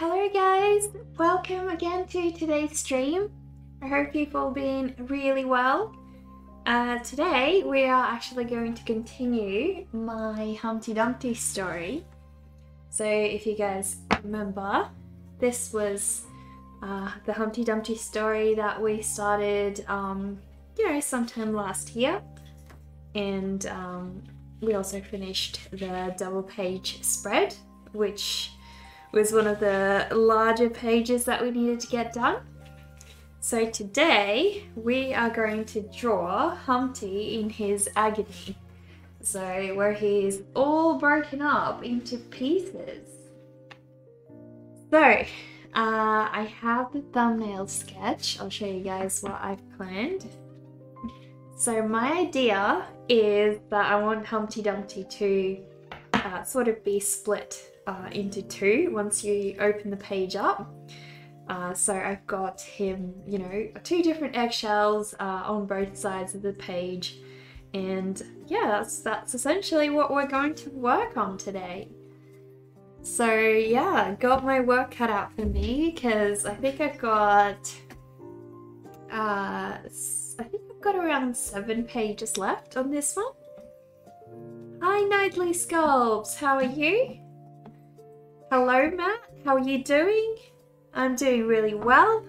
Hello guys, welcome again to today's stream. I hope you've all been really well. Today we are actually going to continue my Humpty Dumpty story. So if you guys remember, this was the Humpty Dumpty story that we started sometime last year, and we also finished the double page spread, which was one of the larger pages that we needed to get done. So today we are going to draw Humpty in his agony. So where he's all broken up into pieces. So I have the thumbnail sketch. I'll show you guys what I've planned. So my idea is that I want Humpty Dumpty to sort of be split into two once you open the page up. So I've got him, two different eggshells on both sides of the page, and yeah, that's essentially what we're going to work on today. So yeah, got my work cut out for me because I think I've got around 7 pages left on this one. Hi Nightly Sculpts, how are you? Hello Matt, how are you doing? I'm doing really well.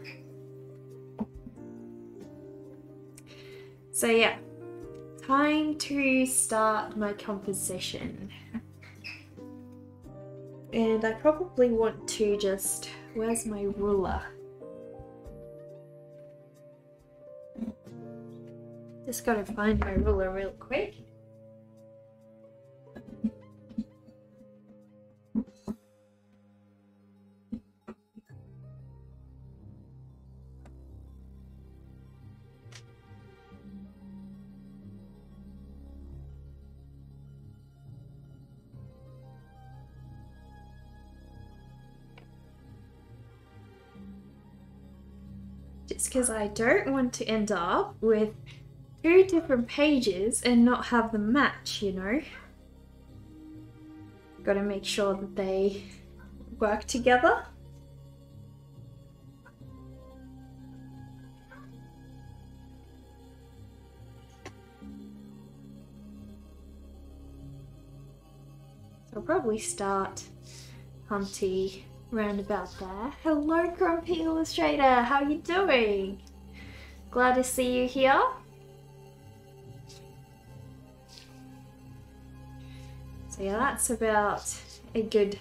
So yeah, time to start my composition. And I probably want to just, where's my ruler? Just gotta find my ruler real quick. Just because I don't want to end up with 2 different pages and not have them match, Gotta make sure that they work together. So I'll probably start Humpty round about there. Hello Grumpy Illustrator, how you doing? Glad to see you here. So yeah, that's about a good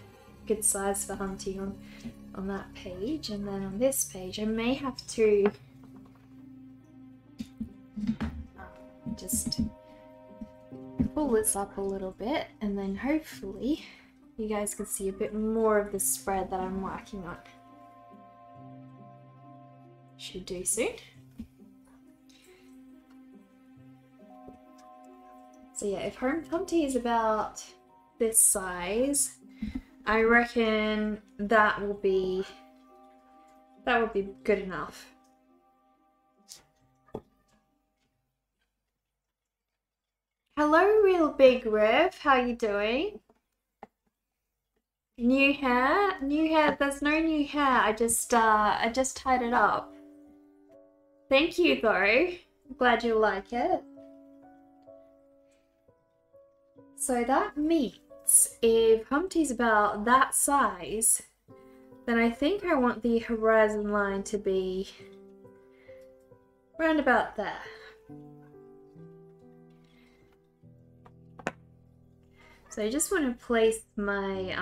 size for Humpty on that page, and then on this page I may have to just pull this up a little bit, and then hopefully you guys can see a bit more of the spread that I'm working on. Should do soon. So yeah, if Humpty is about this size, I reckon that will be good enough. Hello Real Big Rev, how you doing? New hair? New hair? There's no new hair. I just tied it up. Thank you though. Glad you like it. So that means if Humpty's about that size, then I think I want the horizon line to be round about there. So I just want to place my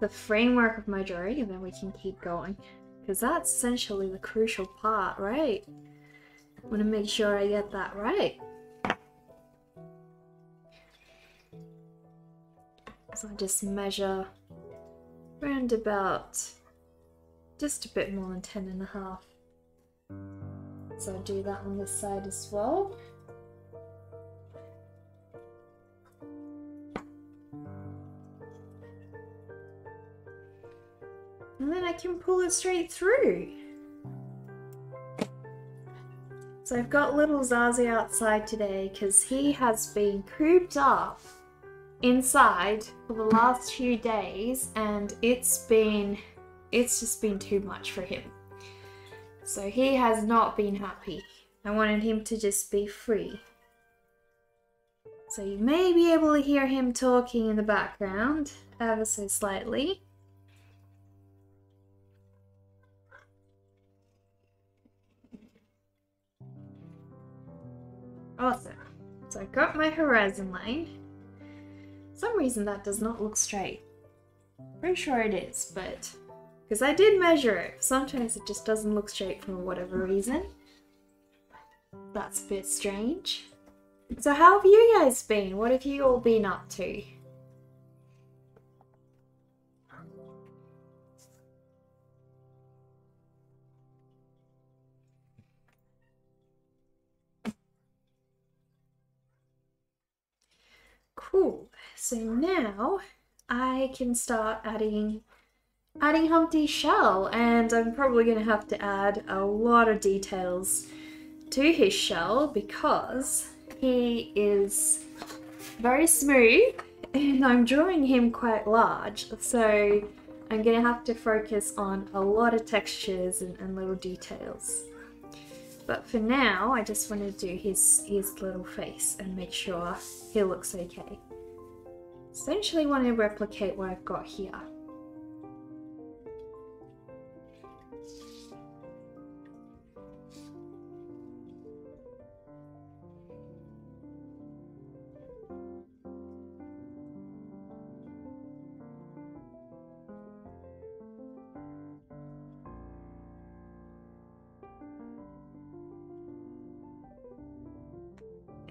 the framework of my drawing, and then we can keep going, because that's essentially the crucial part, right? I want to make sure I get that right. So I just measure round about just a bit more than 10.5. So I'll do that on this side as well. And then I can pull it straight through. So I've got little Zazie outside today because he has been cooped up inside for the last few days, and it's just been too much for him. So he has not been happy. I wanted him to just be free. So you may be able to hear him talking in the background, ever so slightly. Awesome. So I got my horizon line. For some reason that does not look straight. Pretty sure it is, but because I did measure it, sometimes it just doesn't look straight for whatever reason. That's a bit strange. So how have you guys been? What have you all been up to? Cool. So now I can start adding Humpty's shell, and I'm probably going to have to add a lot of details to his shell because he is very smooth and I'm drawing him quite large, so I'm going to have to focus on a lot of textures and little details. But for now, I just want to do his little face and make sure he looks okay. Essentially want to replicate what I've got here.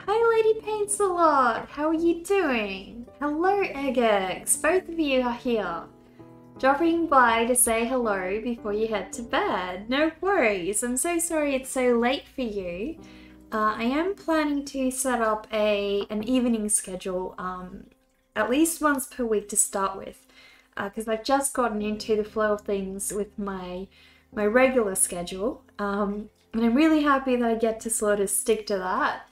Hi Lady Paints a Lot, how are you doing? Hello Eggs, both of you are here. Dropping by to say hello before you head to bed. No worries, I'm so sorry it's so late for you. I am planning to set up an evening schedule at least once per week to start with, because I've just gotten into the flow of things with my regular schedule, and I'm really happy that I get to sort of stick to that.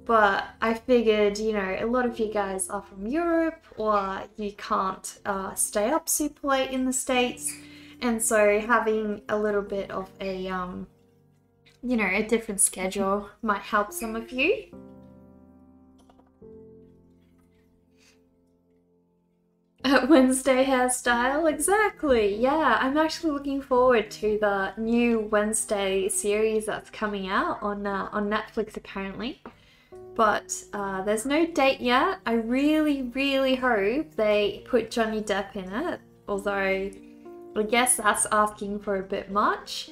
But I figured, you know, a lot of you guys are from Europe or you can't stay up super late in the States. And so having a little bit of a, you know, a different schedule might help some of you. Wednesday hairstyle, exactly. Yeah, I'm actually looking forward to the new Wednesday series that's coming out on Netflix apparently. But there's no date yet. I really hope they put Johnny Depp in it, although I guess that's asking for a bit much.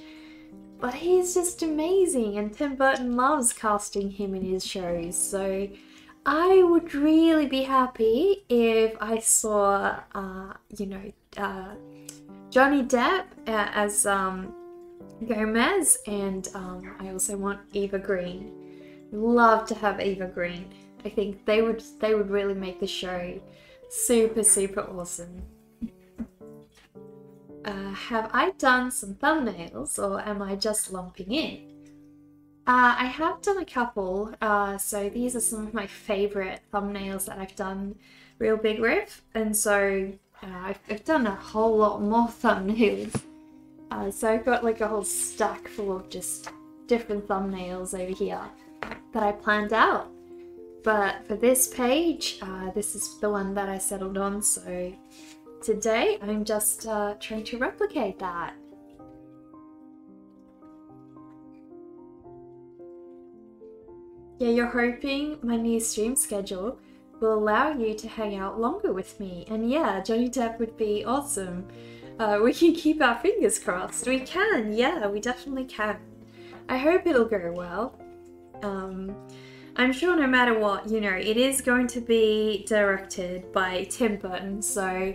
But he's just amazing, and Tim Burton loves casting him in his shows, so I would really be happy if I saw, you know, Johnny Depp as Gomez, and I also want Eva Green. Love to have Eva Green. I think they would really make the show super awesome. Have I done some thumbnails or am I just lumping in? I have done a couple, so these are some of my favorite thumbnails that I've done real big with, and so I've done a whole lot more thumbnails. So I've got like a whole stack full of just different thumbnails over here that I planned out. But for this page, this is the one that I settled on, so today I'm just trying to replicate that. Yeah, you're hoping my new stream schedule will allow you to hang out longer with me, and yeah, Johnny Depp would be awesome. We can keep our fingers crossed. We can, yeah, we definitely can. I hope it'll go well. I'm sure no matter what, you know, it is going to be directed by Tim Burton, so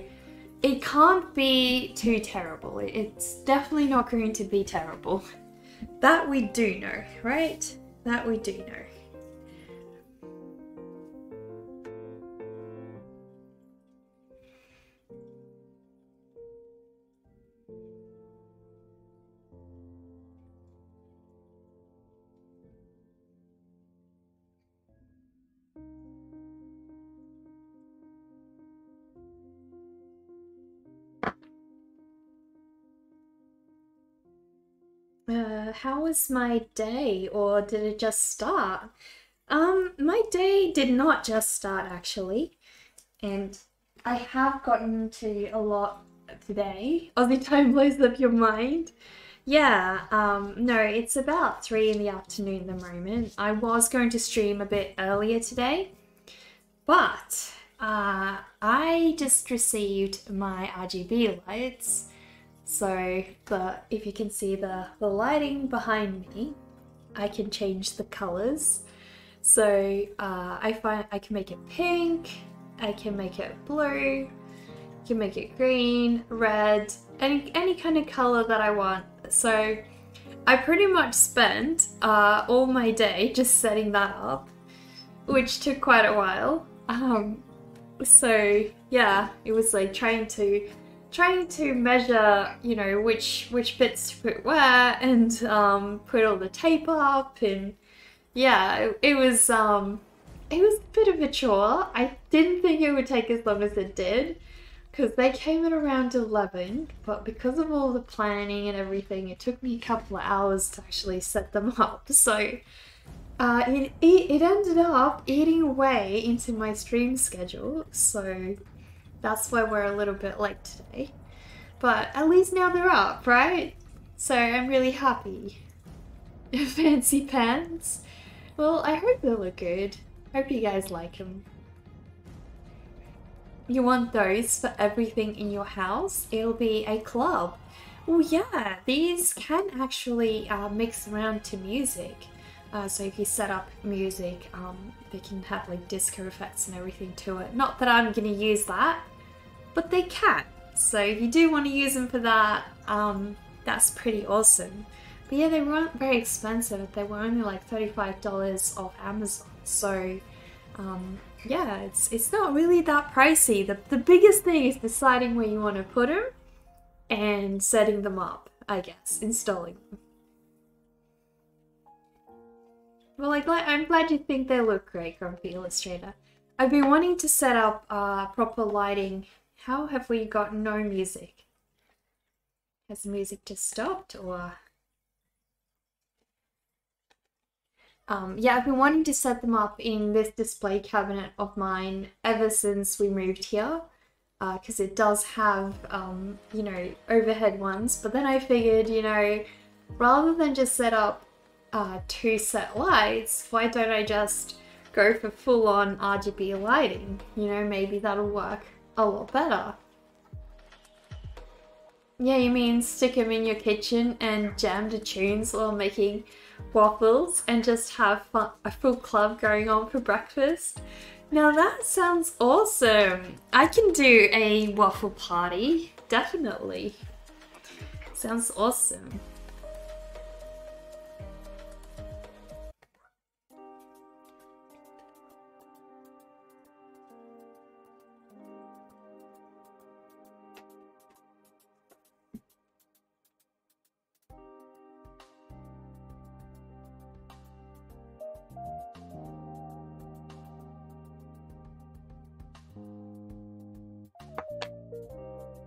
it can't be too terrible. It's definitely not going to be terrible. That we do know, right? That we do know. how was my day, or did it just start? My day did not just start actually, and I have gotten to a lot today. Aussie time blows up your mind. Yeah, no, it's about 3 in the afternoon at the moment. I was going to stream a bit earlier today, but I just received my RGB lights. So if you can see the lighting behind me, I can change the colors. So I find I can make it pink, I can make it blue, I can make it green, red, any kind of color that I want. So I pretty much spent all my day just setting that up, which took quite a while. So yeah, it was like trying to measure, you know, which bits to put where, and put all the tape up, and yeah, it was a bit of a chore. I didn't think it would take as long as it did, because they came at around 11, but because of all the planning and everything, it took me a couple of hours to actually set them up. So it ended up eating away into my stream schedule, so that's why we're a little bit late today. But at least now they're up, right? So I'm really happy. Fancy pants? Well, I hope they look good. Hope you guys like them. You want those for everything in your house? It'll be a club. Well, yeah, these can actually mix around to music. So if you set up music, they can have like disco effects and everything to it. Not that I'm going to use that, but they can. So if you do want to use them for that, that's pretty awesome. But yeah, they weren't very expensive. They were only like $35 off Amazon. So yeah, it's not really that pricey. The biggest thing is deciding where you want to put them and setting them up, I guess, installing them. Well, I'm glad you think they look great, Grumpy Illustrator. I've been wanting to set up proper lighting. How have we got no music? Has the music just stopped, or? Yeah, I've been wanting to set them up in this display cabinet of mine ever since we moved here, because it does have, you know, overhead ones, but then I figured, you know, rather than just set up 2 set lights, why don't I just go for full-on RGB lighting? You know, maybe that'll work a lot better. Yeah, you mean stick them in your kitchen and jam to tunes while making waffles and just have a full club going on for breakfast? Now that sounds awesome. I can do a waffle party, definitely. Sounds awesome.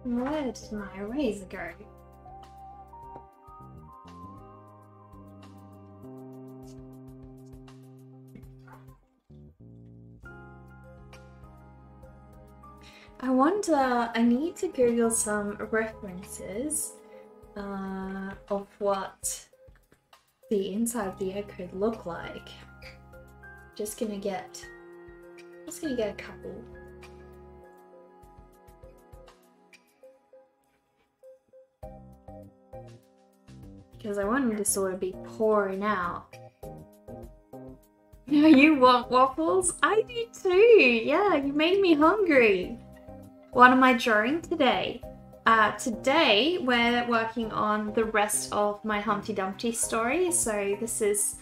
Where did my eraser go? I wonder, I need to Google some references of what the inside of the egg could look like. Just gonna get a couple. Because I want them to sort of be pouring out. You want waffles? I do too! Yeah, you made me hungry! What am I drawing today? Today we're working on the rest of my Humpty Dumpty story. So this is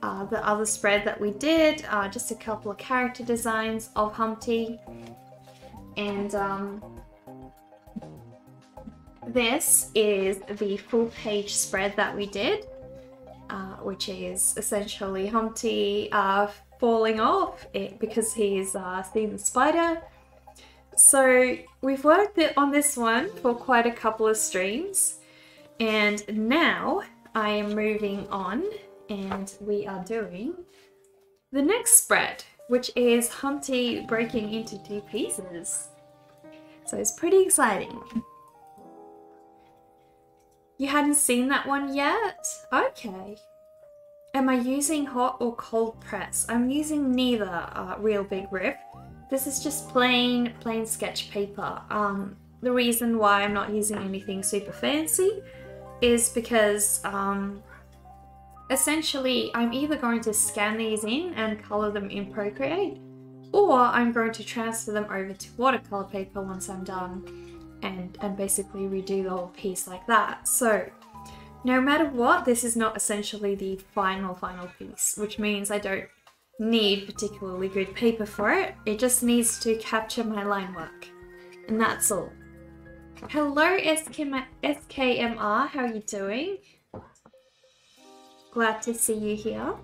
the other spread that we did, just a couple of character designs of Humpty. And this is the full page spread that we did, which is essentially Humpty falling off because he's seen the spider. So we've worked on this one for quite a couple of streams, and now I am moving on and we are doing the next spread, which is Humpty breaking into 2 pieces. So it's pretty exciting. You hadn't seen that one yet? Okay. Am I using hot or cold press? I'm using neither real big rip. This is just plain sketch paper. The reason why I'm not using anything super fancy is because essentially I'm either going to scan these in and color them in Procreate, or I'm going to transfer them over to watercolor paper once I'm done and basically redo the whole piece like that. So no matter what, this is not essentially the final piece, which means I don't need particularly good paper for it. It just needs to capture my line work, and that's all. Hello SKMR, how are you doing? Glad to see you here.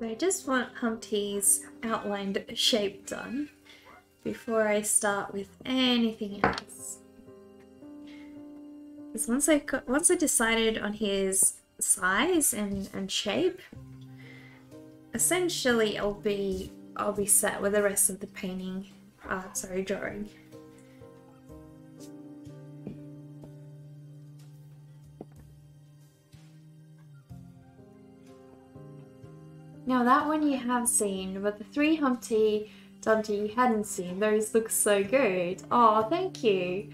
I just want Humpty's outlined shape done before I start with anything else. Because once I decided on his size and shape, essentially I'll be set with the rest of the painting. Drawing. Now that one you have seen, but the 3 Humpty Dumpty you hadn't seen, those look so good. Oh, thank you.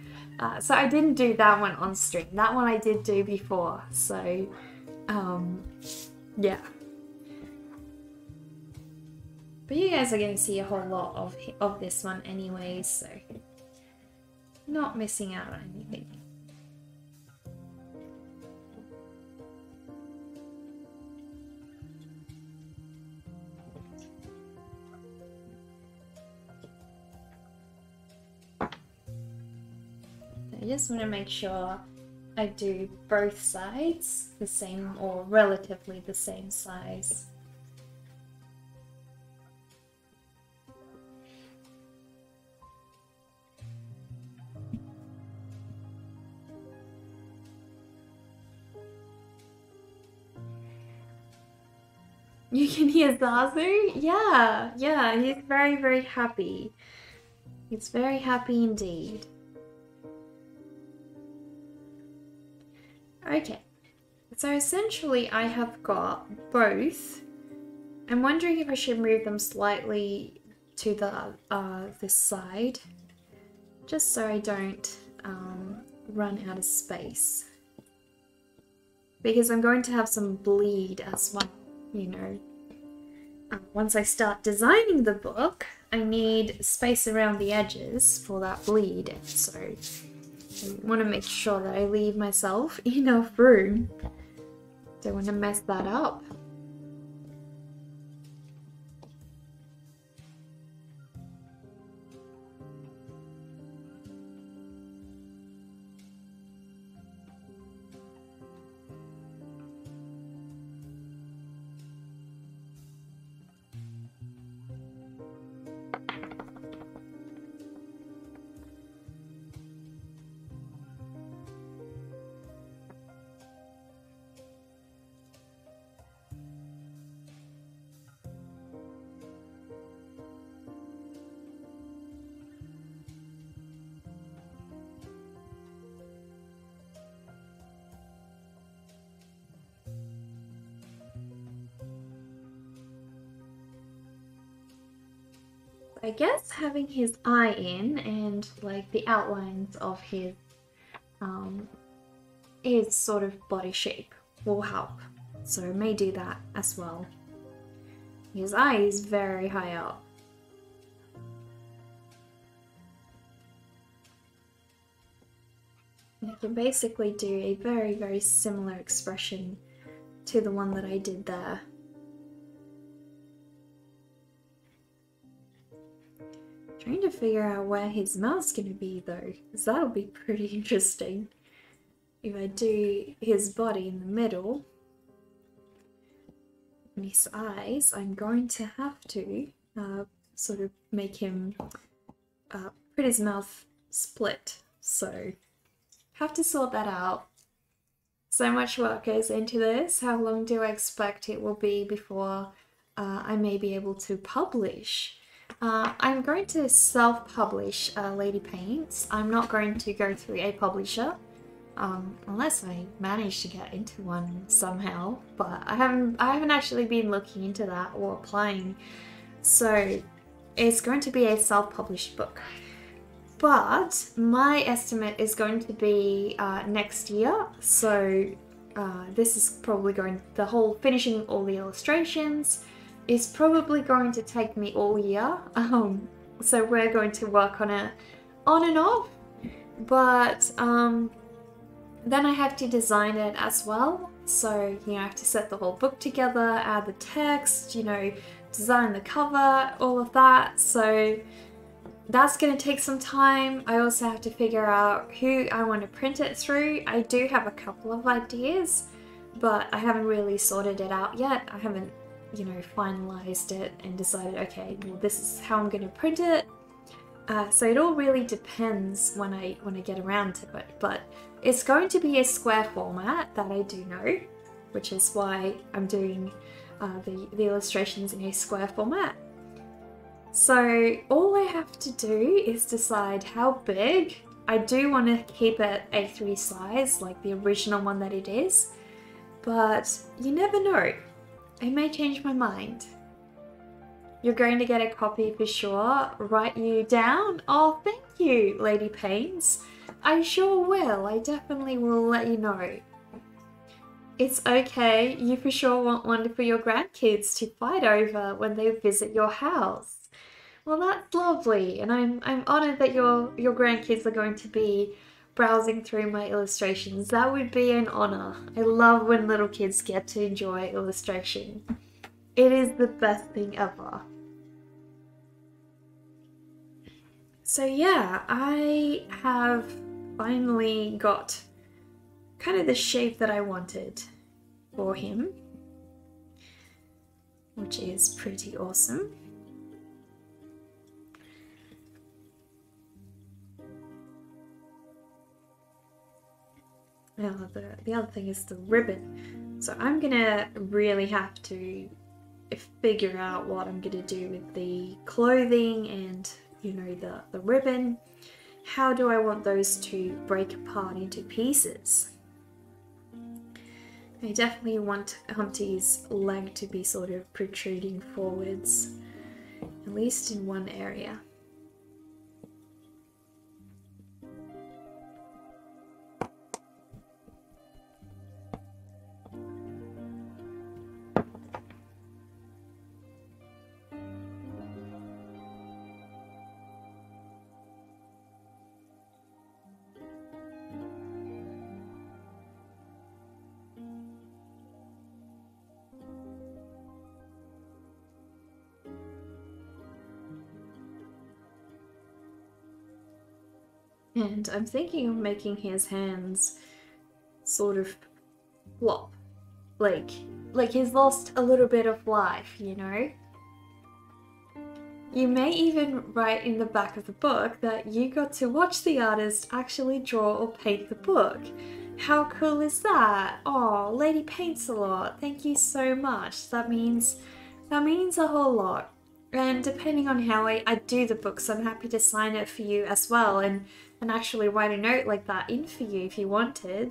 So I didn't do that one on stream. That one I did do before, so yeah. But you guys are going to see a whole lot of this one anyway, so not missing out on anything. I just want to make sure I do both sides the same or relatively the same size. You can hear Zazu? Yeah, he's very happy. He's very happy indeed. Okay, so essentially I have got both. I'm wondering if I should move them slightly to the this side, just so I don't run out of space. Because I'm going to have some bleed as well, you know. Once I start designing the book, I need space around the edges for that bleed, so I want to make sure that I leave myself enough room. Don't want to mess that up. I guess having his eye in and like the outlines of his sort of body shape will help. So I may do that as well. His eye is very high up. I can basically do a very, very similar expression to the one that I did there. Trying to figure out where his mouth's gonna be though, because that'll be pretty interesting. If I do his body in the middle and his eyes, I'm going to have to sort of make him put his mouth split. So have to sort that out. So much work goes into this. How long do I expect it will be before I may be able to publish? I'm going to self-publish Lady Paints. I'm not going to go through a publisher. Unless I manage to get into one somehow, but I haven't actually been looking into that or applying. So it's going to be a self-published book. But my estimate is going to be next year. So this is probably the whole finishing all the illustrations is probably going to take me all year. So we're going to work on it on and off. But then I have to design it as well. So, you know, I have to set the whole book together, add the text, you know, design the cover, all of that. So that's going to take some time. I also have to figure out who I want to print it through. I do have a couple of ideas, but I haven't really sorted it out yet. I haven't, you know, finalized it and decided, okay, well, this is how I'm going to print it. So it all really depends when I get around to it, but it's going to be a square format, that I do know, which is why I'm doing the illustrations in a square format. So all I have to do is decide how big. I do want to keep it A3 size, like the original one that it is, but you never know. I may change my mind. You're going to get a copy for sure. Write you down? Oh, thank you, Lady Pains. I sure will. I definitely will let you know. It's okay. You for sure want one for your grandkids to fight over when they visit your house. Well, that's lovely, and I'm honoured that your grandkids are going to be browsing through my illustrations. That would be an honour. I love when little kids get to enjoy illustration. It is the best thing ever. So yeah, I have finally got kind of the shape that I wanted for him, which is pretty awesome. Now the other thing is the ribbon. So I'm gonna really have to figure out what I'm gonna do with the clothing and, you know, the ribbon. How do I want those to break apart into pieces? I definitely want Humpty's leg to be sort of protruding forwards, at least in one area. And I'm thinking of making his hands sort of flop, like he's lost a little bit of life, you know? You may even write in the back of the book that you got to watch the artist actually draw or paint the book. How cool is that? Oh, Lady Paints a lot. Thank you so much. That means a whole lot. And depending on how I do the books, I'm happy to sign it for you as well and actually write a note like that in for you if you wanted.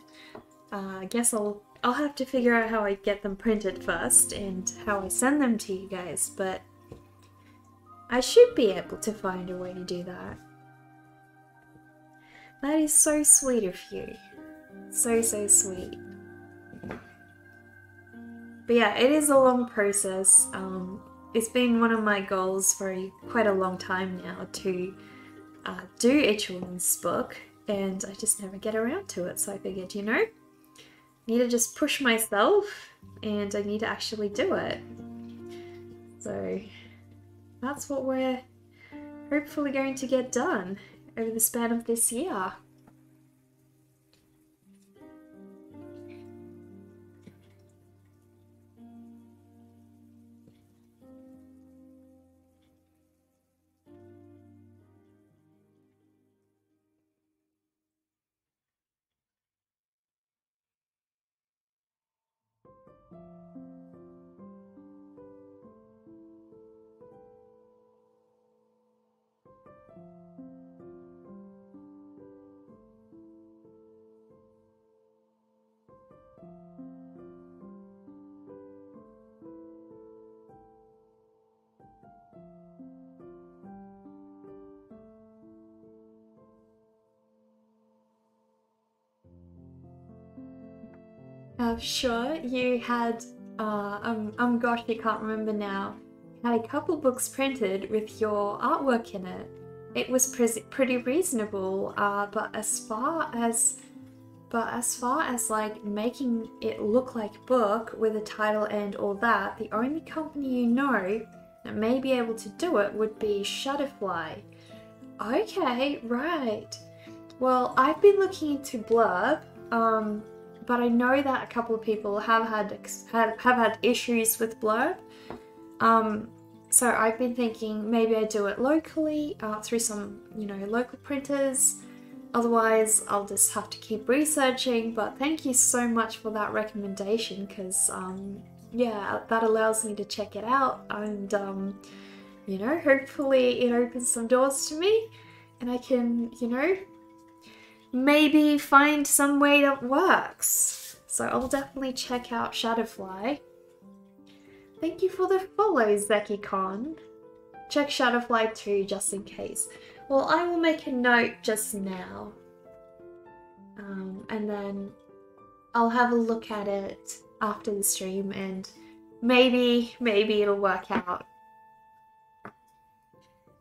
I guess I'll have to figure out how I get them printed first and how I send them to you guys, but I should be able to find a way to do that. That is so sweet of you. So, so sweet. But yeah, it is a long process. it's been one of my goals for quite a long time now to do a children's book, and I just never get around to it. So I figured, you know, I need to just push myself and I need to actually do it. So that's what we're hopefully going to get done over the span of this year. Sure, you had, gosh, I can't remember now, had a couple books printed with your artwork in it. It was pretty reasonable, but as far as like making it look like a book with a title and all that, the only company you know that may be able to do it would be Shutterfly. Okay, right. Well, I've been looking into Blurb, but I know that a couple of people have had issues with Blurb. So I've been thinking maybe I do it locally through some, you know, local printers. Otherwise, I'll just have to keep researching. But thank you so much for that recommendation, because yeah, that allows me to check it out, and you know, hopefully it opens some doors to me, and I can, you know, maybe find some way that works. So I'll definitely check out Shutterfly. Thank you for the follow, ZekiCon. Check Shutterfly too, just in case. Well, I will make a note just now. And then I'll have a look at it after the stream, and maybe it'll work out.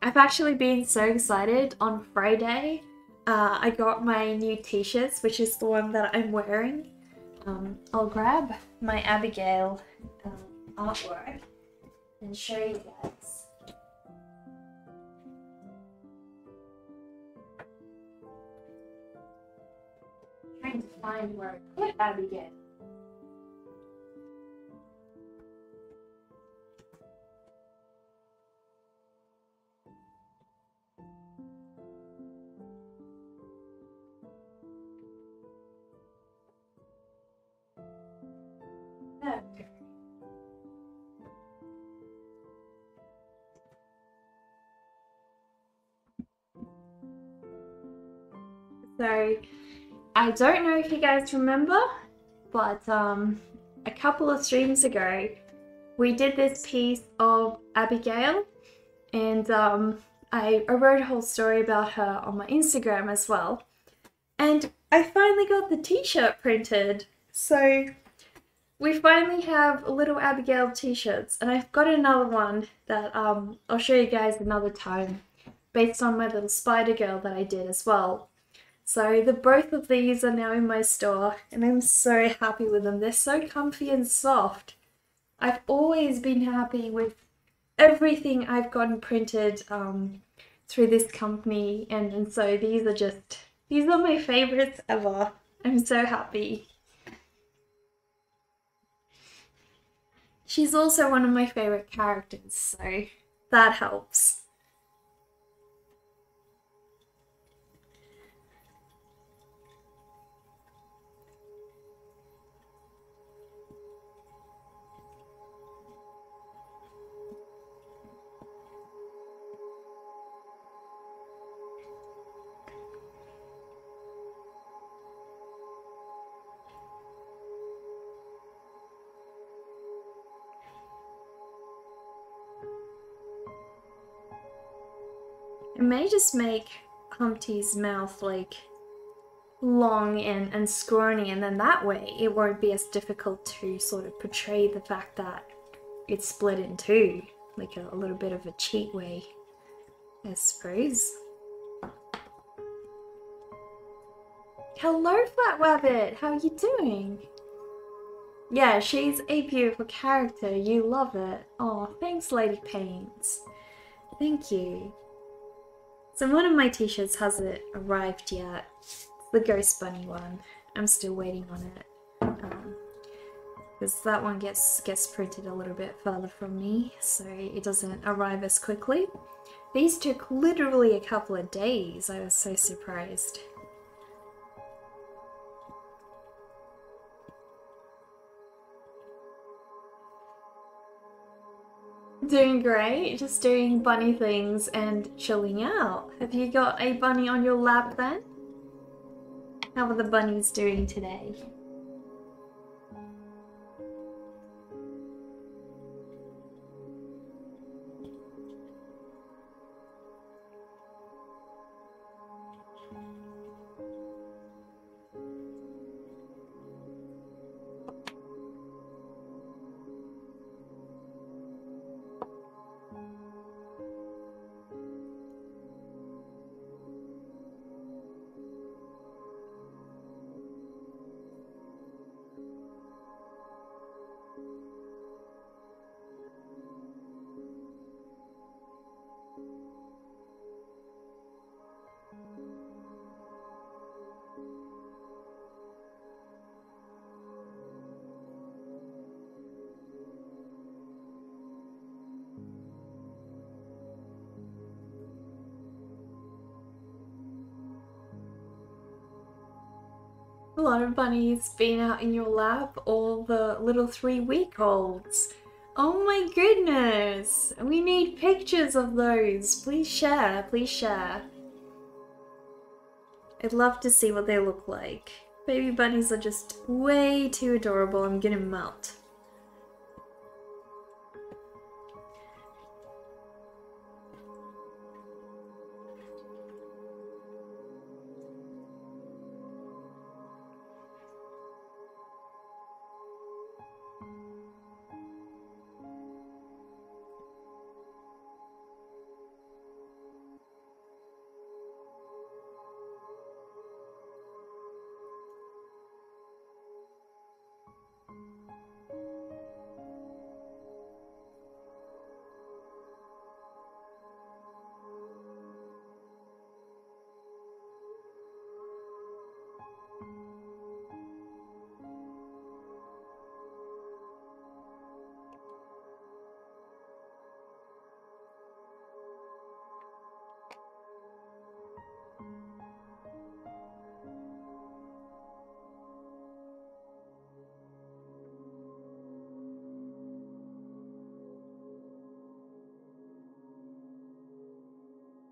I've actually been so excited. On Friday, I got my new t-shirts, which is the one that I'm wearing. I'll grab my Abigail artwork and show you guys. Trying to find where I put Abigail. There we go. So, I don't know if you guys remember, but a couple of streams ago, we did this piece of Abigail, and I wrote a whole story about her on my Instagram as well. And I finally got the t-shirt printed. So we finally have little Abigail t-shirts, and I've got another one that I'll show you guys another time, based on my little spider girl that I did as well. So both of these are now in my store, and I'm so happy with them. They're so comfy and soft. I've always been happy with everything I've gotten printed through this company, and so these are my favorites ever. I'm so happy. She's also one of my favorite characters, so that helps. I may just make Humpty's mouth like long and scrawny, and then that way it won't be as difficult to sort of portray the fact that it's split in two. like a little bit of a cheat way, I suppose. Hello, Flat Rabbit! How are you doing? Yeah, she's a beautiful character. You love it. Oh, thanks, Lady Pains. Thank you. So one of my t-shirts hasn't arrived yet. It's the Ghost Bunny one. I'm still waiting on it. Because that one gets printed a little bit further from me, so it doesn't arrive as quickly. These took literally a couple of days. I was so surprised. Doing great, just doing bunny things and chilling out. Have you got a bunny on your lap then? How are the bunnies doing today? A lot of bunnies being out in your lap, all the little 3-week-olds. Oh my goodness! We need pictures of those. Please share, please share. I'd love to see what they look like. Baby bunnies are just way too adorable. I'm gonna melt.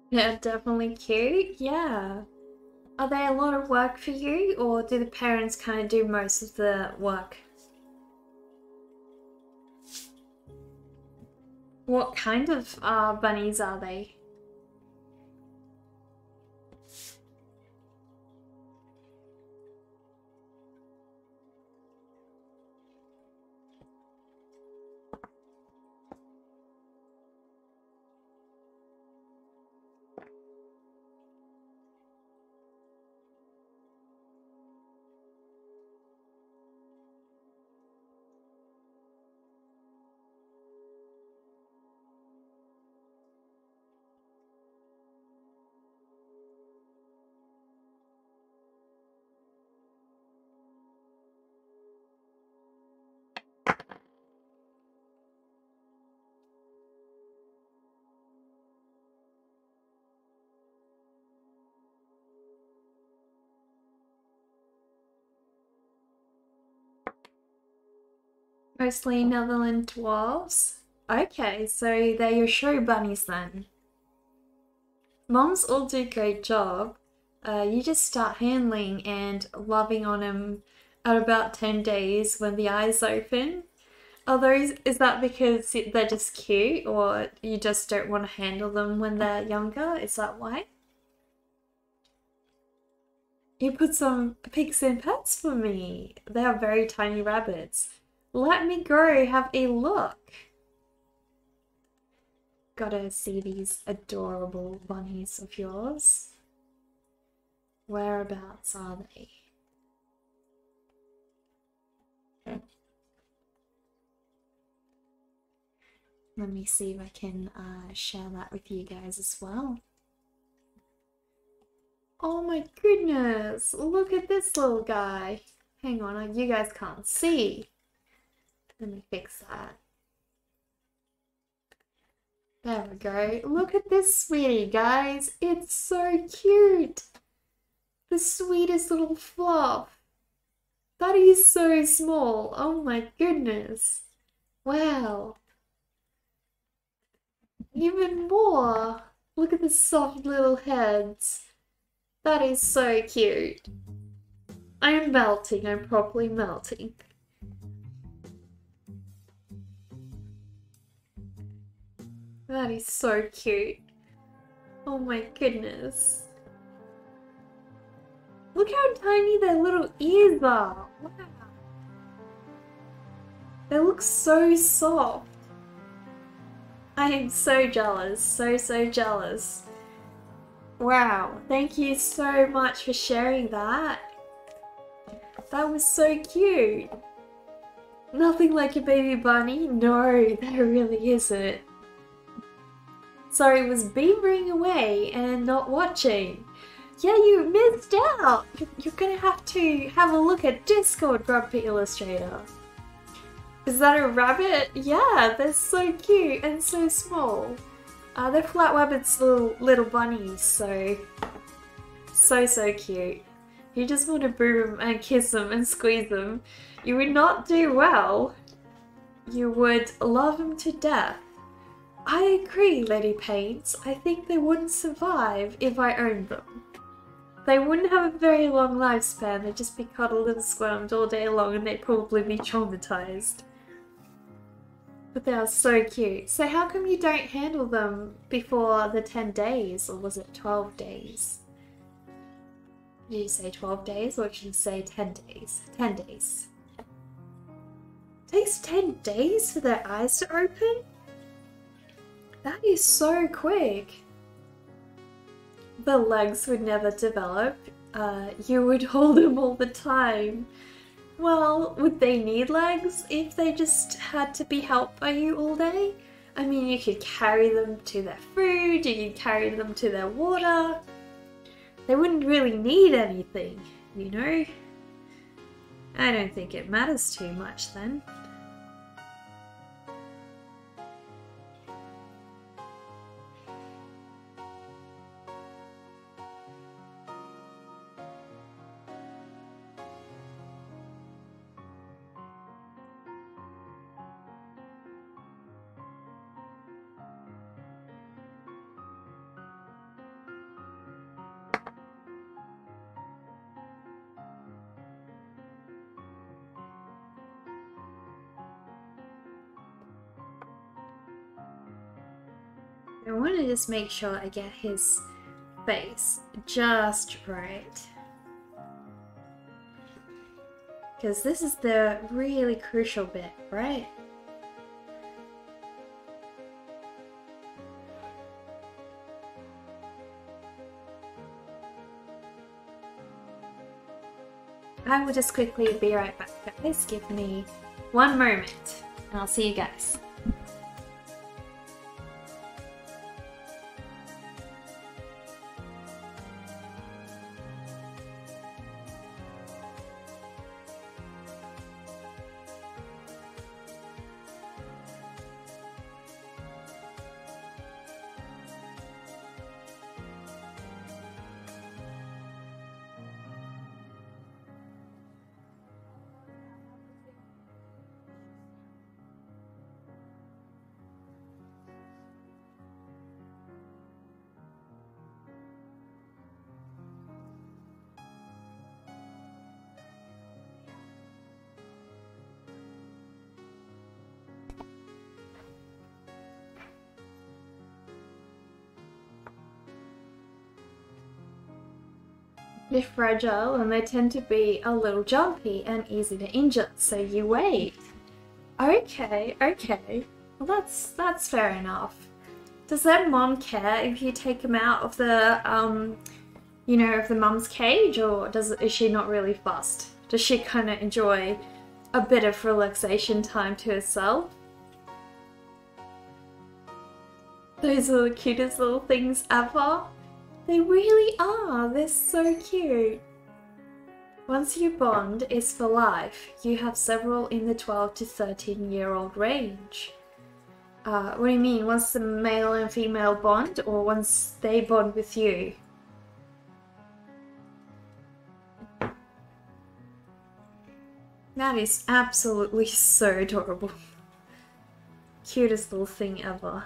Yeah, definitely cute. Yeah. Are they a lot of work for you, or do the parents kind of do most of the work? What kind of bunnies are they? Mostly Netherland dwarves? Okay, so they're your show bunnies then. Moms all do a great job. You just start handling and loving on them at about 10 days when the eyes open. Is that because they're just cute, or you just don't want to handle them when they're younger? Is that why? You put some pigs in pets for me. They are very tiny rabbits. Let me go have a look. Gotta see these adorable bunnies of yours. Whereabouts are they? Let me see if I can share that with you guys as well. Oh my goodness, look at this little guy. Hang on, you guys can't see. Let me fix that. There we go. Look at this sweetie, guys. It's so cute. The sweetest little fluff. That is so small. Oh my goodness. Wow. Even more. Look at the soft little heads. That is so cute. I'm melting. I'm properly melting. That is so cute. Oh my goodness. Look how tiny their little ears are. Wow. They look so soft. I am so jealous. So jealous. Wow. Thank you so much for sharing that. That was so cute. Nothing like a baby bunny? No, there really isn't. Sorry, it was beavering away and not watching. Yeah, you missed out. You're gonna have to have a look at Discord, Grumpy Illustrator. Is that a rabbit? Yeah, they're so cute and so small. They're Flatwabbit's little bunnies, so cute. You just want to boo them and kiss them and squeeze them. You would not do well. You would love them to death. I agree, Lady Paints. I think they wouldn't survive if I owned them. They wouldn't have a very long lifespan. They'd just be cuddled and squirmed all day long and they'd probably be traumatized. But they are so cute. So how come you don't handle them before the 10 days? Or was it 12 days? Did you say 12 days or did you say 10 days? 10 days. It takes 10 days for their eyes to open? That is so quick. The legs would never develop. You would hold them all the time. Well, would they need legs if they just had to be helped by you all day? I mean, you could carry them to their food, you could carry them to their water. They wouldn't really need anything, you know? I don't think it matters too much then. I want to just make sure I get his face just right. Because this is the really crucial bit, right? I will just quickly be right back, guys. Give me one moment and I'll see you guys. They're fragile and they tend to be a little jumpy and easy to injure, so you wait. Okay. Well, that's fair enough. Does their mom care if you take them out of the, you know, of the mum's cage, or is she not really fussed? Does she kind of enjoy a bit of relaxation time to herself? Those are the cutest little things ever. They really are. They're so cute. Once you bond, it's for life. You have several in the 12 to 13-year-old range. What do you mean? Once the male and female bond, or once they bond with you? That is absolutely so adorable. Cutest little thing ever.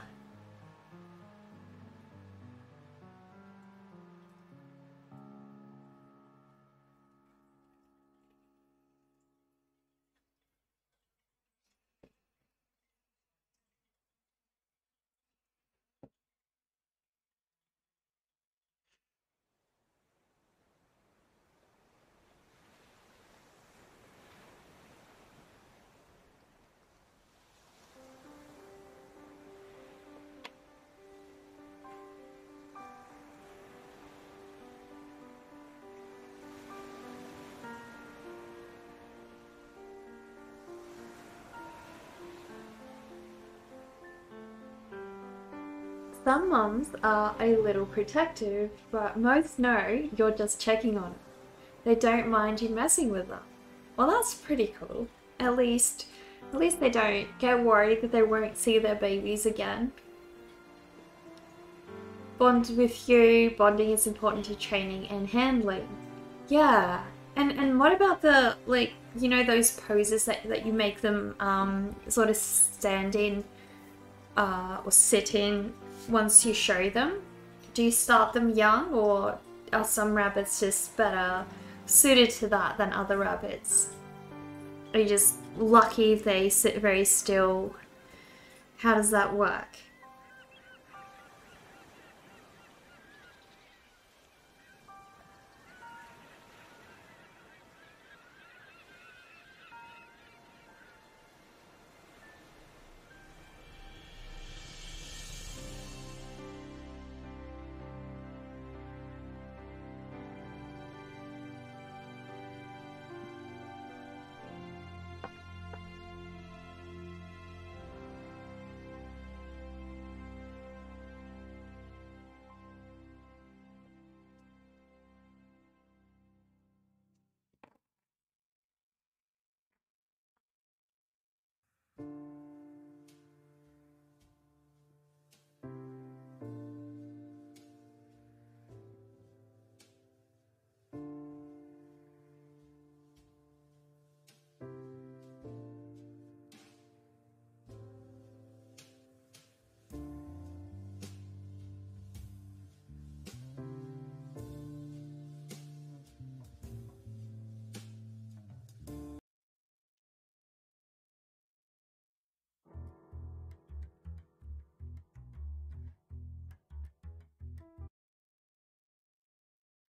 Some mums are a little protective, but most know you're just checking on them. They don't mind you messing with them. Well, that's pretty cool. At least they don't get worried that they won't see their babies again. Bond with you. Bonding is important to training and handling. Yeah. And what about the, like, you know, those poses that you make them sort of stand in or sit in once you show them? Do you start them young, or are some rabbits just better suited to that than other rabbits? Are you just lucky if they sit very still? How does that work?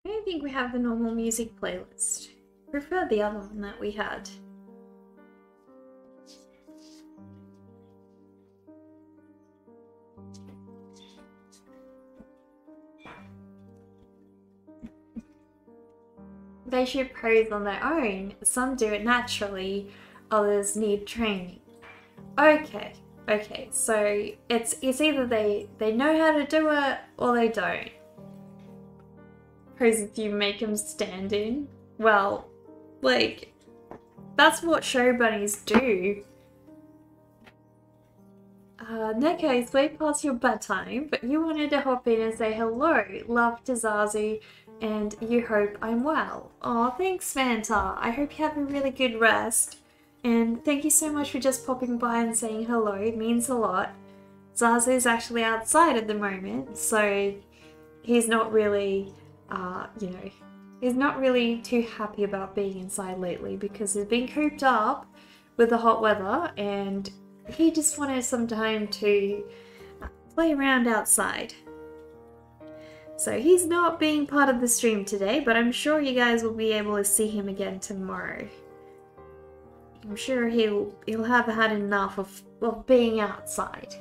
I don't think we have the normal music playlist. I prefer the other one that we had. They should pose on their own. Some do it naturally, others need training. Okay, so it's either they know how to do it or they don't. Poses you make them stand in? Well, like, that's what show bunnies do. Neko, it's way past your bedtime, but you wanted to hop in and say hello. Love to Zazu, and you hope I'm well. Aw, thanks, Fanta. I hope you have a really good rest. And thank you so much for just popping by and saying hello. It means a lot. Zazu's actually outside at the moment, so he's not really, you know, he's not really too happy about being inside lately because he's been cooped up with the hot weather, and he just wanted some time to play around outside. So he's not being part of the stream today, but I'm sure you guys will be able to see him again tomorrow. I'm sure he'll have had enough of being outside.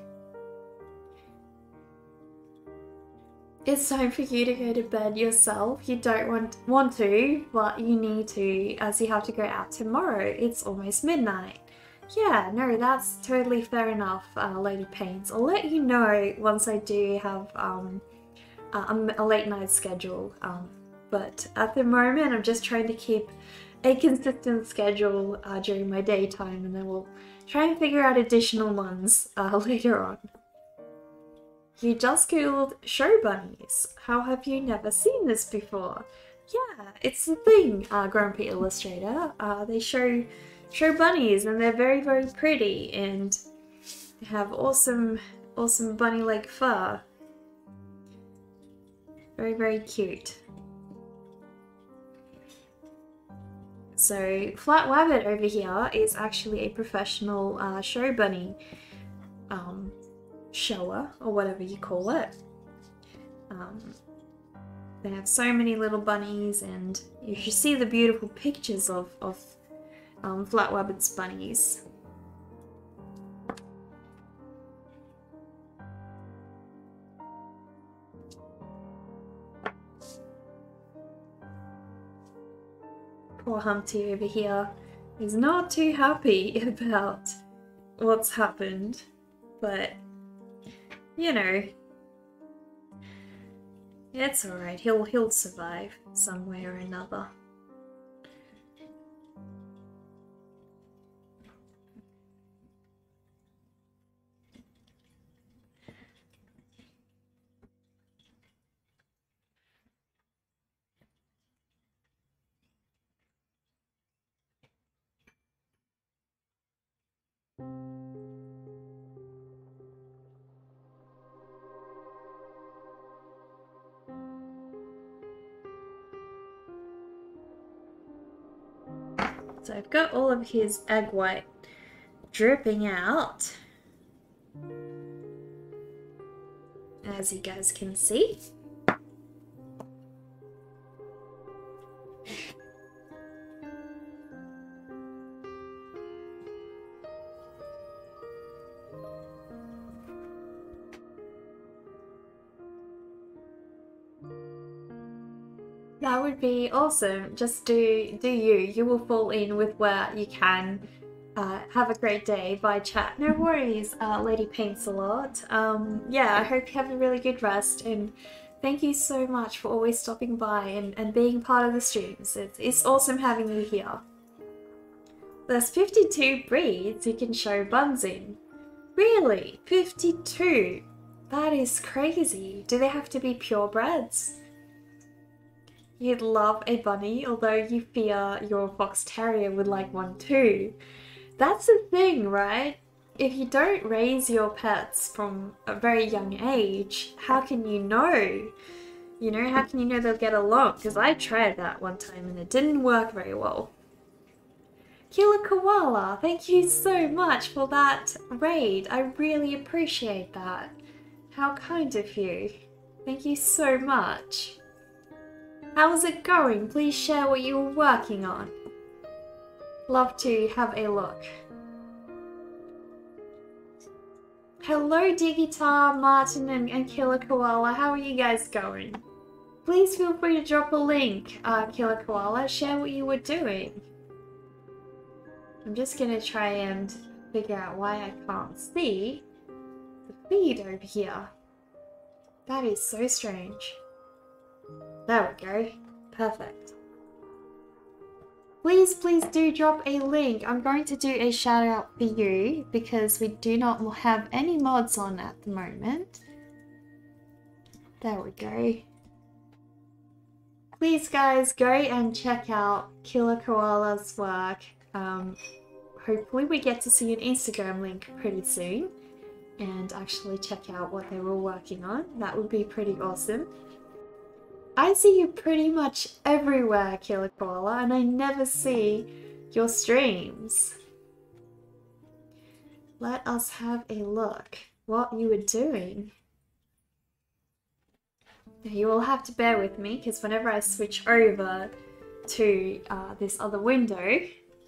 It's time for you to go to bed yourself. You don't want to, but you need to, as you have to go out tomorrow. It's almost midnight. Yeah, no, that's totally fair enough, Lady Pains. I'll let you know once I do have a late night schedule. But at the moment, I'm just trying to keep a consistent schedule during my daytime, and then we'll try and figure out additional ones later on. You just googled show bunnies. How have you never seen this before? Yeah, it's the thing, Grumpy Illustrator. They show bunnies, and they're very, very pretty, and they have awesome bunny-like fur. Very, very cute. So Flat Wabbit over here is actually a professional show bunny shower, or whatever you call it. They have so many little bunnies, and you should see the beautiful pictures of Flat Wabbit's bunnies. Poor Humpty over here is not too happy about what's happened, but you know, it's alright, he'll survive some way or another. So I've got all of his egg white dripping out, as you guys can see. That would be awesome. Just do you. You will fall in with where you can. Have a great day. Bye, chat. No worries, Lady Paints a lot. Yeah, I hope you have a really good rest, and thank you so much for always stopping by and being part of the streams. It's awesome having you here. There's 52 breeds you can show buns in. Really? 52? That is crazy. Do they have to be purebreds? You'd love a bunny, although you fear your fox terrier would like one too. That's the thing, right? If you don't raise your pets from a very young age, how can you know? You know, how can you know they'll get along? Because I tried that one time and it didn't work very well. Killer Koala, thank you so much for that raid. I really appreciate that. How kind of you. Thank you so much. How's it going? Please share what you were working on. Love to have a look. Hello Digitar, Martin and Killer Koala, how are you guys going? Please feel free to drop a link, Killer Koala, share what you were doing. I'm just gonna try and figure out why I can't see the feed over here. That is so strange. There we go. Perfect. Please do drop a link. I'm going to do a shout out for you because we do not have any mods on at the moment. There we go. Please guys, go and check out Killer Koala's work. Hopefully we get to see an Instagram link pretty soon and actually check out what they were working on. That would be pretty awesome. I see you pretty much everywhere, Killer Koala, and I never see your streams. Let us have a look what you were doing. You will have to bear with me because whenever I switch over to this other window,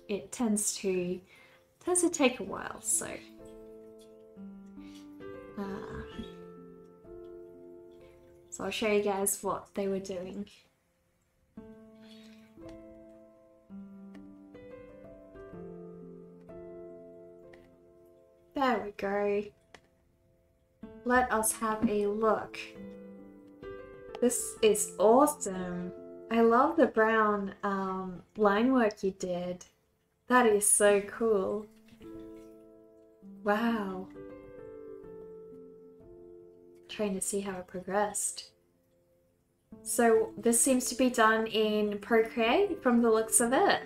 it tends to take a while. So. So I'll show you guys what they were doing. There we go. Let us have a look. This is awesome. I love the brown line work you did. That is so cool. Wow. Trying to see how it progressed. So this seems to be done in Procreate from the looks of it.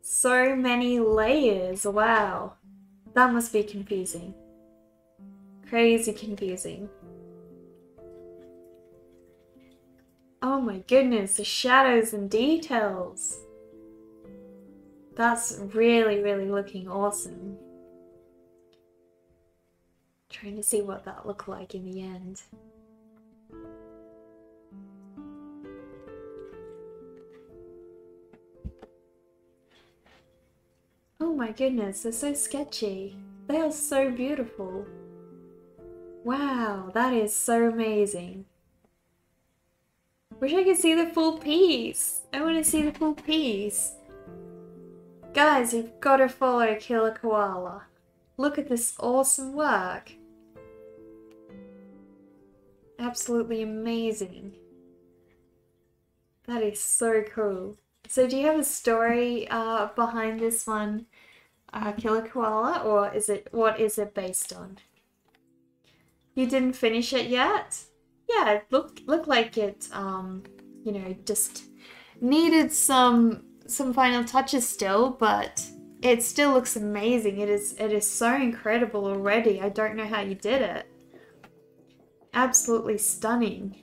So many layers, wow. That must be confusing. Crazy confusing. Oh my goodness, the shadows and details. That's really, really looking awesome. Trying to see what that looked like in the end. Oh my goodness, they're so sketchy. They are so beautiful. Wow, that is so amazing. Wish I could see the full piece. I want to see the full piece. Guys, you've got to follow Killer Koala. Look at this awesome work. Absolutely amazing. That is so cool. So do you have a story behind this one, Killer Koala, or is it, what is it based on? You didn't finish it yet? Yeah, it looked like it, you know, just needed some final touches still, but it still looks amazing. It is so incredible already. I don't know how you did it. Absolutely stunning.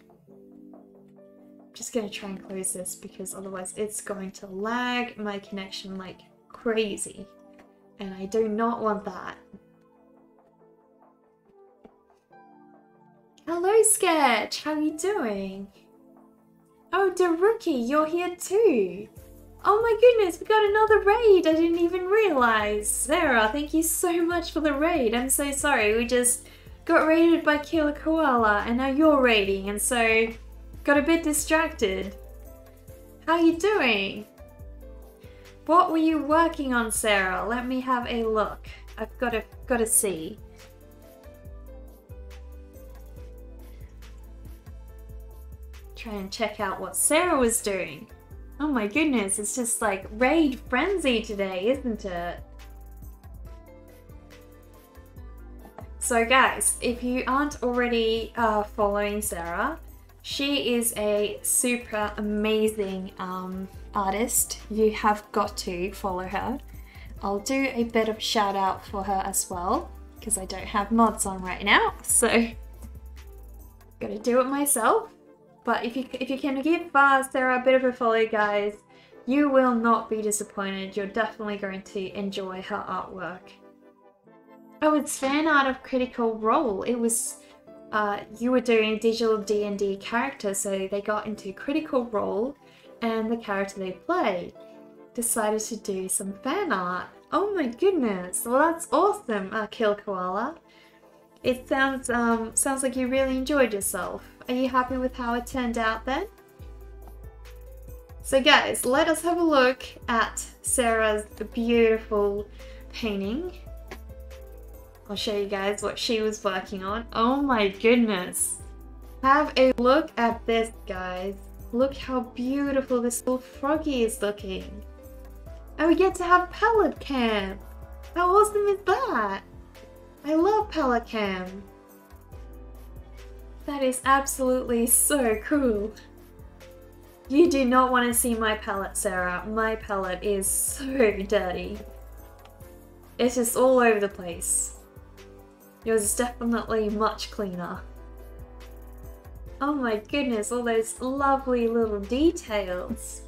Just gonna try and close this because otherwise it's going to lag my connection like crazy, and I do not want that. Hello Sketch, how are you doing? Oh, Daruki, you're here too. Oh my goodness, we got another raid. I didn't even realize. Sarah, thank you so much for the raid. I'm so sorry, we just got raided by Killer Koala and now you're raiding, and so got a bit distracted. How you doing? What were you working on, Sarah? Let me have a look. I've got to see. Try and check out what Sarah was doing. Oh my goodness, it's just like raid frenzy today, isn't it? So guys, if you aren't already following Sarah, she is a super amazing artist. You have got to follow her. I'll do a bit of shout out for her as well, because I don't have mods on right now, so gotta do it myself. But if you can give Sarah a bit of a follow, guys, you will not be disappointed. You're definitely going to enjoy her artwork. Oh, it's fan art of Critical Role. It was you were doing digital D&D character, so they got into Critical Role and the character they play decided to do some fan art. Oh my goodness, well that's awesome, Kill Koala. It sounds like you really enjoyed yourself. Are you happy with how it turned out then? So guys, let us have a look at Sarah's beautiful painting. I'll show you guys what she was working on. Oh my goodness. Have a look at this, guys. Look how beautiful this little froggy is looking. And we get to have palette cam. How awesome is that? I love palette cam. That is absolutely so cool. You do not want to see my palette, Sarah. My palette is so dirty. It's just all over the place. Yours is definitely much cleaner. Oh my goodness, all those lovely little details.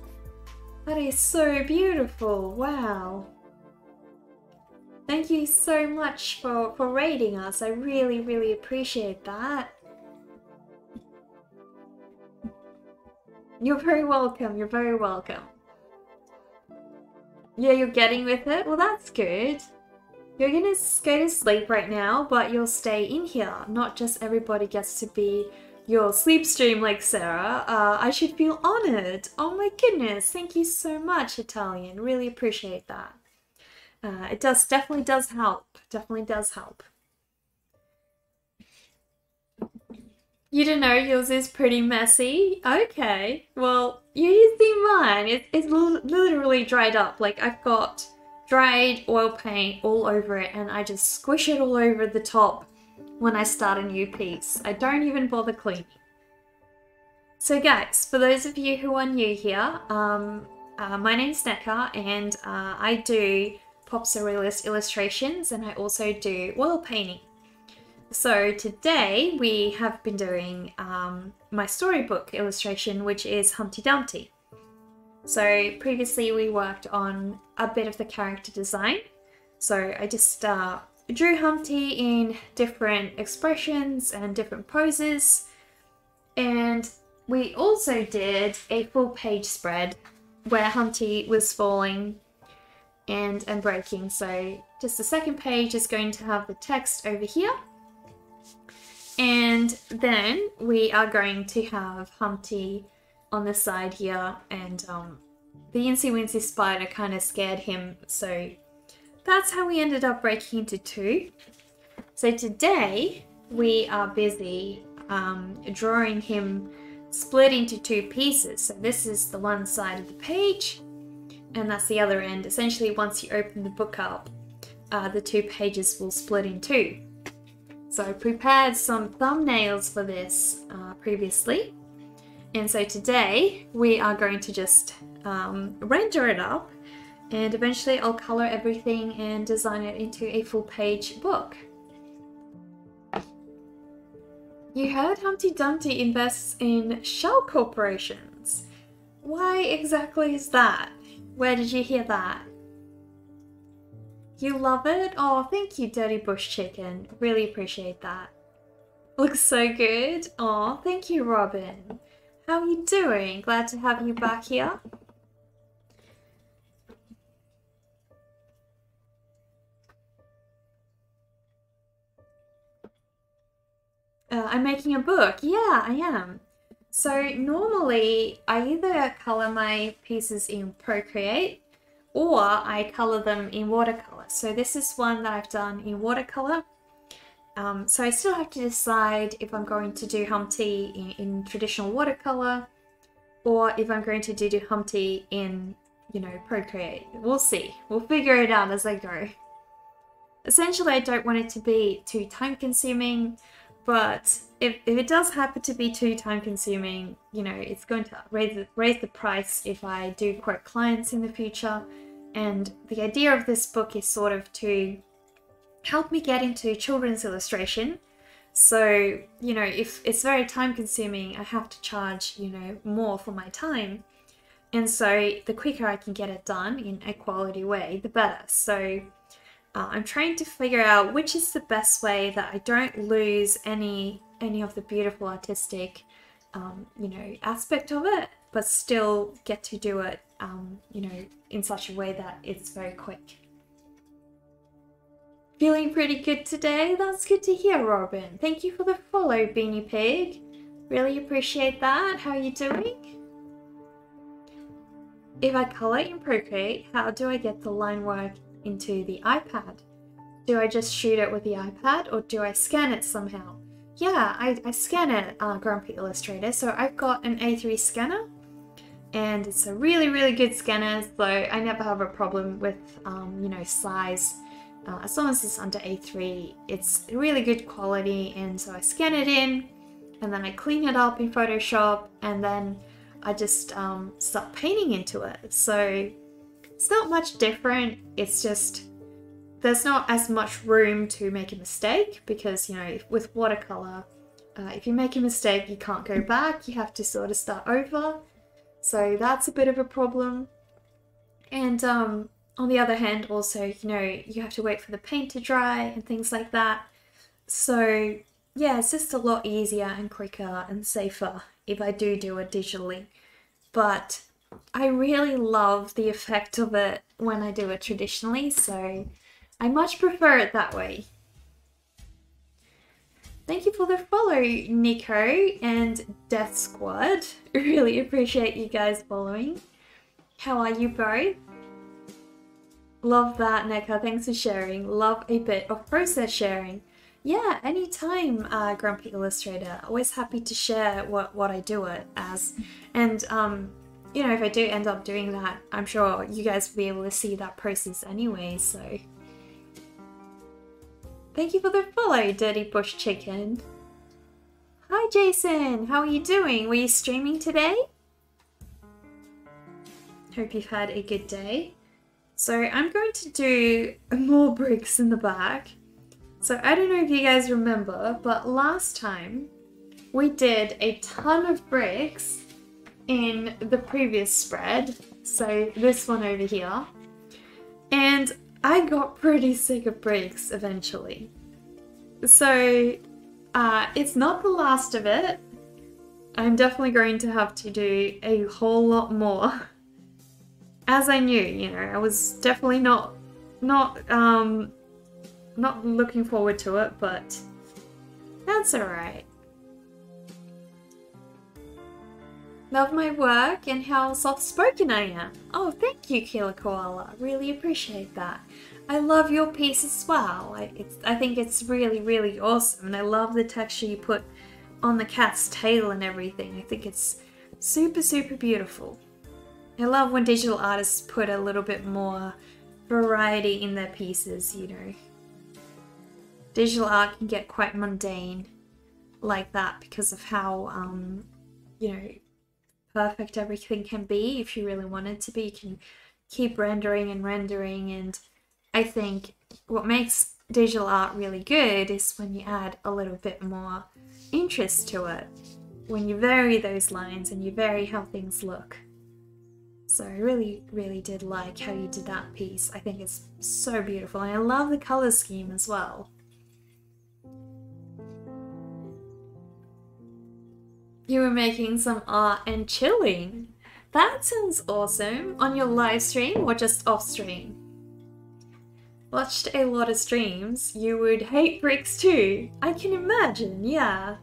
That is so beautiful, wow. Thank you so much for raiding us. I really, really appreciate that. You're very welcome, you're very welcome. Yeah, you're getting with it? Well, that's good. You're gonna go to sleep right now, but you'll stay in here. Not just everybody gets to be your sleep stream like Sarah. I should feel honored. Oh my goodness, thank you so much, Italian. Really appreciate that. It definitely does help. Definitely does help. You don't know yours is pretty messy? Okay, well, you see mine. It's literally dried up. Like, I've got dried oil paint all over it and I just squish it all over the top when I start a new piece. I don't even bother cleaning. So guys, for those of you who are new here, my name's Neka and I do pop surrealist illustrations and I also do oil painting. So today we have been doing my storybook illustration, which is Humpty Dumpty. So previously we worked on a bit of the character design. So I just drew Humpty in different expressions and different poses. And we also did a full page spread where Humpty was falling and breaking. So just the second page is going to have the text over here. And then we are going to have Humpty on the side here, and the Incy Wincy spider kind of scared him, so that's how we ended up breaking into two. So today we are busy drawing him split into two pieces. So this is the one side of the page, and that's the other end. Essentially, once you open the book up, the two pages will split in two. So I prepared some thumbnails for this previously, and so today we are going to just render it up, and eventually I'll color everything and design it into a full page book. You heard Humpty Dumpty invests in shell corporations. Why exactly is that? Where did you hear that? You love it? Oh, thank you, Dirty Bush Chicken. Really appreciate that. Looks so good. Oh, thank you, Robin. How are you doing? Glad to have you back here. I'm making a book. Yeah, I am. So normally I either color my pieces in Procreate or I color them in watercolor. So this is one that I've done in watercolor. So I still have to decide if I'm going to do Humpty in traditional watercolor or if I'm going to do Humpty in, you know, Procreate. We'll see. We'll figure it out as I go. Essentially, I don't want it to be too time consuming, but if it does happen to be too time consuming, you know, it's going to raise the price if I do quote clients in the future. And the idea of this book is sort of to help me get into children's illustration. So, you know, if it's very time consuming, I have to charge, you know, more for my time. And so the quicker I can get it done in a quality way, the better. So I'm trying to figure out which is the best way that I don't lose any of the beautiful artistic, you know, aspect of it, but still get to do it, you know, in such a way that it's very quick. Feeling pretty good today? That's good to hear, Robin. Thank you for the follow, Beanie Pig. Really appreciate that. How are you doing? If I color in Procreate, how do I get the line work into the iPad? Do I just shoot it with the iPad or do I scan it somehow? Yeah, I scan it, Grumpy Illustrator. So I've got an A3 scanner and it's a really, really good scanner. So I never have a problem with, you know, size. As long as it's under A3, it's really good quality. And so I scan it in and then I clean it up in Photoshop and then I just start painting into it. So it's not much different. It's just there's not as much room to make a mistake because, you know, with watercolor, if you make a mistake, you can't go back. You have to sort of start over. So that's a bit of a problem. And on the other hand, also, you know, you have to wait for the paint to dry and things like that. So yeah, it's just a lot easier and quicker and safer if I do it digitally. But I really love the effect of it when I do it traditionally, so I much prefer it that way. Thank you for the follow, Nico and Death Squad. Really appreciate you guys following. How are you both? Love that, Neka. Thanks for sharing. Love a bit of process sharing. Yeah, anytime, Grumpy Illustrator. Always happy to share what I do it as. And, you know, if I do end up doing that, I'm sure you guys will be able to see that process anyway, so... Thank you for the follow, Dirty Bush Chicken. Hi, Jason. How are you doing? Were you streaming today? Hope you've had a good day. So I'm going to do more bricks in the back. So I don't know if you guys remember, but last time we did a ton of bricks in the previous spread. So this one over here. And I got pretty sick of bricks eventually. So it's not the last of it. I'm definitely going to have to do a whole lot more. As I knew, you know, I was definitely not looking forward to it, but that's alright. Love my work and how soft-spoken I am. Oh, thank you, Killer Koala. Really appreciate that. I love your piece as well. I think it's really, really awesome, and I love the texture you put on the cat's tail and everything. I think it's super, super beautiful. I love when digital artists put a little bit more variety in their pieces, you know. Digital art can get quite mundane like that because of how, you know, perfect everything can be. If you really want it to be, you can keep rendering and rendering, and I think what makes digital art really good is when you add a little bit more interest to it, when you vary those lines and you vary how things look. So I really, really did like how you did that piece. I think it's so beautiful, and I love the color scheme as well. You were making some art and chilling. That sounds awesome. On your live stream or just off stream? Watched a lot of streams. You would hate bricks too. I can imagine, yeah.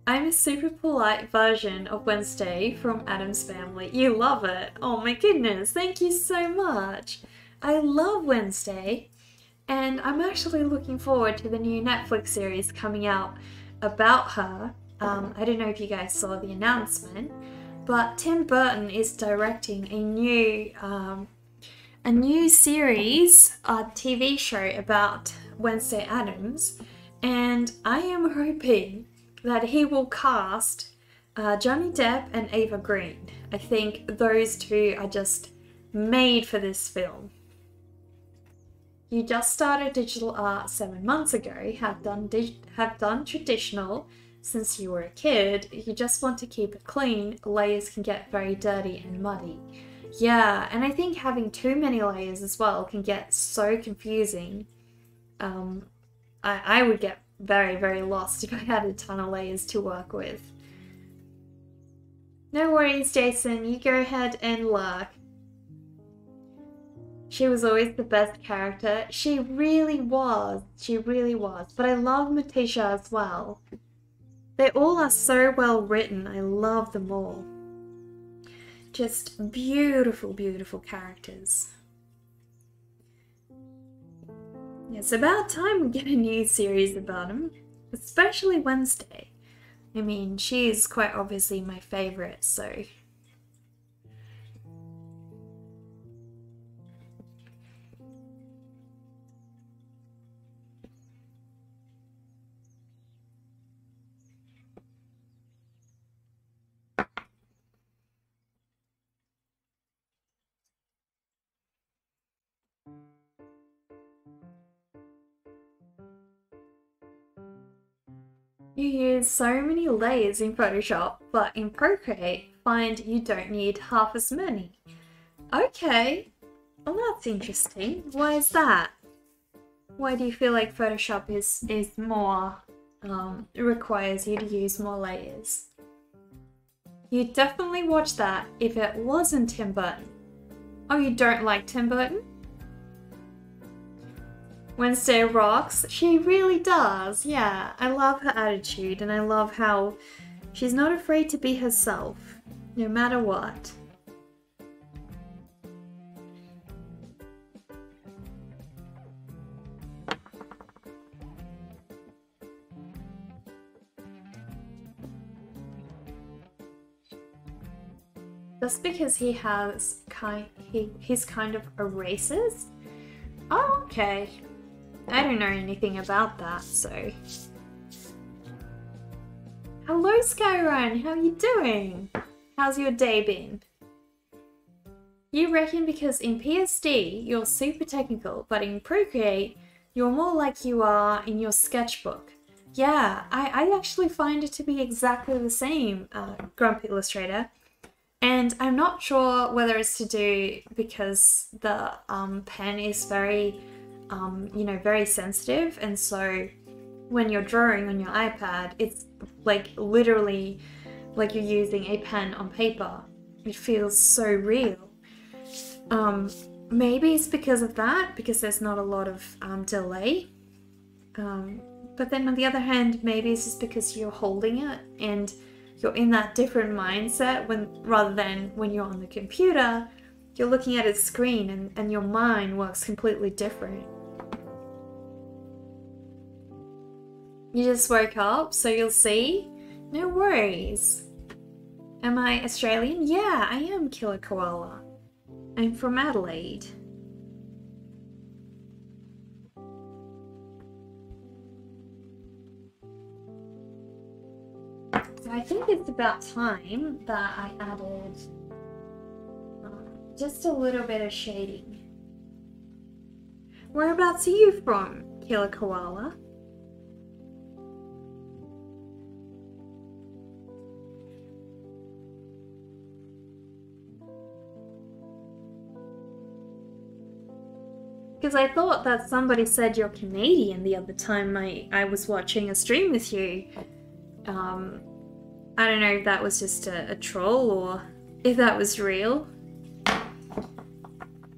I'm a super polite version of Wednesday from Adam's Family. You love it. Oh my goodness, thank you so much. I love Wednesday, and I'm actually looking forward to the new Netflix series coming out about her. I don't know if you guys saw the announcement, but Tim Burton is directing a new series, a TV show about Wednesday Addams, and I am hoping that he will cast Johnny Depp and Ava Green. I think those two are just made for this film. You just started digital art 7 months ago, have done traditional since you were a kid. You just want to keep it clean. Layers can get very dirty and muddy. Yeah, and I think having too many layers as well can get so confusing. I would get very, very lost if I had a ton of layers to work with. No worries, Jason. You go ahead and lurk. She was always the best character. She really was. She really was. But I love Matisha as well. They all are so well written. I love them all. Just beautiful, beautiful characters. It's about time we get a new series about them, especially Wednesday. I mean, she is quite obviously my favorite, so... You use so many layers in Photoshop, but in Procreate, find you don't need half as many. Okay, well that's interesting. Why is that? Why do you feel like Photoshop is more, requires you to use more layers? You'd definitely watch that if it wasn't Tim Burton. Oh, you don't like Tim Burton? Wednesday rocks. She really does. Yeah, I love her attitude and I love how she's not afraid to be herself, no matter what. Just because he has he's kind of a racist? Oh, okay. I don't know anything about that, so... Hello, Skyrun! How are you doing? How's your day been? You reckon because in PSD you're super technical, but in Procreate you're more like you are in your sketchbook. Yeah, I actually find it to be exactly the same, Grumpy Illustrator. And I'm not sure whether it's to do because the pen is very, you know, very sensitive. And so when you're drawing on your iPad, it's like literally like you're using a pen on paper. It feels so real. Maybe it's because of that, because there's not a lot of delay. But then on the other hand, maybe it's just because you're holding it and you're in that different mindset rather than when you're on the computer, you're looking at a screen and your mind works completely different. You just woke up, so you'll see. No worries. Am I Australian? Yeah, I am Killer Koala. I'm from Adelaide. So I think it's about time that I added just a little bit of shading. Whereabouts are you from, Killer Koala? Because I thought that somebody said you're Canadian the other time I was watching a stream with you. I don't know if that was just a troll or if that was real.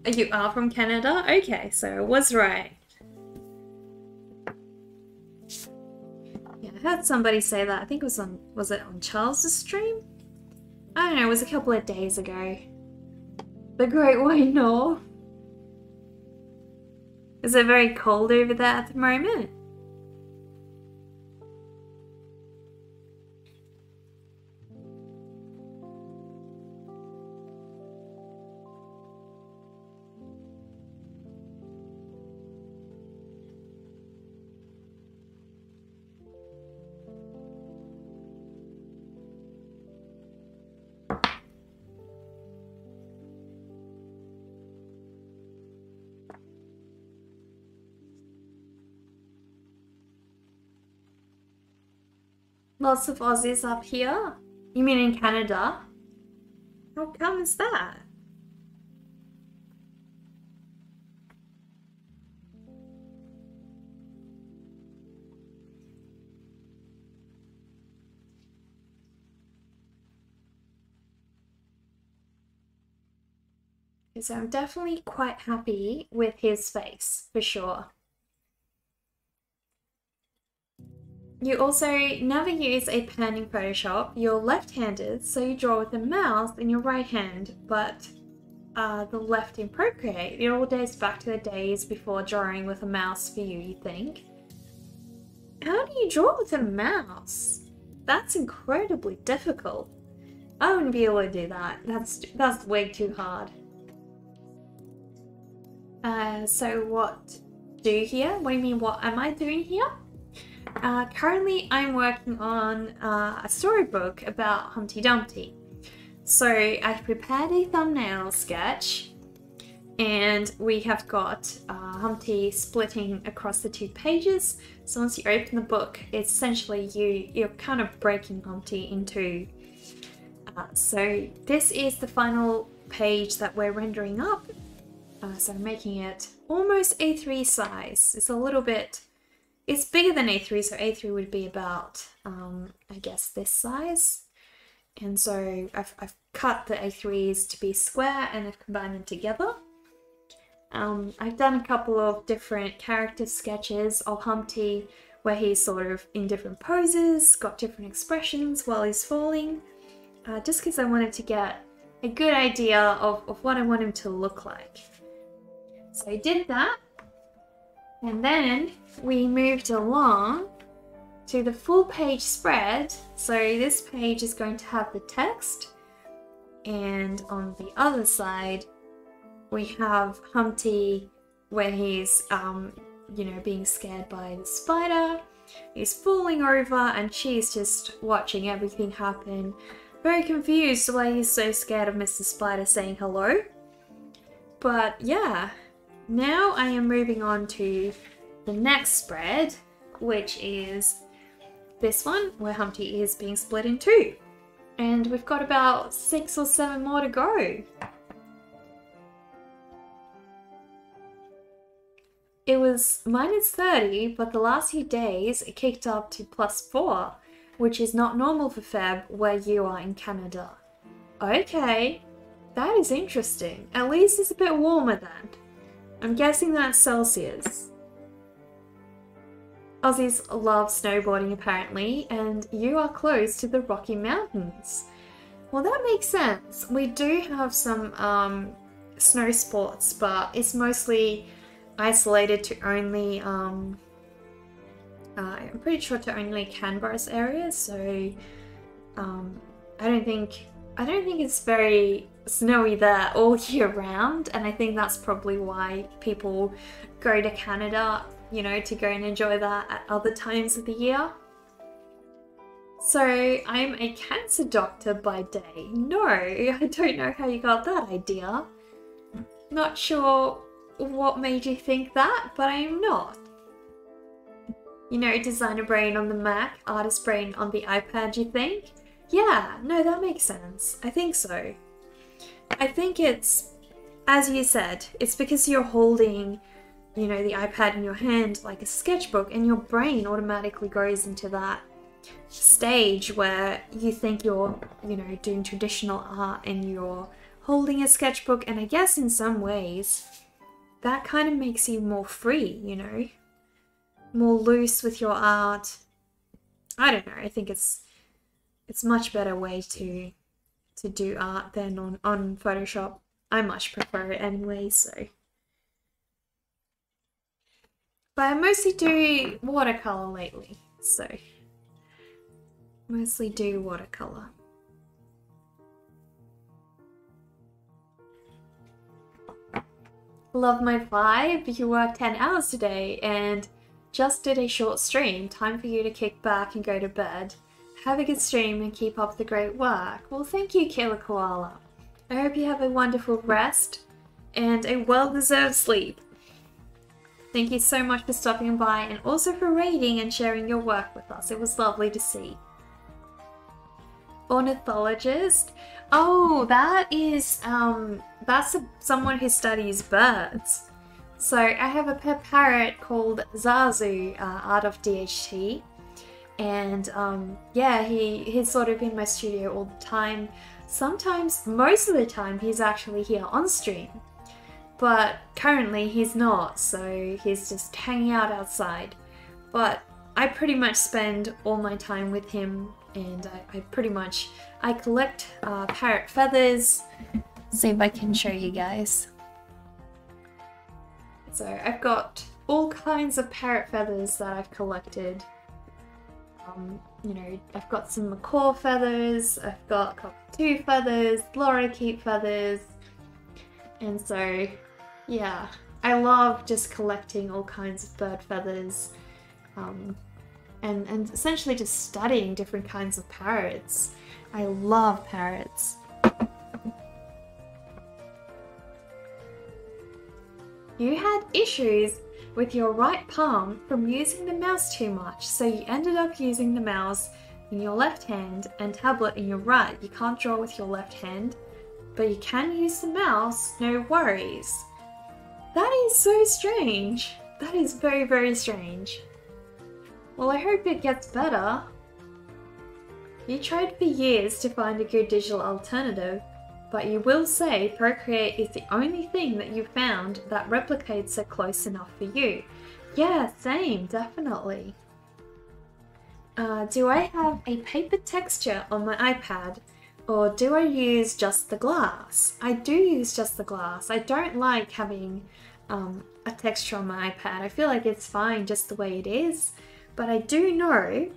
You are from Canada? Okay, so I was right. Yeah, I heard somebody say that. I think it was it on Charles's stream? I don't know, it was a couple of days ago. The Great White North. Is it very cold over there at the moment? Lots of Aussies up here? You mean in Canada? How come is that? So I'm definitely quite happy with his face, for sure. You also never use a pen in Photoshop. You're left-handed, so you draw with the mouse in your right hand, but the left in Procreate. It all dates back to the days before drawing with a mouse for you think. How do you draw with a mouse? That's incredibly difficult. I wouldn't be able to do that. That's way too hard. So what do you here? What do you mean, what am I doing here? Currently I'm working on a storybook about Humpty Dumpty. So I've prepared a thumbnail sketch and we have got Humpty splitting across the 2 pages. So once you open the book, it's essentially you're kind of breaking Humpty into. So this is the final page that we're rendering up. So I'm making it almost A3 size. It's a little bit, it's bigger than A3, so A3 would be about, I guess, this size. And so I've cut the A3s to be square and I've combined them together. I've done a couple of different character sketches of Humpty where he's sort of in different poses, got different expressions while he's falling, just because I wanted to get a good idea of what I want him to look like. So I did that, and then we moved along to the full page spread. So this page is going to have the text, and on the other side we have Humpty where he's being scared by the spider. He's falling over and she's just watching everything happen, very confused why he's so scared of Mr. Spider saying hello. But yeah, now I am moving on to the next spread, which is this one where Humpty is being split in two. And we've got about 6 or 7 more to go. It was -30, but the last few days it kicked up to +4, which is not normal for Feb where you are in Canada. Okay, that is interesting. At least it's a bit warmer then. I'm guessing that's Celsius. Aussies love snowboarding apparently, and you are close to the Rocky Mountains. Well, that makes sense. We do have some snow sports, but it's mostly isolated to only, I'm pretty sure to only Canberra's area, so I don't think it's very snowy there all year round, and I think that's probably why people go to Canada, you know, to go and enjoy that at other times of the year. So I'm a cancer doctor by day. No, I don't know how you got that idea. Not sure what made you think that, but I am not. You know, designer brain on the Mac, artist brain on the iPad, you think? Yeah, no, that makes sense. I think so. I think it's, as you said, it's because you're holding, you know, the iPad in your hand like a sketchbook, and your brain automatically goes into that stage where you think you're, you know, doing traditional art and you're holding a sketchbook, and I guess in some ways that kind of makes you more free, you know, more loose with your art. I don't know, I think it's much better way to do art than on Photoshop. I much prefer it anyway, so. But I mostly do watercolor lately, so mostly do watercolor. Love my vibe. You worked 10 hours today and just did a short stream. Time for you to kick back and go to bed. Have a good stream and keep up the great work. Well, thank you, Killer Koala. I hope you have a wonderful rest and a well-deserved sleep. Thank you so much for stopping by and also for raiding and sharing your work with us. It was lovely to see. Ornithologist? Oh, that is, that's someone who studies birds. So I have a pet parrot called Zazu out of DHT. And yeah, he's sort of in my studio all the time. Sometimes, most of the time, he's actually here on stream. But currently he's not, so he's just hanging out outside. But I pretty much spend all my time with him, and I collect parrot feathers. See if I can show you guys. So I've got all kinds of parrot feathers that I've collected. You know, I've got some macaw feathers, I've got cockatoo feathers, lorikeet feathers, and so yeah, I love just collecting all kinds of bird feathers, and essentially just studying different kinds of parrots. I love parrots. You had issues with your right palm from using the mouse too much, so you ended up using the mouse in your left hand and tablet in your right. You can't draw with your left hand, but you can use the mouse, no worries. That is so strange. That is very, very strange. Well, I hope it gets better. You tried for years to find a good digital alternative, but you will say Procreate is the only thing that you found that replicates it close enough for you. Yeah, same, definitely. Do I have a paper texture on my iPad, or do I use just the glass? I do use just the glass. I don't like having a texture on my iPad. I feel like it's fine just the way it is, but I do know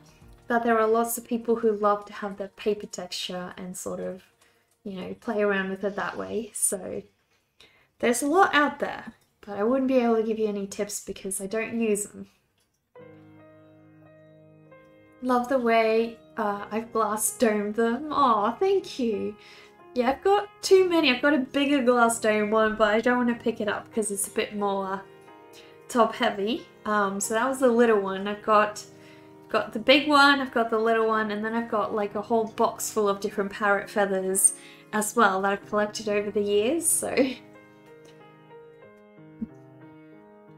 that there are lots of people who love to have the paper texture and sort of, you know, play around with it that way. So there's a lot out there, but I wouldn't be able to give you any tips because I don't use them. Love the way I've glass domed them. Oh, thank you. Yeah, I've got too many. I've got a bigger glass dome one, but I don't want to pick it up because it's a bit more top heavy. So that was the little one. I've got the big one, I've got the little one, and then I've got like a whole box full of different parrot feathers as well that I've collected over the years. So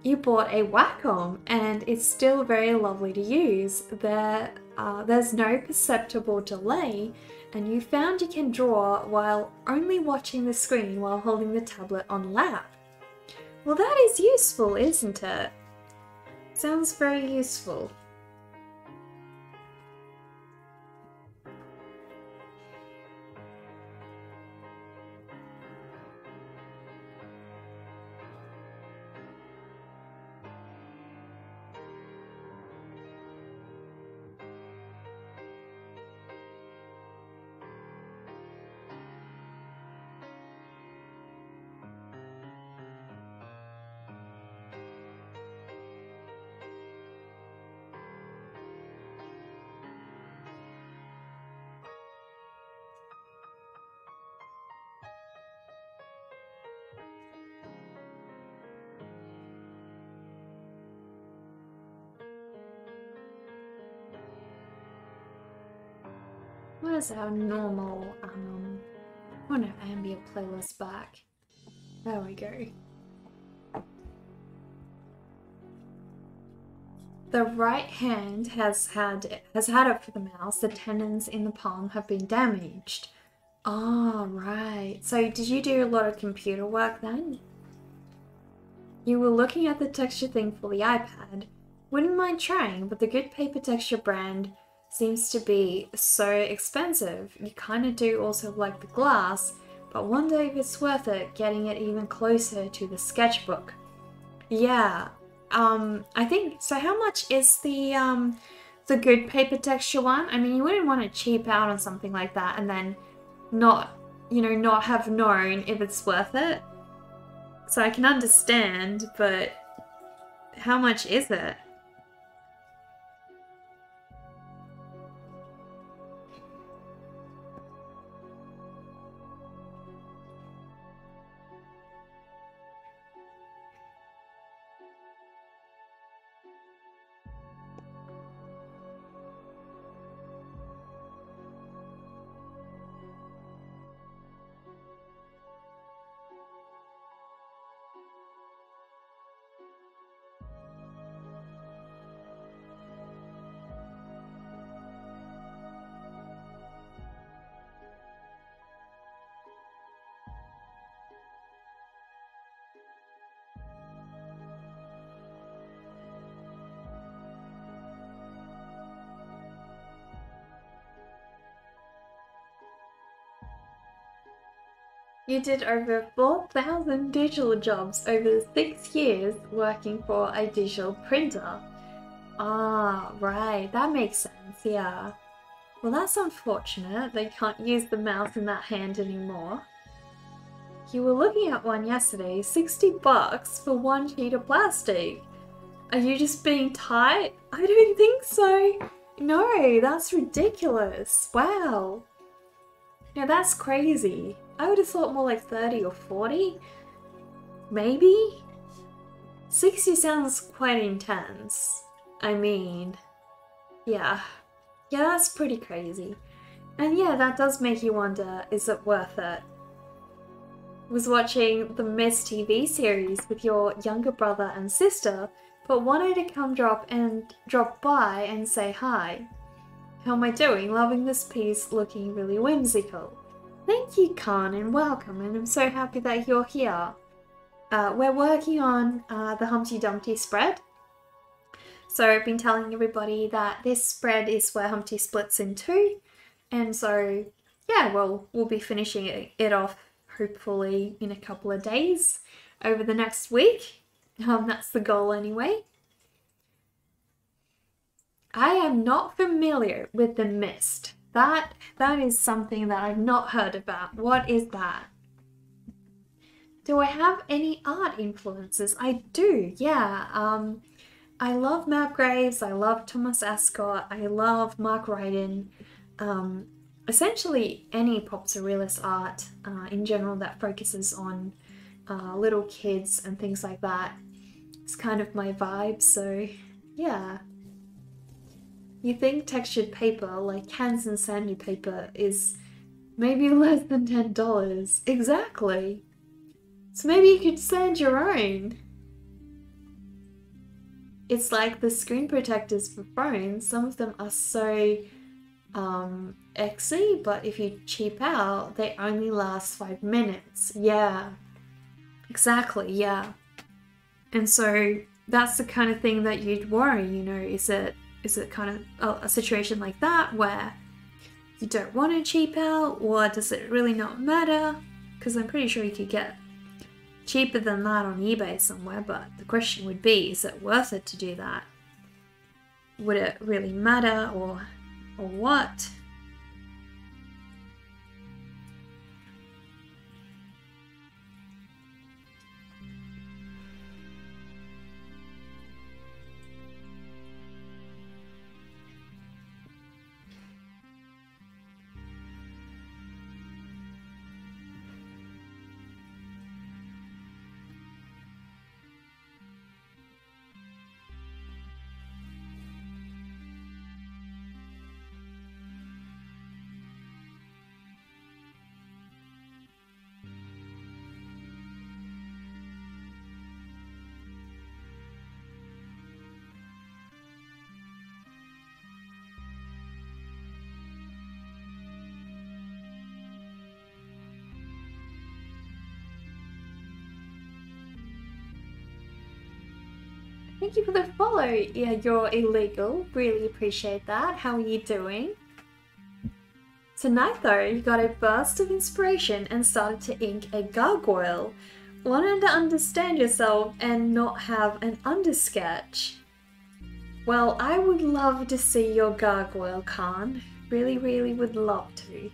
you bought a Wacom and it's still very lovely to use. There's no perceptible delay, and you found you can draw while only watching the screen while holding the tablet on lap. Well, that is useful, isn't it? Sounds very useful. What is our normal, oh no, ambient playlist back? There we go. The right hand has had it for the mouse. The tendons in the palm have been damaged. Ah, right. So did you do a lot of computer work then? You were looking at the texture thing for the iPad. Wouldn't mind trying, but the good paper texture brand seems to be so expensive. You kind of do also like the glass, but wonder if it's worth it getting it even closer to the sketchbook. Yeah, I think so. How much is the good paper texture one? I mean, you wouldn't want to cheap out on something like that and then not have known if it's worth it. So I can understand, but how much is it? You did over 4,000 digital jobs over 6 years working for a digital printer. Ah, right, that makes sense, yeah. Well, that's unfortunate. They can't use the mouse in that hand anymore. You were looking at one yesterday, $60 for one sheet of plastic. Are you just being tight? I don't think so. No, that's ridiculous. Wow. Now that's crazy. I would have thought more like 30 or 40. Maybe? 60 sounds quite intense. I mean, yeah. Yeah, that's pretty crazy. And yeah, that does make you wonder, is it worth it? I was watching the Miss TV series with your younger brother and sister, but wanted to come drop by and say hi. How am I doing? Loving this piece, looking really whimsical. Thank you, Khan, and welcome, and I'm so happy that you're here. We're working on the Humpty Dumpty spread. So I've been telling everybody that this spread is where Humpty splits in two, and so yeah, we'll be finishing it off hopefully in a couple of days over the next week. That's the goal anyway. I am not familiar with the mist. That is something that I've not heard about. What is that? Do I have any art influences? I do, yeah. I love Matt Graves, I love Thomas Ascot, I love Mark Ryden. Essentially any pop surrealist art in general that focuses on little kids and things like that. It's kind of my vibe, so yeah. You think textured paper, like cans and sandpaper, is maybe less than $10. Exactly. So maybe you could sand your own. It's like the screen protectors for phones. Some of them are so exy, but if you cheap out, they only last 5 minutes. Yeah, exactly, yeah. And so that's the kind of thing that you'd worry, you know, is it kind of a situation like that where you don't want to cheap out, or does it really not matter? Because I'm pretty sure you could get cheaper than that on eBay somewhere, but the question would be, is it worth it to do that? Would it really matter, or what? Thank you for the follow. Yeah, you're illegal. Really appreciate that. How are you doing? Tonight though, you got a burst of inspiration and started to ink a gargoyle. Wanted to understand yourself and not have an undersketch. Well, I would love to see your gargoyle, Khan. Really, really would love to.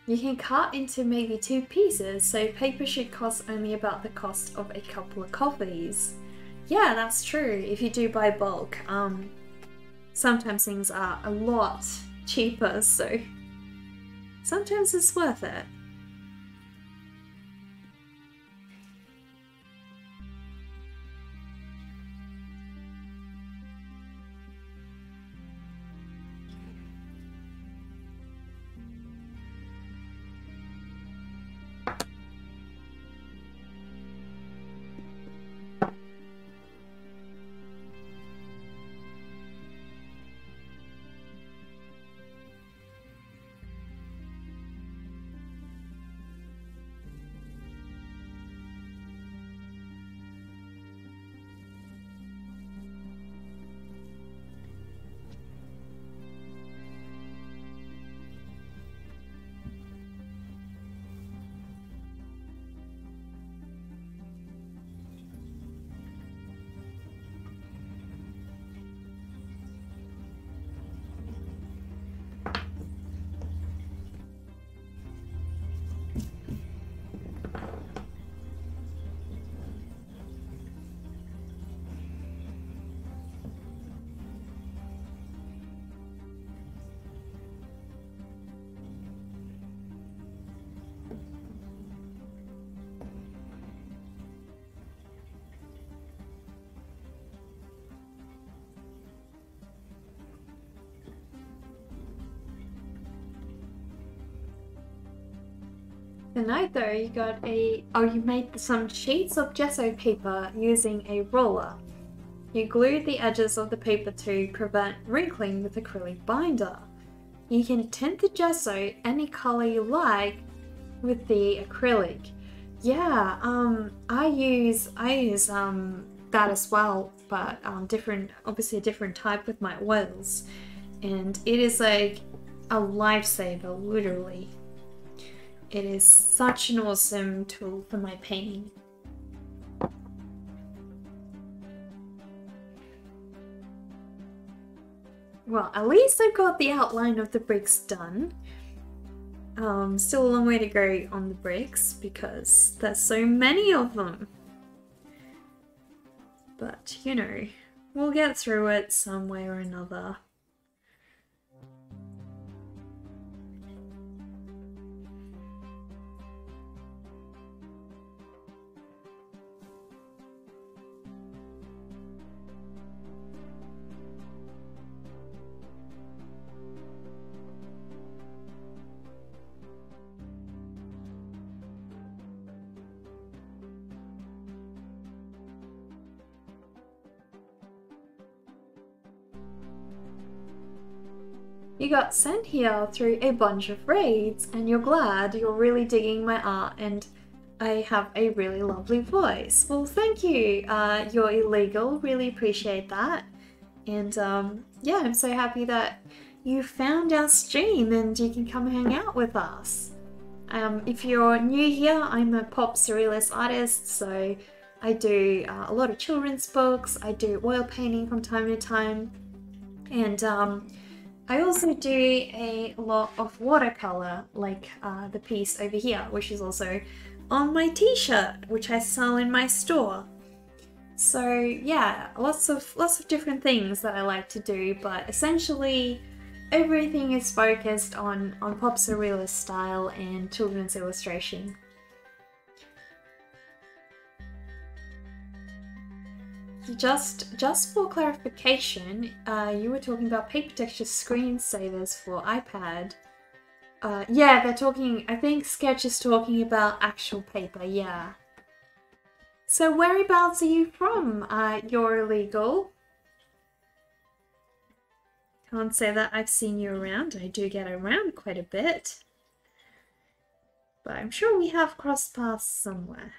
You can cut into maybe 2 pieces, so paper should cost only about the cost of a couple of coffees. Yeah, that's true. If you do buy bulk, sometimes things are a lot cheaper, so sometimes it's worth it. Tonight though, you got you made some sheets of gesso paper using a roller. You glued the edges of the paper to prevent wrinkling with acrylic binder. you can tint the gesso any color you like with the acrylic. Yeah, I use that as well, but obviously a different type with my oils, and it is like a lifesaver, literally. It is such an awesome tool for my painting. Well, at least I've got the outline of the bricks done. Still a long way to go on the bricks because there's so many of them. But, you know, we'll get through it some way or another. You got sent here through a bunch of raids and you're glad you're really digging my art and I have a really lovely voice. Well, thank you. You're illegal. Really appreciate that. And yeah, I'm so happy that you found our stream and you can come hang out with us. If you're new here, I'm a pop surrealist artist, so I do a lot of children's books. I do oil painting from time to time. And I also do a lot of watercolor, like the piece over here, which is also on my t-shirt, which I sell in my store. So yeah, lots of different things that I like to do, but essentially everything is focused on pop surrealist style and children's illustration. Just for clarification, you were talking about paper texture screensavers for iPad. Yeah, they're talking, I think Sketch is talking about actual paper, yeah. So whereabouts are you from? You're illegal. Can't say that I've seen you around. I do get around quite a bit. But I'm sure we have crossed paths somewhere.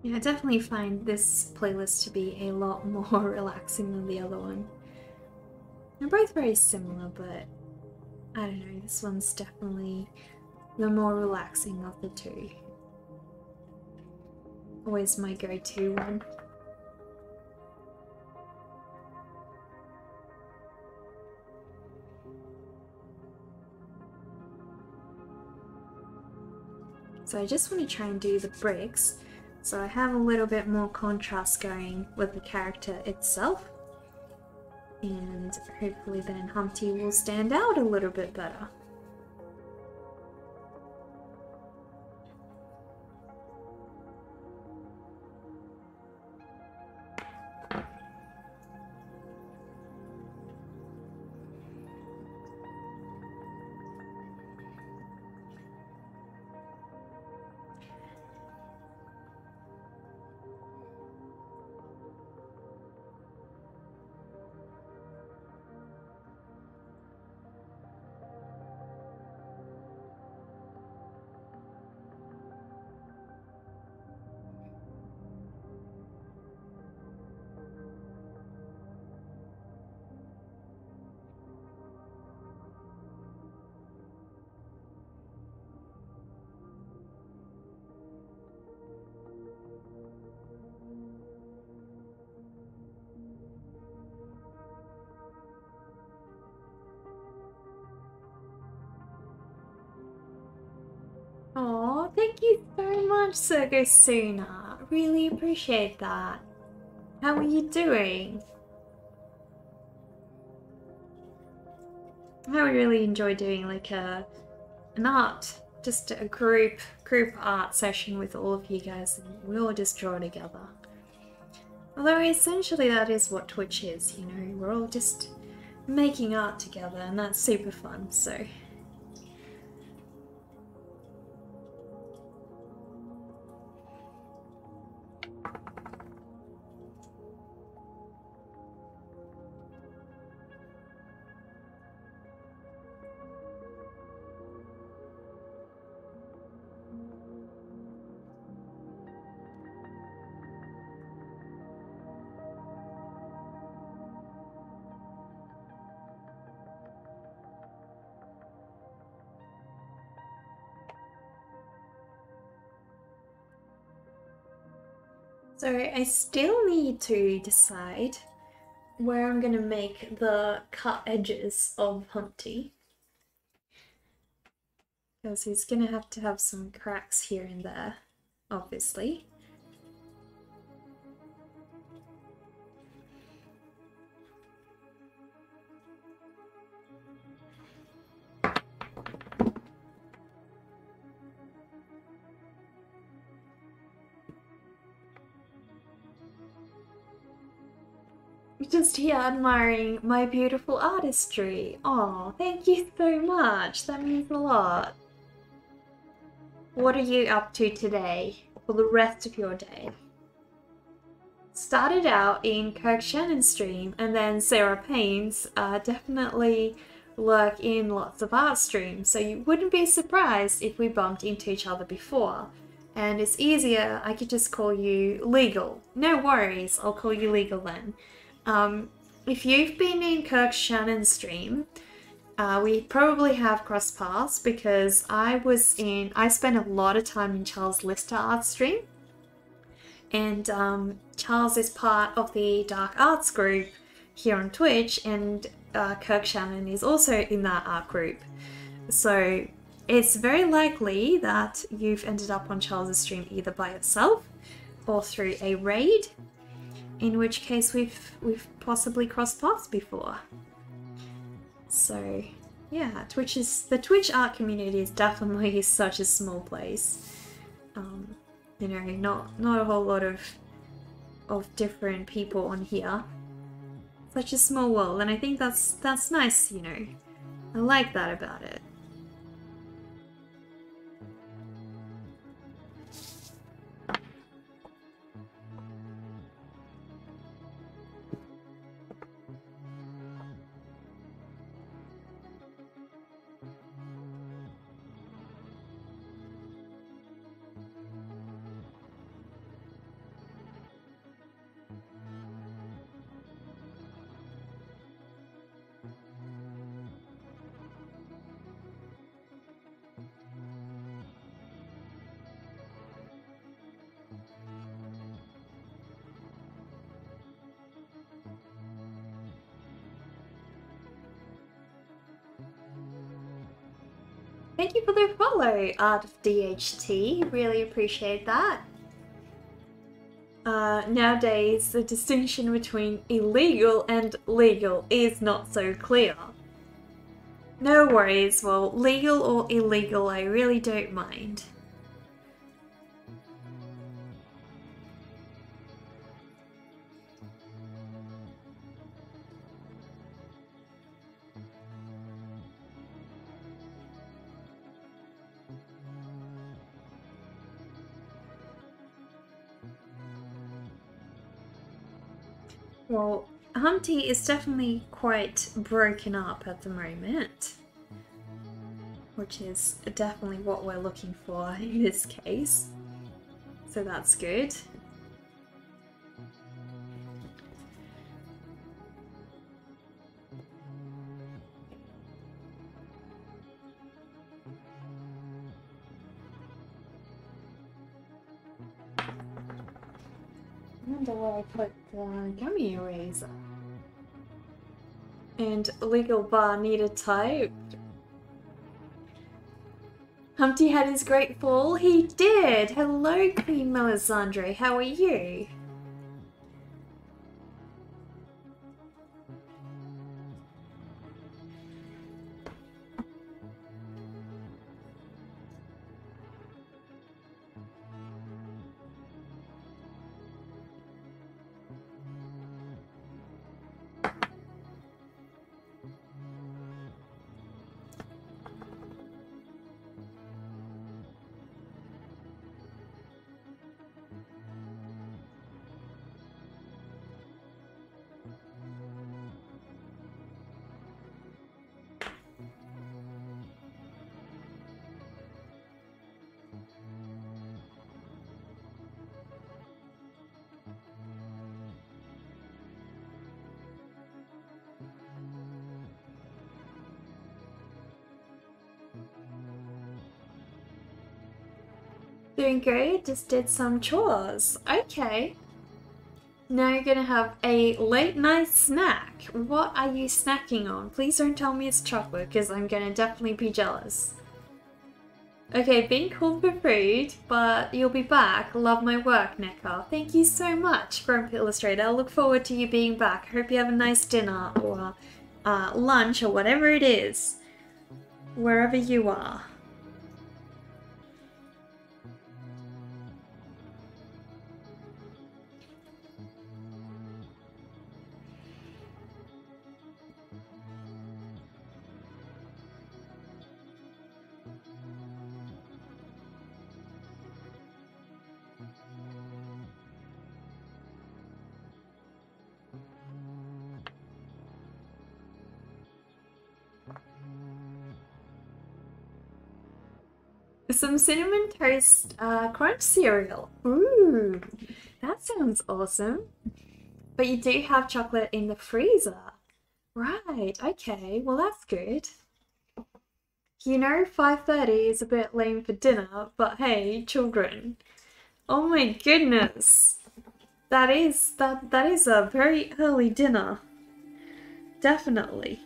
Yeah, I definitely find this playlist to be a lot more relaxing than the other one. They're both very similar, but I don't know, this one's definitely the more relaxing of the two. Always my go-to one. So I just want to try and do the bricks, so I have a little bit more contrast going with the character itself. And hopefully then Humpty will stand out a little bit better. Oh, thank you so much, Suna. Really appreciate that. How are you doing? I really enjoy doing like an art, just a group art session with all of you guys, and we all just draw together. Although essentially that is what Twitch is, you know, we're all just making art together, and that's super fun, so. So I still need to decide where I'm gonna make the cut edges of Humpty. Because he's gonna have to have some cracks here and there, obviously. Just here admiring my beautiful artistry. Oh, thank you so much. That means a lot. What are you up to today for the rest of your day? Started out in Kirk Shannon's stream, and then Sarah Payne's definitely lurk in lots of art streams, so you wouldn't be surprised if we bumped into each other before. And it's easier, I could just call you Legal. No worries, I'll call you Legal then. If you've been in Kirk Shannon's stream, we probably have crossed paths because I spent a lot of time in Charles Lister art stream, and Charles is part of the Dark Arts group here on Twitch, and Kirk Shannon is also in that art group. So it's very likely that you've ended up on Charles's stream either by yourself or through a raid, in which case we've possibly crossed paths before. So yeah, the Twitch art community is definitely such a small place. You know, not a whole lot of different people on here. Such a small world, and I think that's nice, you know. I like that about it. Thank you for the follow, Art of DHT. Really appreciate that. Nowadays, the distinction between illegal and legal is not so clear. No worries, well, legal or illegal, I really don't mind. Well, Humpty is definitely quite broken up at the moment, which is definitely what we're looking for in this case, so that's good. I wonder where I put the gummy eraser. And legal bar needed type. Humpty had his great fall. He did. Hello, Queen Melisandre. How are you? Doing good, just did some chores. Okay. Now you're gonna have a late night snack. What are you snacking on? Please don't tell me it's chocolate, because I'm gonna definitely be jealous. Okay, being called for food, but you'll be back. Love my work, Neckar. Thank you so much, Grumpy Illustrator. I look forward to you being back. I hope you have a nice dinner or lunch or whatever it is, wherever you are. Some cinnamon toast crunch cereal. Ooh, that sounds awesome. But you do have chocolate in the freezer. Right, okay, well that's good. You know, 5:30 is a bit lame for dinner, but hey, children. Oh my goodness. That is a very early dinner. Definitely.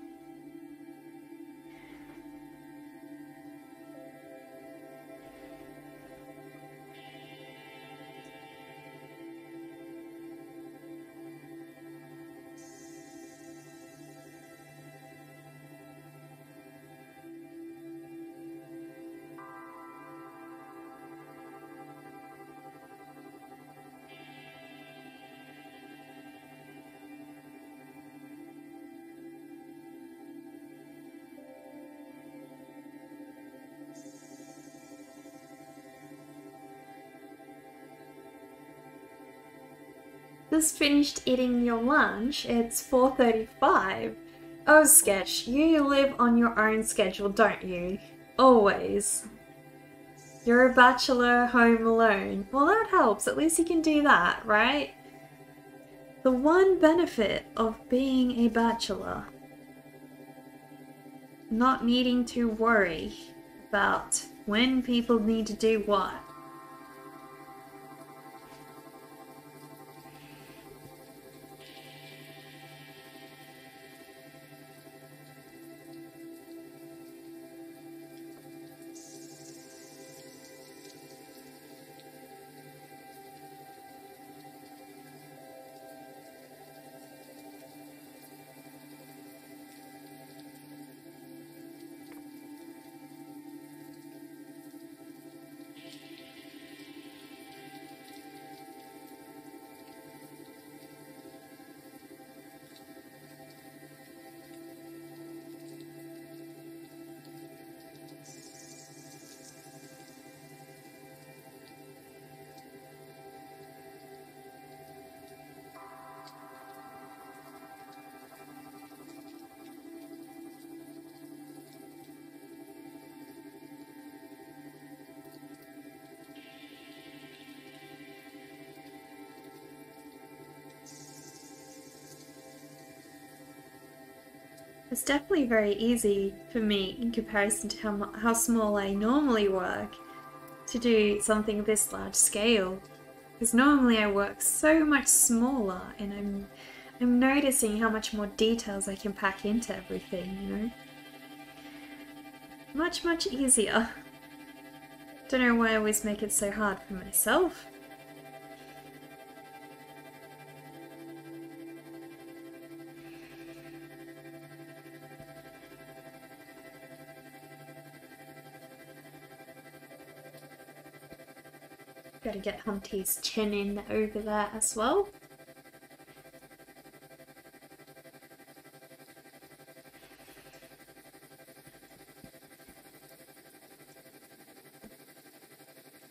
Just finished eating your lunch. It's 4:35. Oh, Sketch, you live on your own schedule, don't you? Always. You're a bachelor home alone. Well, that helps. At least you can do that, right? The one benefit of being a bachelor. Not needing to worry about when people need to do what. It's definitely very easy for me in comparison to how small I normally work to do something this large scale. Because normally I work so much smaller and I'm noticing how much more details I can pack into everything, you know? Much, much easier. Don't know why I always make it so hard for myself. Gotta get Humpty's chin in over there as well.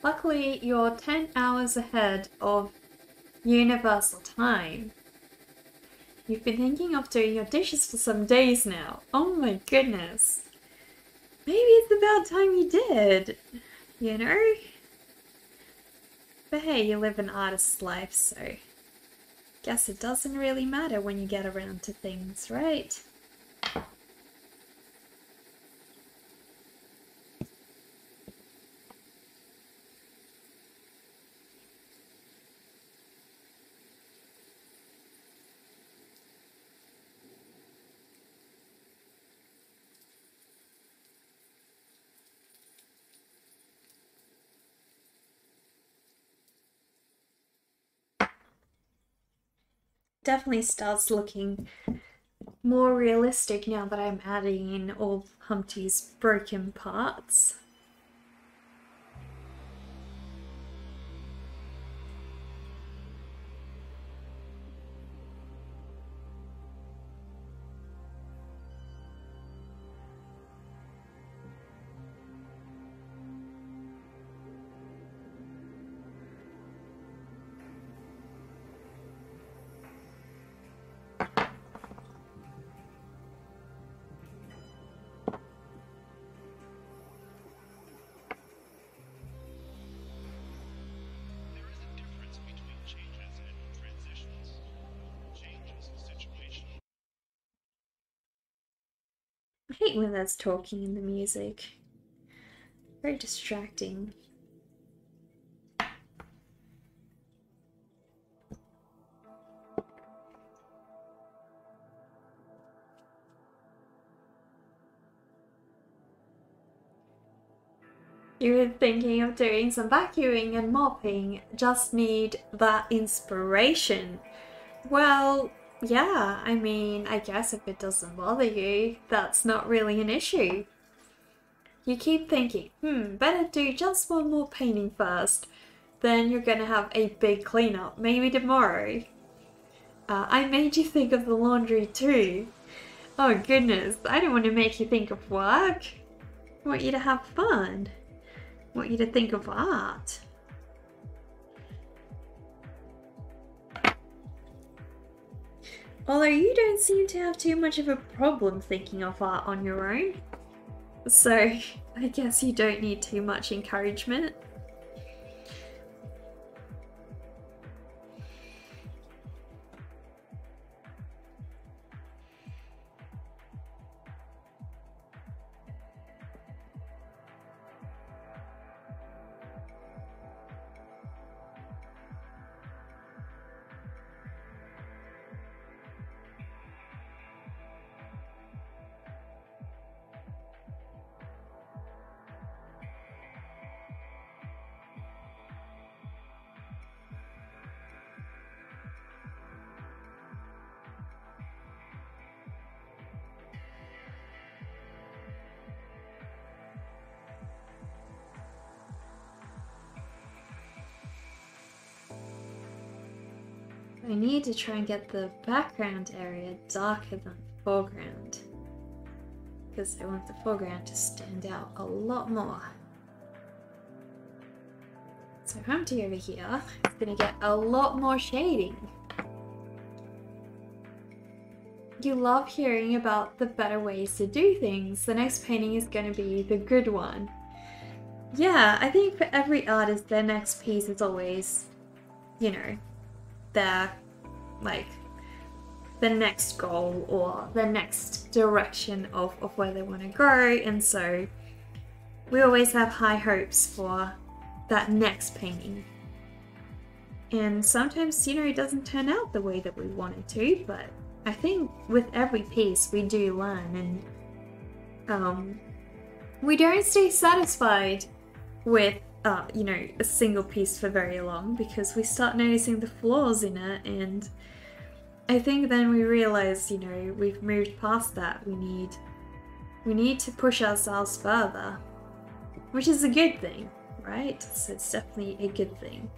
Luckily, you're 10 hours ahead of Universal Time. You've been thinking of doing your dishes for some days now. Oh my goodness. Maybe it's about time you did, you know? But hey, you live an artist's life, so guess it doesn't really matter when you get around to things, right? Definitely starts looking more realistic now that I'm adding in all Humpty's broken parts. I hate when there's talking in the music. Very distracting. You're thinking of doing some vacuuming and mopping, just need that inspiration. Well, yeah, I mean, I guess if it doesn't bother you, that's not really an issue. You keep thinking, better do just one more painting first. Then you're gonna have a big cleanup, maybe tomorrow. I made you think of the laundry too. Oh goodness, I don't want to make you think of work. I want you to have fun. I want you to think of art. Although you don't seem to have too much of a problem thinking of art on your own. So, I guess you don't need too much encouragement. I need to try and get the background area darker than the foreground, because I want the foreground to stand out a lot more. So Humpty over here is going to get a lot more shading. You love hearing about the better ways to do things. The next painting is going to be the good one. Yeah, I think for every artist, their next piece is always, you know, their, like, the next goal or the next direction of where they want to go. And so we always have high hopes for that next painting. And sometimes, you know, it doesn't turn out the way that we want it to, but I think with every piece we do learn, and we don't stay satisfied with you know, a single piece for very long, because we start noticing the flaws in it, and I think then we realize, you know, we've moved past that. We need to push ourselves further, which is a good thing, right? So it's definitely a good thing.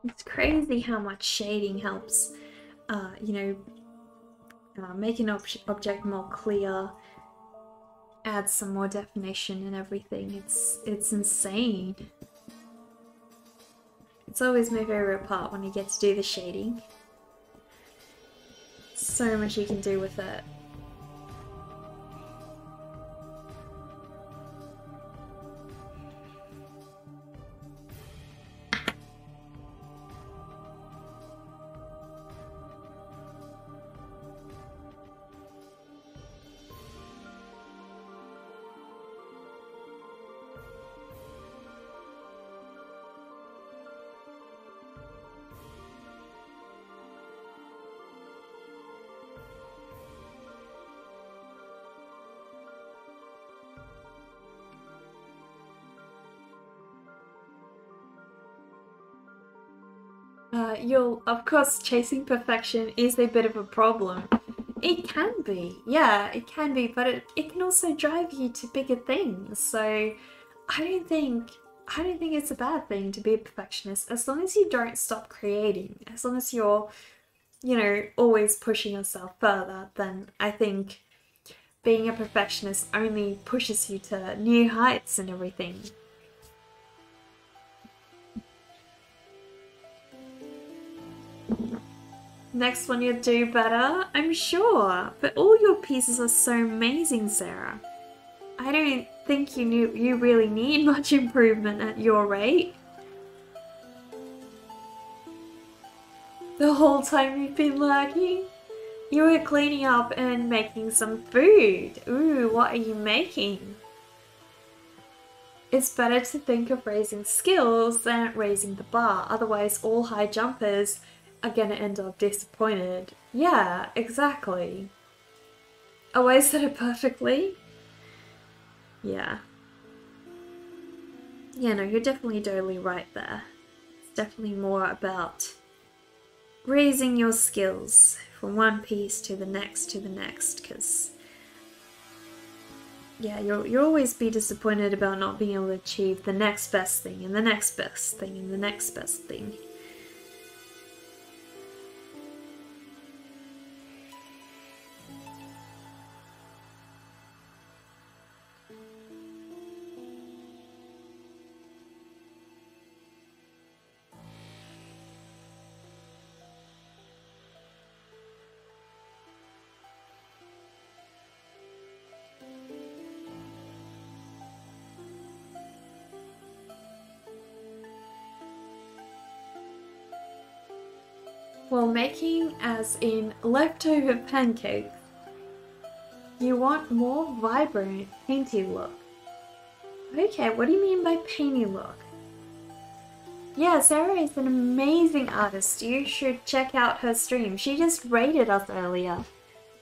It's crazy how much shading helps, you know, make an object more clear, add some more definition and everything. It's insane. It's always my favorite part when you get to do the shading. So much you can do with it. Of course, chasing perfection is a bit of a problem. It can be, yeah, it can be, but it can also drive you to bigger things. So I don't think it's a bad thing to be a perfectionist, as long as you don't stop creating, as long as you're, you know, always pushing yourself further, then I think being a perfectionist only pushes you to new heights and everything. Next one you'll do better, I'm sure. But all your pieces are so amazing, Sarah. I don't think you really need much improvement at your rate. The whole time you've been lurking, you were cleaning up and making some food. Ooh, what are you making? It's better to think of raising skills than raising the bar. Otherwise, all high jumpers are gonna end up disappointed. Yeah, exactly. Oh, I said it perfectly? Yeah. Yeah, no, you're definitely totally right there. It's definitely more about raising your skills from one piece to the next, because yeah, you'll always be disappointed about not being able to achieve the next best thing and the next best thing and the next best thing. Well, making as in leftover pancakes, you want more vibrant, painty look. Okay, what do you mean by painty look? Yeah, Sarah is an amazing artist. You should check out her stream. She just rated us earlier.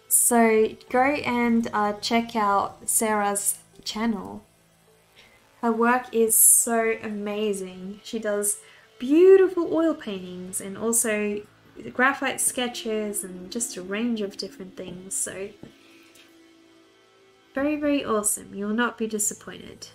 So go and check out Sarah's channel. Her work is so amazing. She does beautiful oil paintings and also graphite sketches and just a range of different things. So very, very awesome. You will not be disappointed.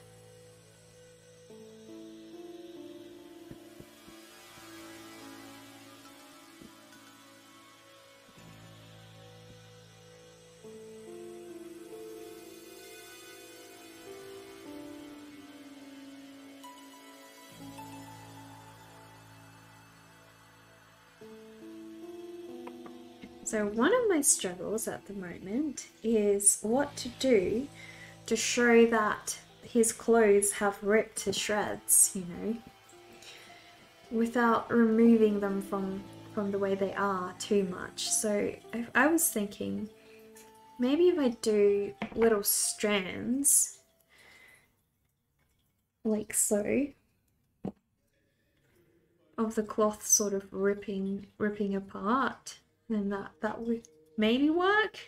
So one of my struggles at the moment is what to do to show that his clothes have ripped to shreds, you know, without removing them from the way they are too much. So I was thinking maybe if I do little strands like so of the cloth sort of ripping apart, then that would maybe work.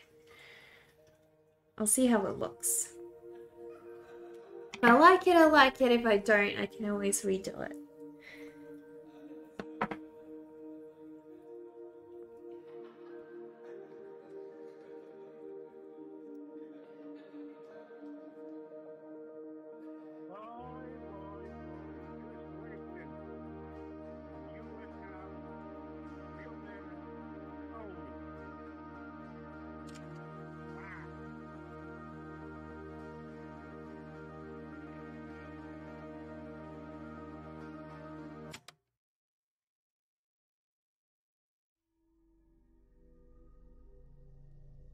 I'll see how it looks. If I like it, I like it. If I don't, I can always redo it.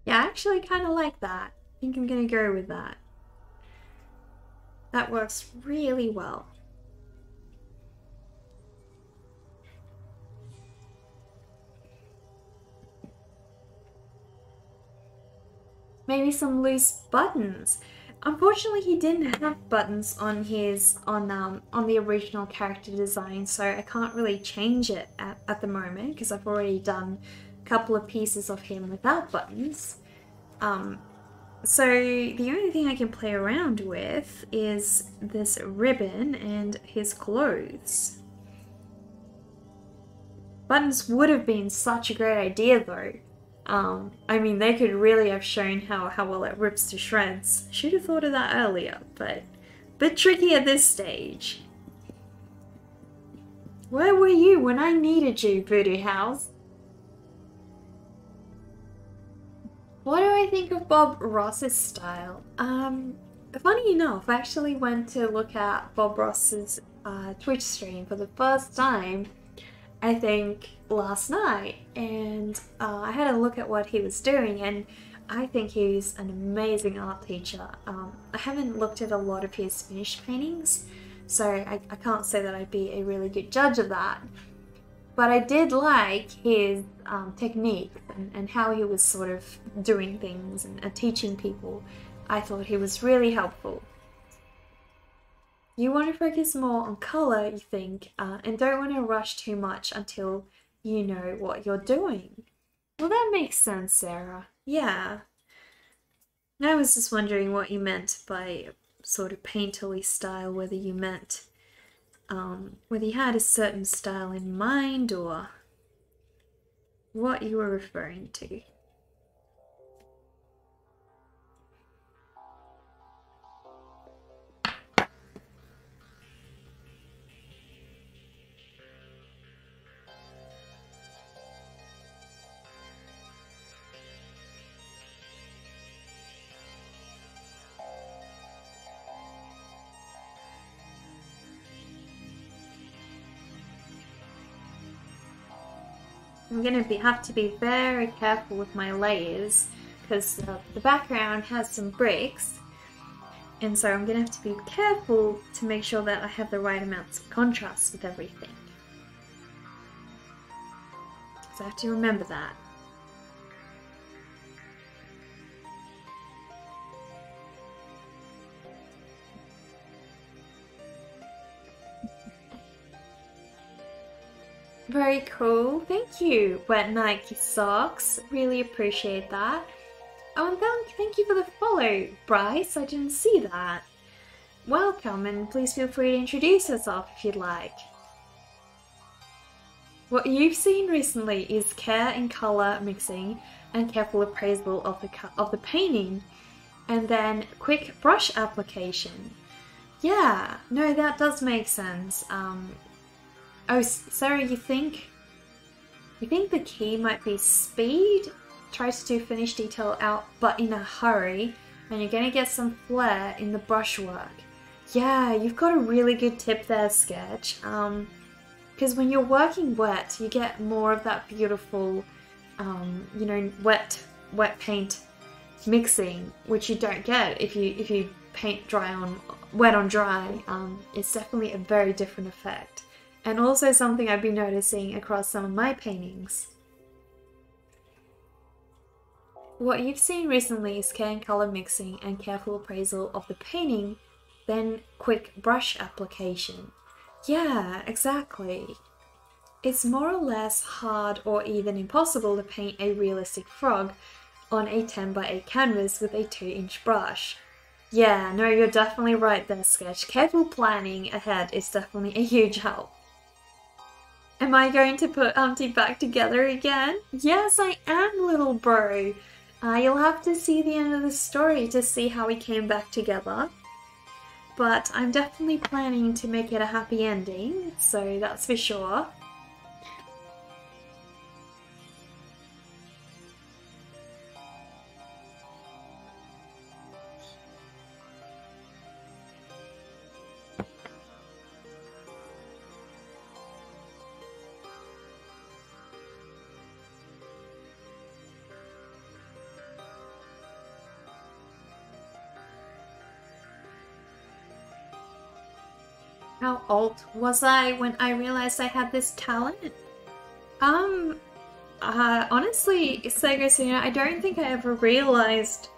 Yeah, I actually kind of like that. I think I'm gonna go with that. That works really well. Maybe some loose buttons. Unfortunately, he didn't have buttons on his on the original character design, so I can't really change it at the moment because I've already done a couple of pieces of him without buttons. So the only thing I can play around with is this ribbon and his clothes. Buttons would have been such a great idea though. I mean, they could really have shown how well it rips to shreds. Should have thought of that earlier, but a bit tricky at this stage. Where were you when I needed you, Voodoo House? What do I think of Bob Ross's style? Funny enough, I actually went to look at Bob Ross's Twitch stream for the first time, I think last night, and I had a look at what he was doing, and I think he's an amazing art teacher. I haven't looked at a lot of his finished paintings, so I can't say that I'd be a really good judge of that. But I did like his technique and how he was sort of doing things and teaching people. I thought he was really helpful. You want to focus more on colour, you think, and don't want to rush too much until you know what you're doing. Well, that makes sense, Sarah. Yeah. I was just wondering what you meant by sort of painterly style, whether you meant whether you had a certain style in mind or what you were referring to. I'm going to have to be very careful with my layers because the background has some bricks, and so I'm going to have to be careful to make sure that I have the right amounts of contrast with everything. So I have to remember that. Very cool. Thank you, Wet Nike Socks. Really appreciate that. Oh, and thank you for the follow, Bryce. I didn't see that. Welcome, and please feel free to introduce yourself if you'd like. What you've seen recently is care in color mixing and careful appraisal of the painting, and then quick brush application. Yeah, no, that does make sense. Oh, Sarah, you think the key might be speed? Try to do finish detail out, but in a hurry, and you're gonna get some flair in the brushwork. Yeah, you've got a really good tip there, Sketch. Because when you're working wet, you get more of that beautiful, you know, wet paint mixing, which you don't get if you paint wet on dry. It's definitely a very different effect, and also something I've been noticing across some of my paintings. What you've seen recently is care and color mixing and careful appraisal of the painting, then quick brush application. Yeah, exactly. It's more or less hard or even impossible to paint a realistic frog on a 10 by 8 canvas with a 2-inch brush. Yeah, no, you're definitely right there, Sketch. Careful planning ahead is definitely a huge help. Am I going to put Humpty back together again? Yes, I am, little bro. You'll have to see the end of the story to see how we came back together. But I'm definitely planning to make it a happy ending, so that's for sure. How old was I when I realized I had this talent? Honestly, Sega, I don't think I ever realized,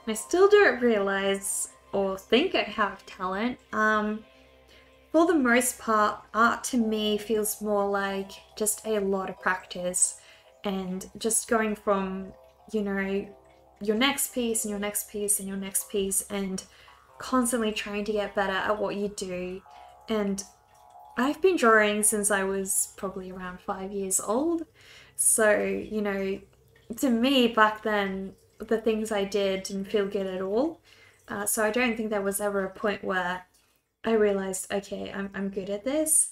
and I still don't realize or think I have talent. For the most part, art to me feels more like just a lot of practice and just going from, you know, your next piece and your next piece and your next piece and constantly trying to get better at what you do. And I've been drawing since I was probably around 5 years old. So, you know, to me back then, the things I did didn't feel good at all. So I don't think there was ever a point where I realized, okay, I'm good at this.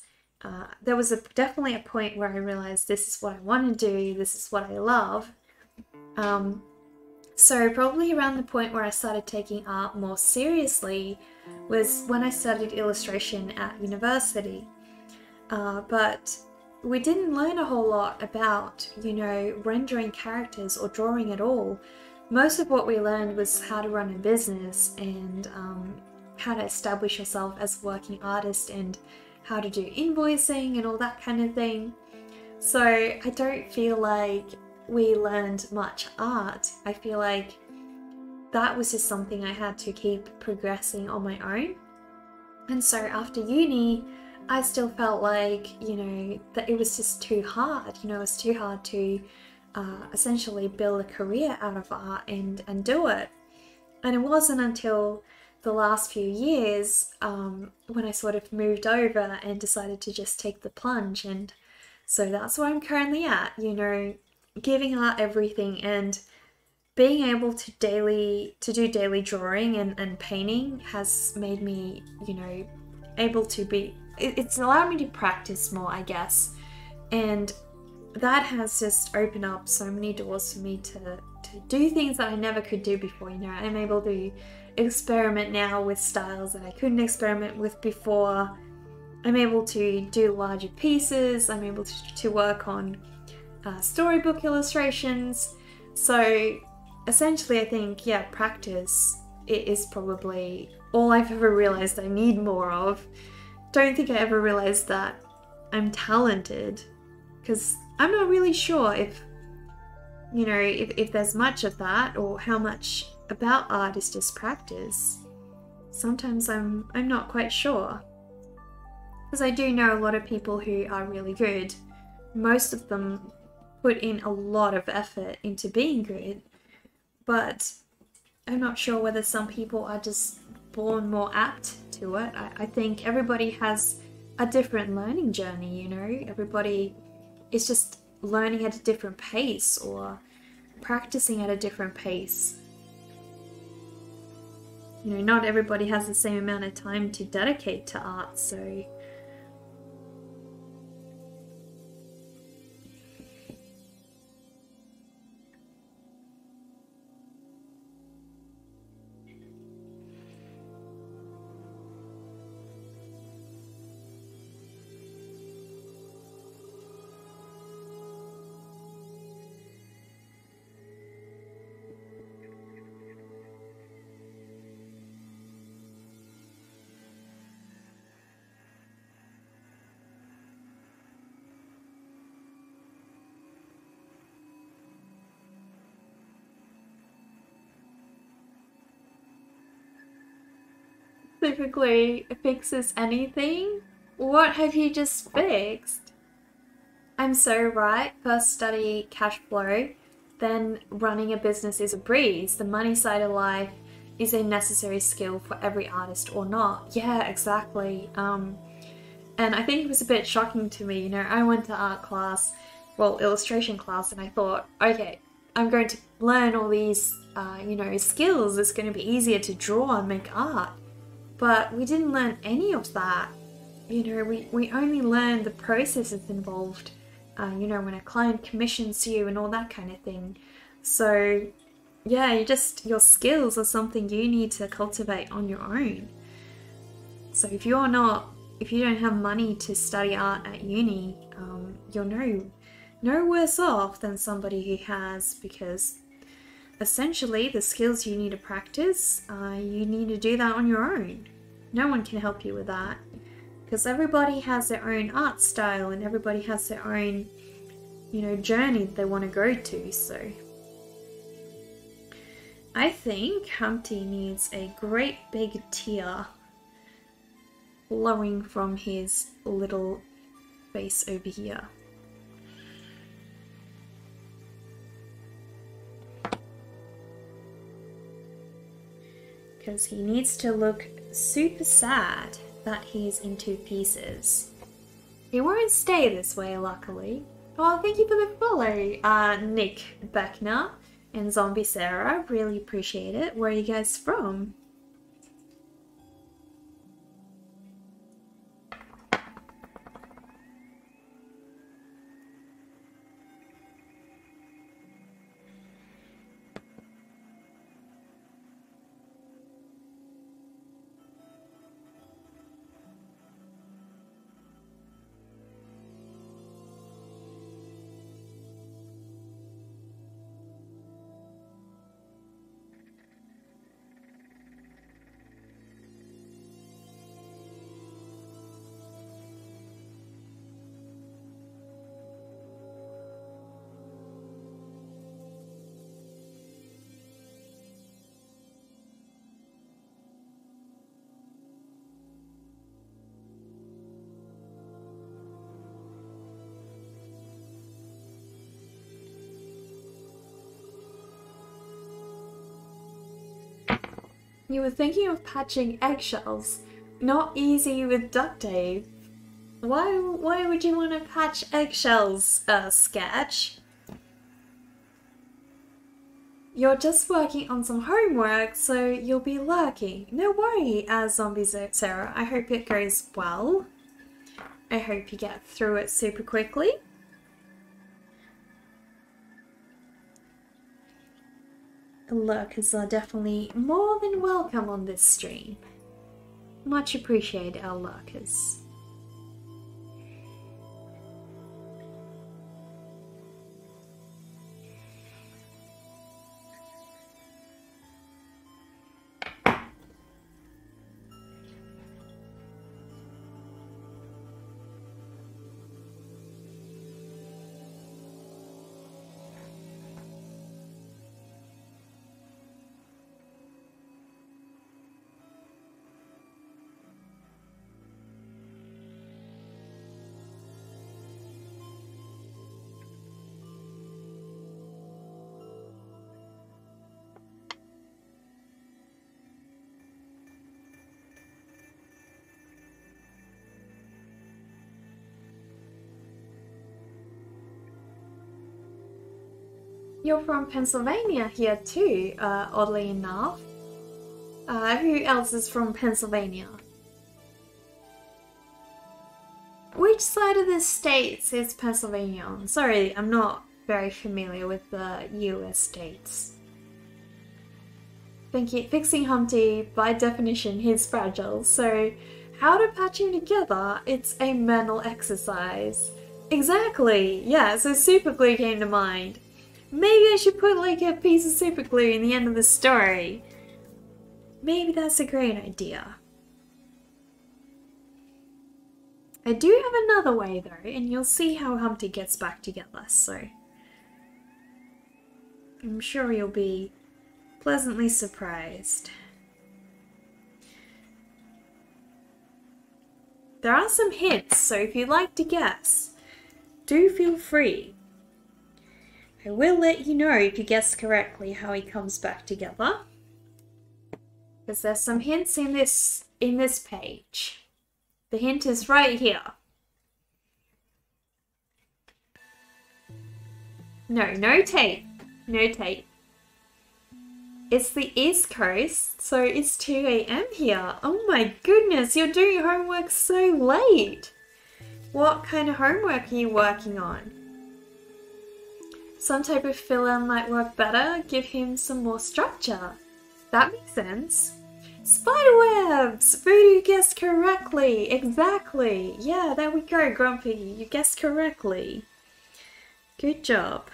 There was definitely a point where I realized this is what I want to do, this is what I love. So probably around the point where I started taking art more seriously was when I studied illustration at university. But we didn't learn a whole lot about, you know, rendering characters or drawing at all. Most of what we learned was how to run a business and how to establish yourself as a working artist and how to do invoicing and all that kind of thing. So I don't feel like we learned much art. I feel like that was just something I had to keep progressing on my own. And so after uni, I still felt like, you know, that it was just too hard. You know, it was too hard to essentially build a career out of art and do it. And it wasn't until the last few years when I sort of moved over and decided to just take the plunge. And so that's where I'm currently at, you know, giving art everything and being able to do daily drawing and painting has made me, you know, able to be, it's allowed me to practice more, I guess. And that has just opened up so many doors for me to do things that I never could do before. You know, I'm able to experiment now with styles that I couldn't experiment with before. I'm able to do larger pieces. I'm able to work on storybook illustrations. So essentially I think, yeah, practice is probably all I've ever realized I need more of. Don't think I ever realized that I'm talented, because I'm not really sure if, you know, if there's much of that or how much about art is just practice. Sometimes I'm not quite sure, because I do know a lot of people who are really good, most of them put in a lot of effort into being good, but I'm not sure whether some people are just born more apt to it. I think everybody has a different learning journey, you know? Everybody is just learning at a different pace or practicing at a different pace. You know, not everybody has the same amount of time to dedicate to art, so typically fixes anything. What have you just fixed? I'm so right. First study cash flow, then running a business is a breeze. The money side of life is a necessary skill for every artist or not. Yeah, exactly. And I think it was a bit shocking to me, you know, I went to art class, well, illustration class, and I thought, okay, I'm going to learn all these, you know, skills. It's going to be easier to draw and make art. But we didn't learn any of that. You know, we only learned the processes involved, you know, when a client commissions you and all that kind of thing. So, yeah, your skills are something you need to cultivate on your own. So if you don't have money to study art at uni, you're no worse off than somebody who has, because essentially the skills you need to practice, you need to do that on your own. No one can help you with that, because everybody has their own art style and everybody has their own, you know, journey that they want to go to. So I think Humpty needs a great big tear flowing from his little face over here. Because he needs to look super sad that he's in two pieces. He won't stay this way, luckily. Oh, thank you for the follow, Nick Beckner and Zombie Sarah. Really appreciate it. Where are you guys from? You were thinking of patching eggshells. Not easy with duct tape. Why would you want to patch eggshells, Sketch? You're just working on some homework, so you'll be lurking. No worry, Zombie Sarah. I hope it goes well. I hope you get through it super quickly. Lurkers are definitely more than welcome on this stream. Much appreciate our lurkers. you're from Pennsylvania here too, oddly enough. Who else is from Pennsylvania? Which side of the states is Pennsylvania on? Sorry, I'm not very familiar with the US states. Fixing Humpty, by definition, he's fragile, so how to patch him together? It's a mental exercise. Exactly! Yeah, so super glue came to mind. Maybe I should put like a piece of super glue in the end of the story. Maybe that's a great idea. I do have another way though, and you'll see how Humpty gets back together, so I'm sure you'll be pleasantly surprised. There are some hints, so if you'd like to guess, do feel free. I will let you know if you guess correctly how he comes back together, because there's some hints in this page. The hint is right here. No tape. No tape. It's the East Coast, so it's 2 AM here. Oh my goodness, you're doing homework so late. What kind of homework are you working on? Some type of filler might work better. Give him some more structure. That makes sense. Spiderwebs! Voodoo guessed correctly. Exactly. Yeah, there we go, Grumpy. You guessed correctly. Good job.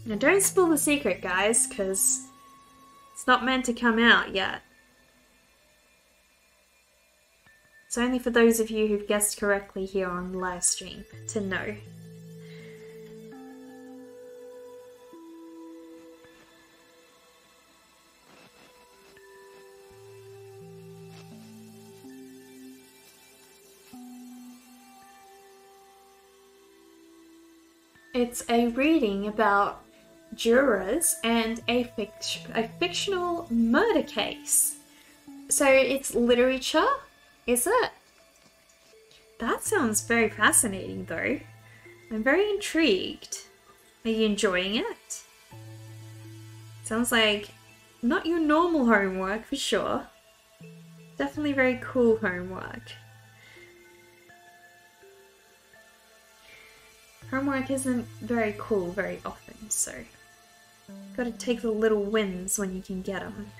Now don't spill the secret, guys, because it's not meant to come out yet. It's only for those of you who've guessed correctly here on the live stream to know. It's a reading about jurors and a fictional murder case. So it's literature, is it? That sounds very fascinating though. I'm very intrigued. Are you enjoying it? Sounds like not your normal homework for sure. Definitely very cool homework. Homework isn't very cool very often, so gotta take the little wins when you can get them.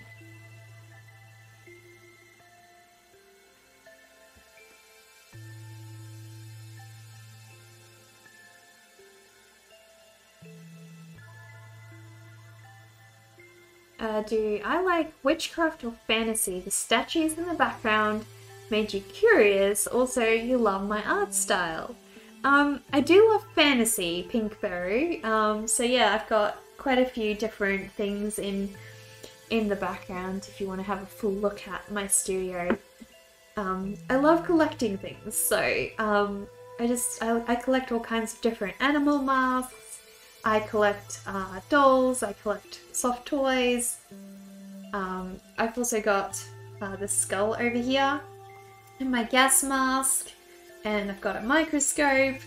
Do I like witchcraft or fantasy? The statues in the background made you curious. Also, you love my art style. I do love fantasy, Pinkberry. So yeah, I've got quite a few different things in the background if you want to have a full look at my studio. I love collecting things, so I collect all kinds of different animal masks. I collect dolls, I collect soft toys. I've also got the skull over here and my gas mask, and I've got a microscope.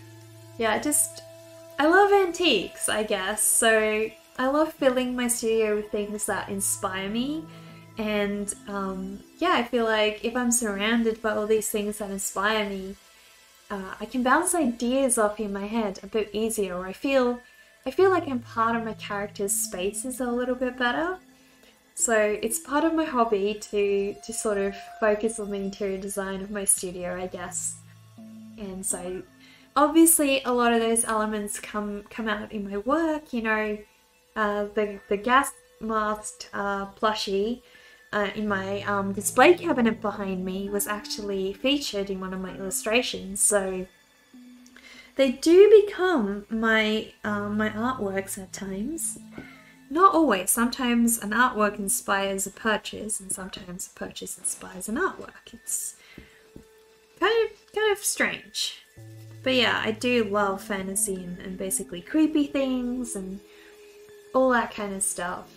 Yeah, I love antiques, I guess, so I love filling my studio with things that inspire me. And yeah, I feel like if I'm surrounded by all these things that inspire me, I can bounce ideas off in my head a bit easier, or I feel like I'm part of my character's spaces a little bit better. So it's part of my hobby to sort of focus on the interior design of my studio, I guess. And so obviously a lot of those elements come out in my work, you know. The gas masked plushie in my display cabinet behind me was actually featured in one of my illustrations, so they do become my my artworks at times. Not always. Sometimes an artwork inspires a purchase, and sometimes a purchase inspires an artwork. It's kind of strange. But yeah, I do love fantasy and basically creepy things and all that kind of stuff.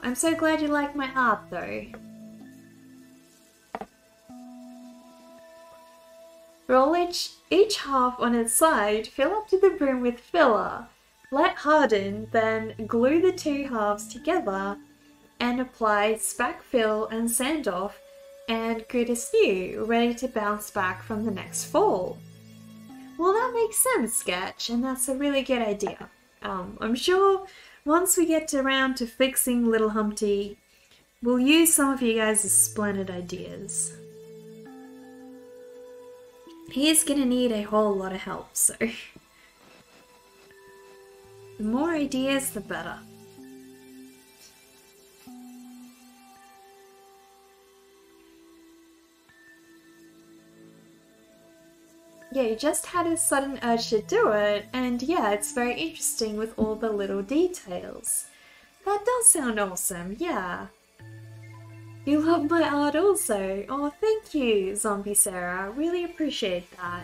I'm so glad you like my art though. Roll each half on its side, fill up to the brim with filler. Let harden, then glue the two halves together and apply spack fill and sand off, and good as new, ready to bounce back from the next fall. Well, that makes sense, Sketch, and that's a really good idea. I'm sure once we get around to fixing little Humpty, we'll use some of you guys' splendid ideas. He's gonna need a whole lot of help, so the more ideas, the better. Yeah, you just had a sudden urge to do it, and yeah, it's very interesting with all the little details. That does sound awesome, yeah. You love my art also. Oh, thank you, Zombie Sarah. Really appreciate that.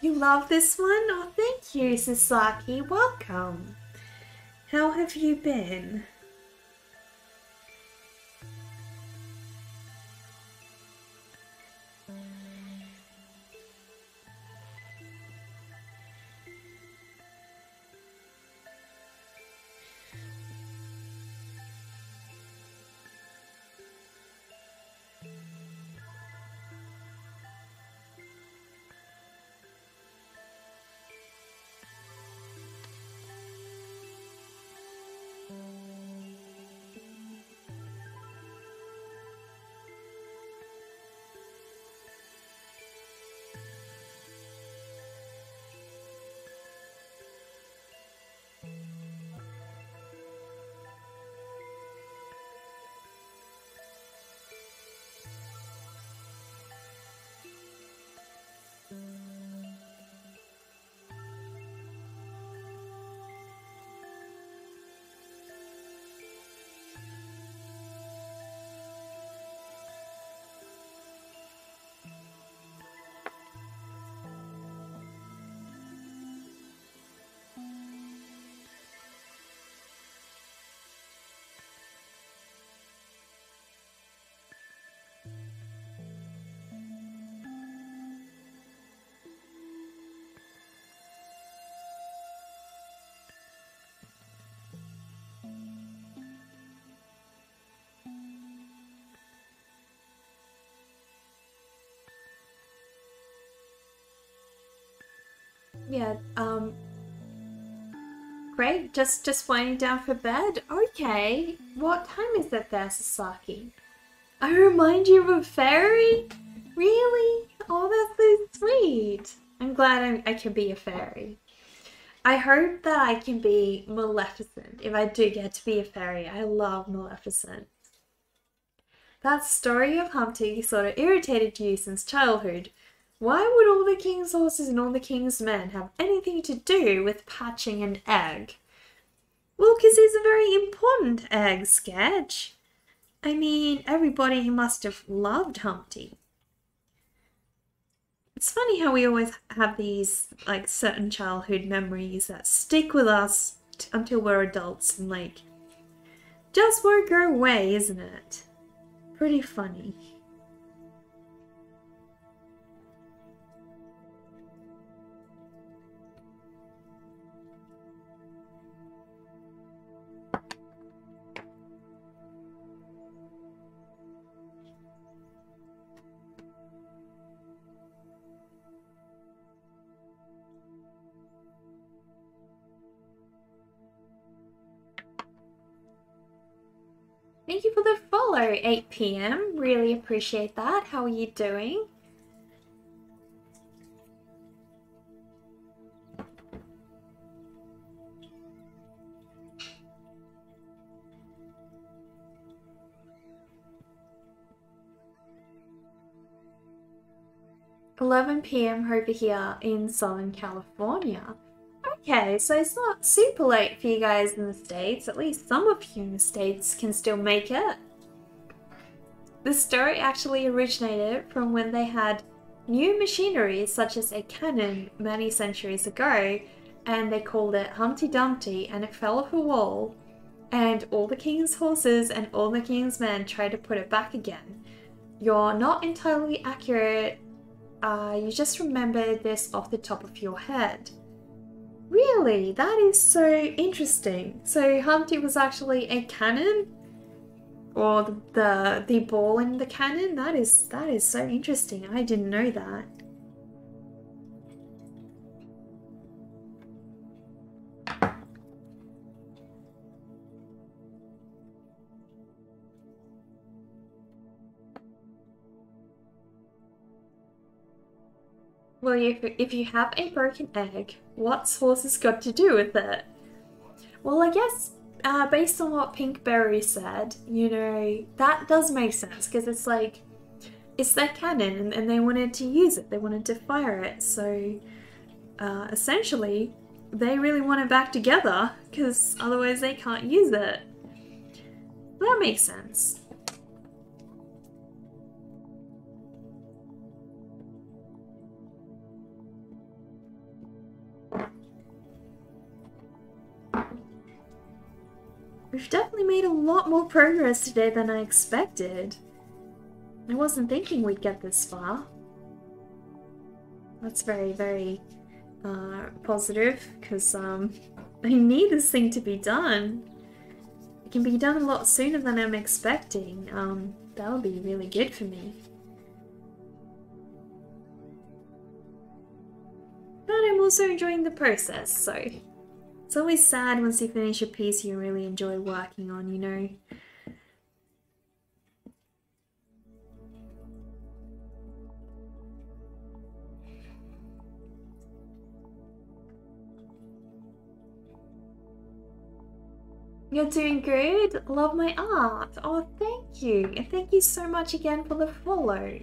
You love this one? Oh, thank you, Sasaki. Welcome. How have you been? Yeah, great. Just winding down for bed? Okay. What time is it there, Sasaki? I remind you of a fairy? Really? Oh, that's so sweet. I'm glad I can be a fairy. I hope that I can be Maleficent if I do get to be a fairy. I love Maleficent. That story of Humpty sort of irritated you since childhood. Why would all the king's horses and all the king's men have anything to do with patching an egg? Well, because it's a very important egg, Sketch. I mean, everybody must have loved Humpty. It's funny how we always have these, like, certain childhood memories that stick with us until we're adults and, like, just won't go away, isn't it? Pretty funny. Thank you for the follow, 8 PM. Really appreciate that. How are you doing? $11 PM over here in Southern California. Okay, so it's not super late for you guys in the States. At least some of you in the States can still make it. The story actually originated from when they had new machinery such as a cannon many centuries ago, and they called it Humpty Dumpty, and it fell off a wall, and all the king's horses and all the king's men tried to put it back again. You're not entirely accurate. You just remembered this off the top of your head. Really? That is so interesting. So Humpty was actually a cannon? Or the ball in the cannon? That is so interesting. I didn't know that. Well, if you have a broken egg, what's horses got to do with it? Well, I guess based on what Pinkberry said, you know, that does make sense because it's like, it's their cannon and they wanted to use it, they wanted to fire it, so essentially they really want it back together because otherwise they can't use it. That makes sense. We've definitely made a lot more progress today than I expected. I wasn't thinking we'd get this far. That's very, very positive, because I need this thing to be done. It can be done a lot sooner than I'm expecting. That'll be really good for me. But I'm also enjoying the process, so... It's always sad once you finish a piece you really enjoy working on, you know? You're doing good? Love my art. Oh, thank you. And thank you so much again for the follow.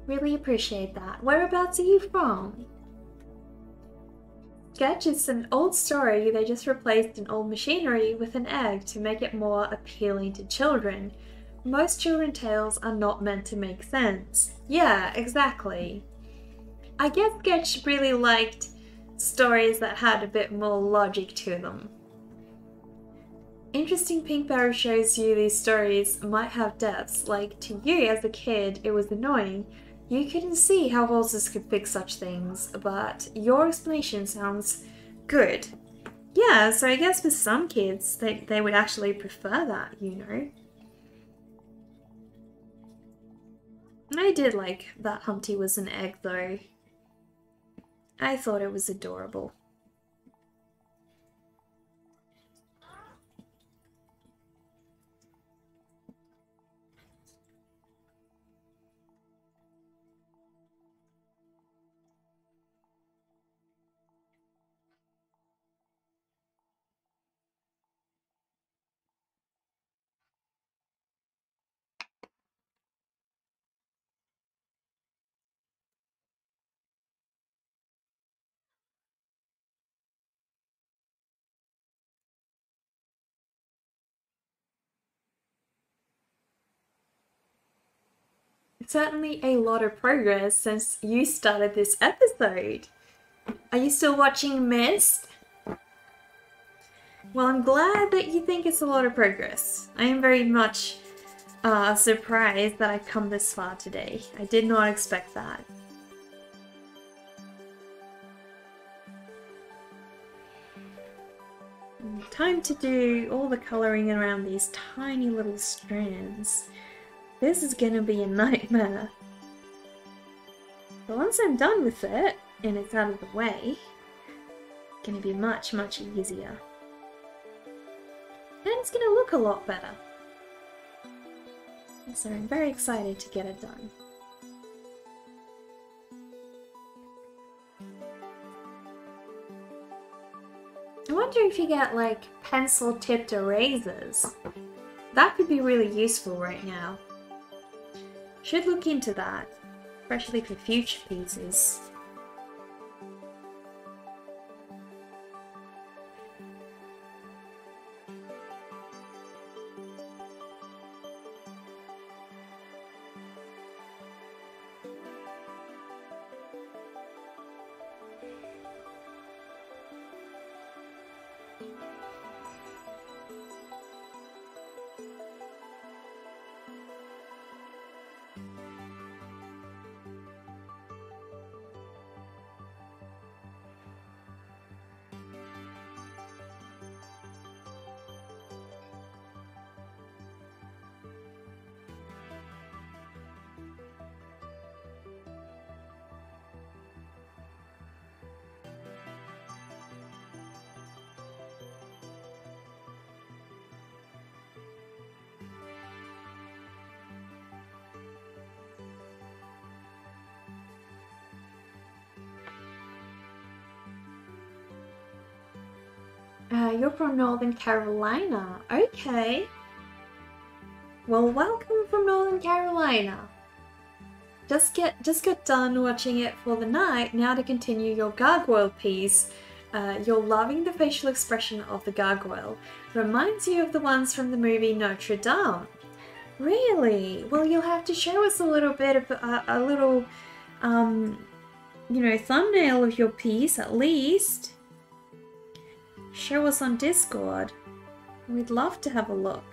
Really appreciate that. Whereabouts are you from? Sketch is an old story. They just replaced an old machinery with an egg to make it more appealing to children. Most children's tales are not meant to make sense. Yeah, exactly. I guess Sketch really liked stories that had a bit more logic to them. Interesting Pinkberry shows you these stories might have depths, like to you as a kid it was annoying. You couldn't see how horses could fix such things, but your explanation sounds good. Yeah, so I guess for some kids, they would actually prefer that, you know? I did like that Humpty was an egg, though. I thought it was adorable. Certainly a lot of progress since you started this episode. Are you still watching Mist? Well, I'm glad that you think it's a lot of progress. I am very much surprised that I've come this far today. I did not expect that. Time to do all the colouring around these tiny little strands. This is gonna be a nightmare. But once I'm done with it, and it's out of the way, it's gonna be much, much easier. And it's gonna look a lot better. So I'm very excited to get it done. I wonder if you get like pencil-tipped erasers. That could be really useful right now. Should look into that, especially for future pieces. You're from Northern Carolina. Okay. Well, welcome from Northern Carolina. Just got done watching it for the night. Now to continue your gargoyle piece. You're loving the facial expression of the gargoyle. Reminds you of the ones from the movie Notre Dame. Really? Well, you'll have to show us a little bit of a little, you know, thumbnail of your piece at least. Show us on Discord. We'd love to have a look.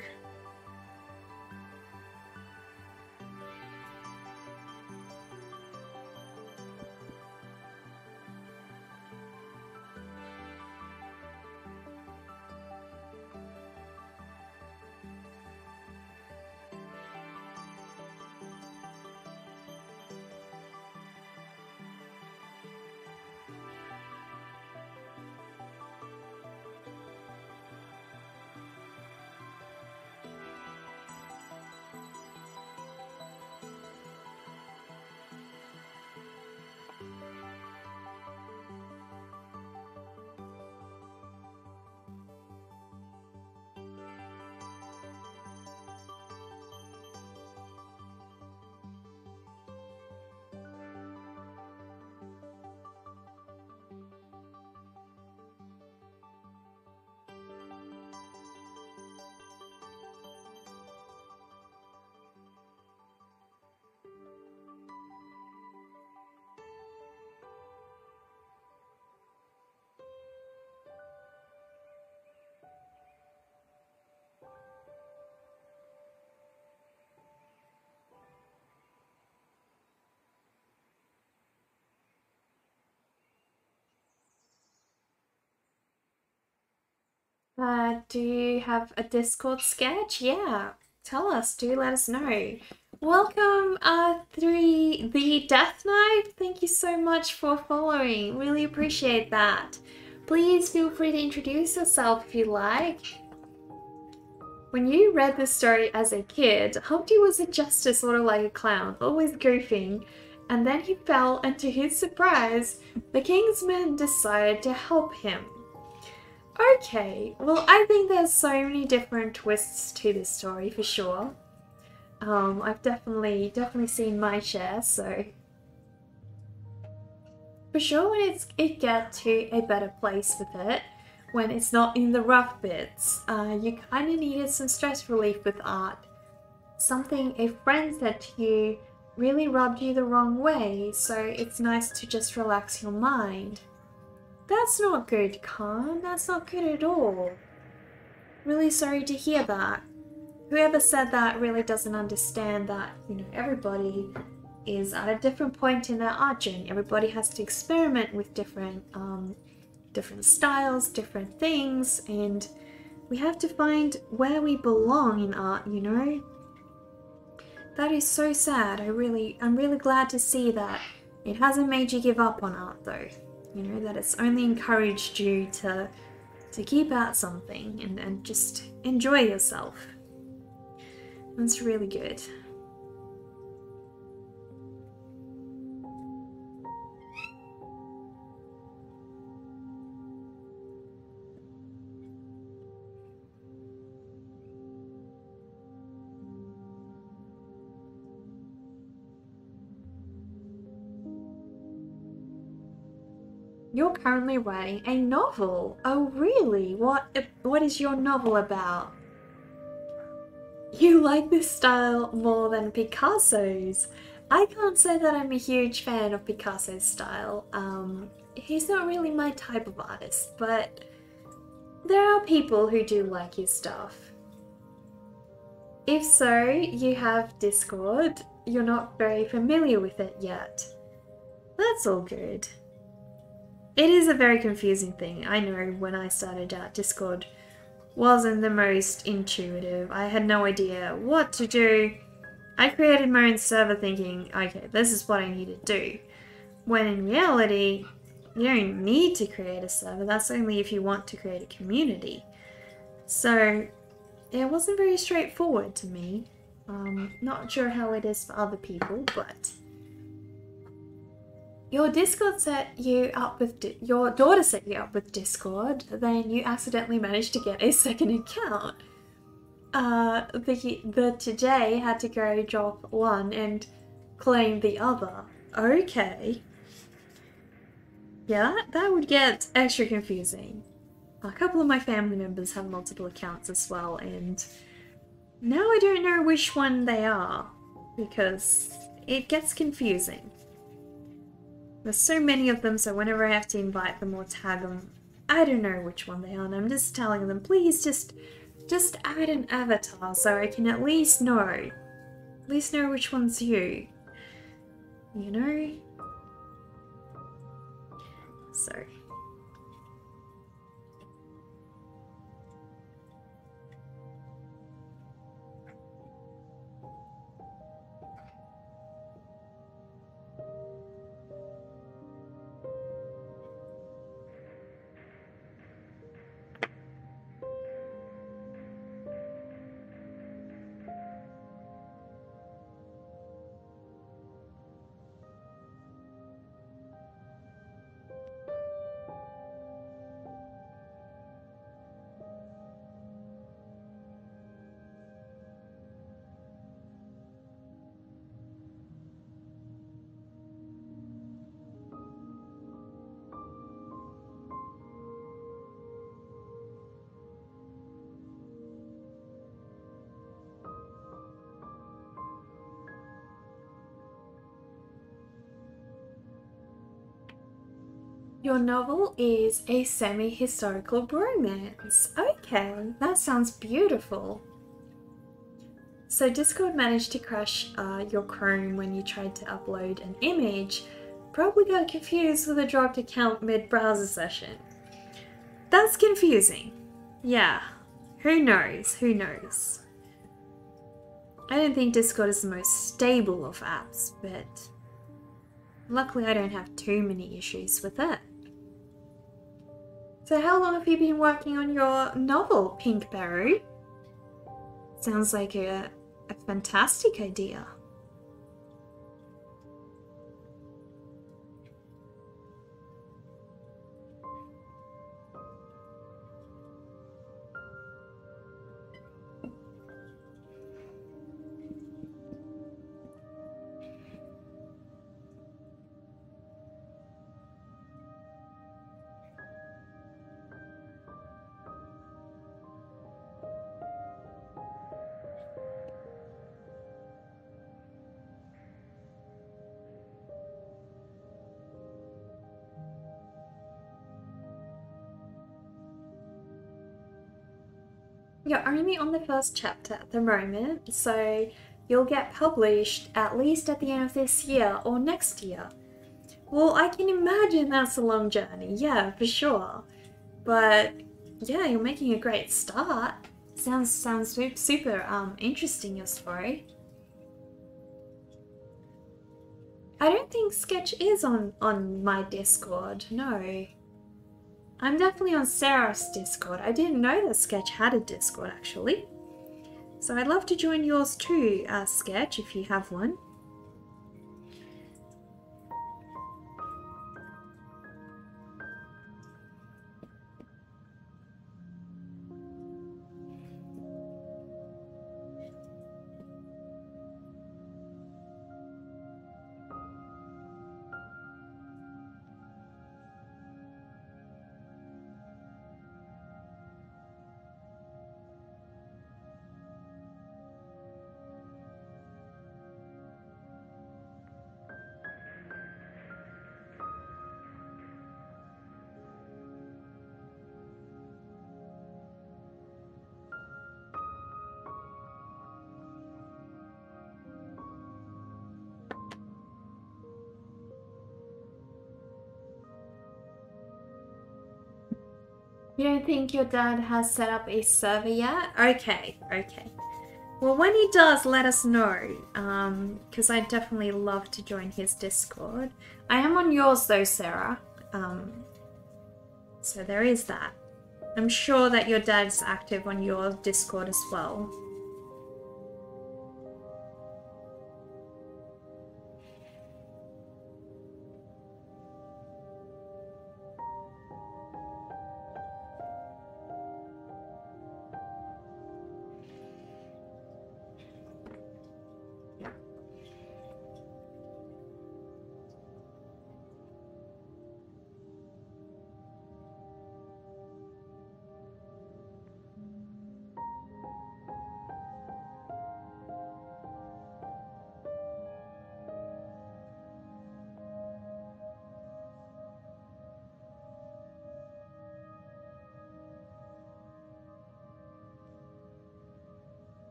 Do you have a Discord sketch? Yeah, tell us, do let us know. Welcome, the Death Knight. Thank you so much for following. Really appreciate that. Please feel free to introduce yourself if you like. When you read this story as a kid, Humpty was a jester, sort of like a clown, always goofing, and then he fell, and to his surprise, the king's men decided to help him. Okay, well, I think there's so many different twists to this story for sure. I've definitely seen my share, so for sure when it gets to a better place with it, when it's not in the rough bits, you kind of needed some stress relief with art. Something a friend said to you really rubbed you the wrong way, so it's nice to just relax your mind. That's not good, Khan. That's not good at all. Really sorry to hear that. Whoever said that really doesn't understand that, you know, everybody is at a different point in their art journey. Everybody has to experiment with different styles, different things, and we have to find where we belong in art, you know? That is so sad. I'm really glad to see that it hasn't made you give up on art though. You know, that it's only encouraged you to keep at something and just enjoy yourself. That's really good. You're currently writing a novel. Oh, really? What is your novel about? You like this style more than Picasso's. I can't say that I'm a huge fan of Picasso's style. He's not really my type of artist, but there are people who do like his stuff. If so, you have Discord. You're not very familiar with it yet. That's all good. It is a very confusing thing. I know when I started out, Discord wasn't the most intuitive. I had no idea what to do. I created my own server thinking, okay, this is what I need to do. When in reality, you don't need to create a server. That's only if you want to create a community. So it wasn't very straightforward to me. Not sure how it is for other people, but your Discord set you up with, your daughter set you up with Discord, then you accidentally managed to get a second account. The today had to go drop one and claim the other. Okay. Yeah, that would get extra confusing. A couple of my family members have multiple accounts as well, and now I don't know which one they are, because it gets confusing. There's so many of them, so whenever I have to invite them or tag them, I don't know which one they are, and I'm just telling them, please just add an avatar so I can at least know which one's you. You know? So... Your novel is a semi-historical romance. Okay, that sounds beautiful. So Discord managed to crash your Chrome when you tried to upload an image. Probably got confused with a dropped account mid-browser session. That's confusing. Yeah, who knows, who knows. I don't think Discord is the most stable of apps, but luckily I don't have too many issues with it. So how long have you been working on your novel, Pinkberry? Sounds like a fantastic idea. You're only on the first chapter at the moment, so you'll get published at least at the end of this year or next year. Well, I can imagine that's a long journey, yeah, for sure. But yeah, you're making a great start. Sounds super interesting, your story. I don't think Sketch is on my Discord, no. I'm definitely on Sarah's Discord. I didn't know that Sketch had a Discord, actually. So I'd love to join yours too, Sketch, if you have one. You don't think your dad has set up a server yet? Okay. Well, when he does, let us know, because I'd definitely love to join his Discord. I am on yours though, Sarah, so there is that. I'm sure that your dad's active on your Discord as well.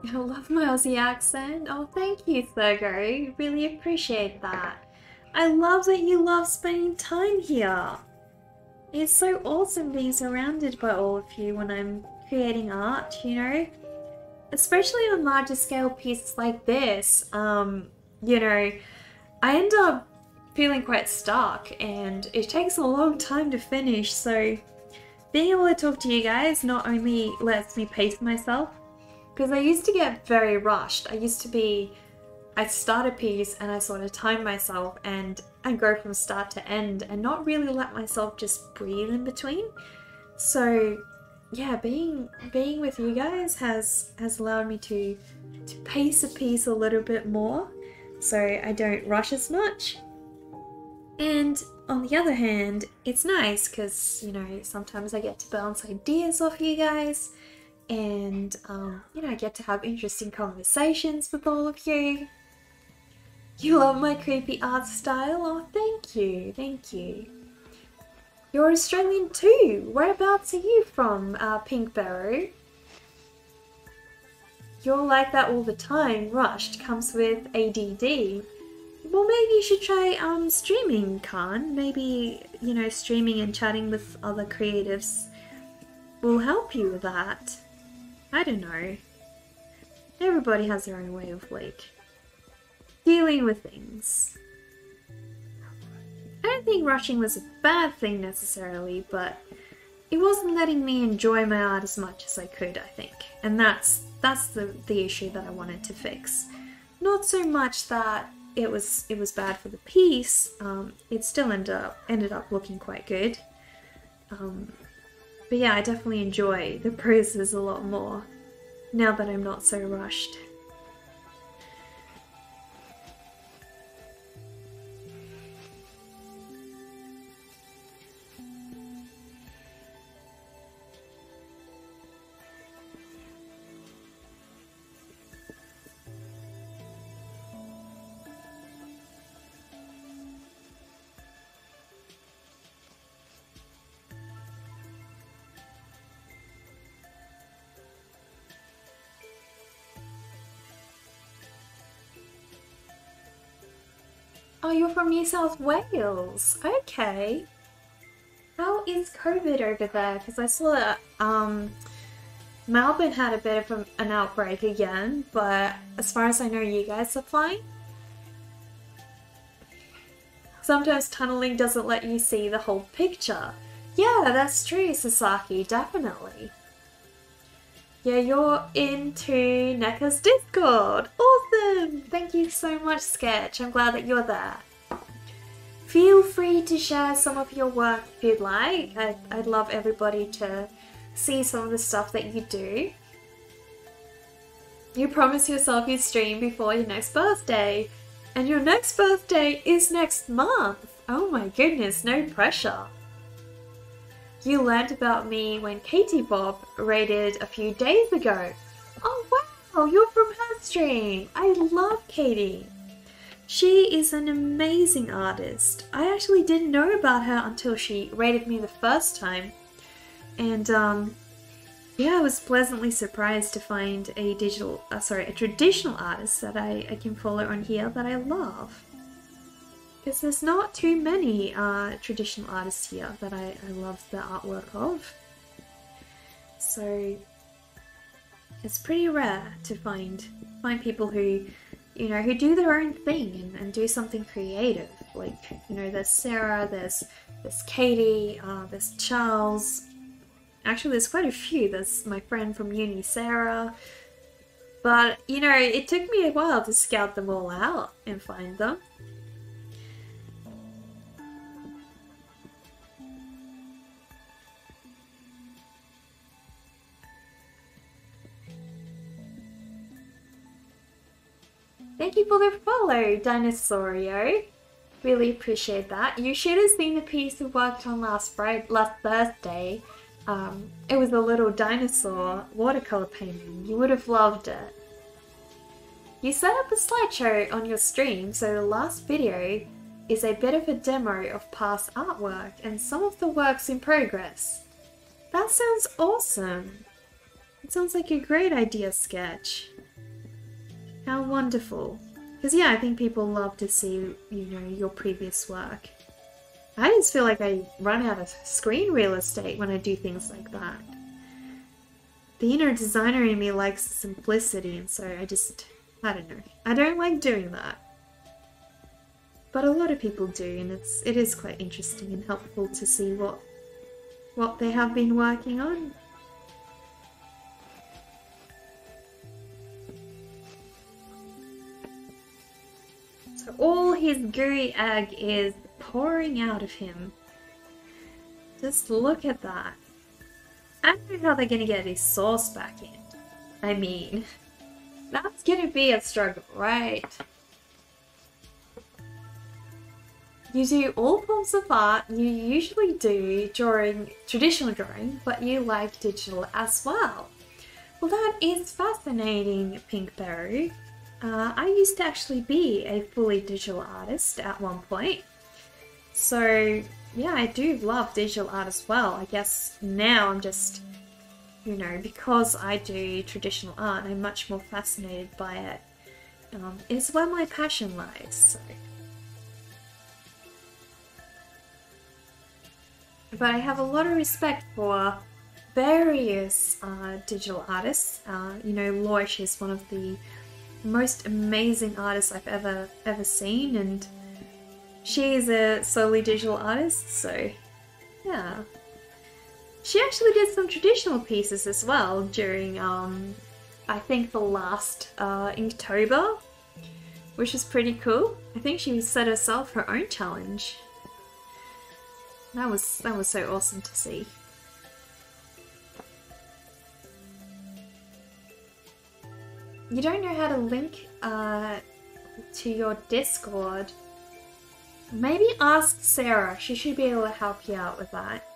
I love my Aussie accent. Oh, thank you, Thurgo. Really appreciate that. I love that you love spending time here. It's so awesome being surrounded by all of you when I'm creating art, you know? Especially on larger scale pieces like this, you know, I end up feeling quite stuck and it takes a long time to finish, so being able to talk to you guys not only lets me pace myself, because I used to get very rushed. I'd start a piece and I sort of time myself and go from start to end and not really let myself just breathe in between. So yeah, being with you guys has allowed me to pace a piece a little bit more, so I don't rush as much. And on the other hand, it's nice because, you know, sometimes I get to bounce ideas off you guys, and you know, I get to have interesting conversations with all of you. You love my creepy art style? Oh, thank you, thank you. You're Australian too. Whereabouts are you from, Pink Barrow? You're like that all the time. Rushed comes with ADD. Well, maybe you should try streaming, Khan. Maybe, you know, streaming and chatting with other creatives will help you with that. I don't know. Everybody has their own way of, like, dealing with things. I don't think rushing was a bad thing necessarily, but it wasn't letting me enjoy my art as much as I could, I think. And that's the issue that I wanted to fix. Not so much that it was bad for the piece. It still ended up looking quite good. But yeah, I definitely enjoy the process a lot more now that I'm not so rushed. Oh, you're from New South Wales. Okay. How is COVID over there? Because I saw that Melbourne had a bit of an outbreak again, but as far as I know, you guys are fine. Sometimes tunneling doesn't let you see the whole picture. Yeah, that's true, Sasaki, definitely. Yeah, you're into NECA's Discord. Awesome! Thank you so much, Sketch. I'm glad that you're there. Feel free to share some of your work if you'd like. I'd love everybody to see some of the stuff that you do. You promised yourself you'd stream before your next birthday. And your next birthday is next month. Oh my goodness, no pressure. You learned about me when Katie Bob raided a few days ago. Oh wow, you're from her stream. I love Katie. She is an amazing artist. I actually didn't know about her until she raided me the first time. And yeah, I was pleasantly surprised to find a traditional artist that I can follow on here that I love. Because there's not too many traditional artists here that I love the artwork of. So it's pretty rare to find people who, you know, who do their own thing and do something creative. Like, you know, there's Sarah, there's Katie, there's Charles. Actually, there's quite a few. There's my friend from uni, Sarah. But, you know, it took me a while to scout them all out and find them. Thank you for the follow, Dinosaurio. Really appreciate that. You should have seen the piece we worked on last Thursday. It was a little dinosaur watercolor painting. You would have loved it. You set up a slideshow on your stream, so the last video is a bit of a demo of past artwork and some of the works in progress. That sounds awesome. It sounds like a great idea, Sketch. How wonderful. Because yeah, I think people love to see, you know, your previous work. I just feel like I run out of screen real estate when I do things like that. The inner designer in me likes simplicity, and so I don't know. I don't like doing that. But a lot of people do, and it is quite interesting and helpful to see what they have been working on. So all his gooey egg is pouring out of him. Just look at that. I don't know how they're gonna get his sauce back in. I mean, that's gonna be a struggle, right? You do all forms of art. You usually do drawing, traditional drawing, but you like digital as well. Well, that is fascinating, Pinkberry. I used to actually be a fully digital artist at one point. So, yeah, I do love digital art as well. I guess now I'm just, you know, because I do traditional art, I'm much more fascinated by it. It's where my passion lies, so. But I have a lot of respect for various digital artists. You know, Loish is one of the most amazing artists I've ever seen, and she is a solely digital artist, so yeah. She actually did some traditional pieces as well during, I think the last Inktober, which is pretty cool. I think she set herself her own challenge. That was so awesome to see. You don't know how to link to your Discord? Maybe ask Sarah. She should be able to help you out with that.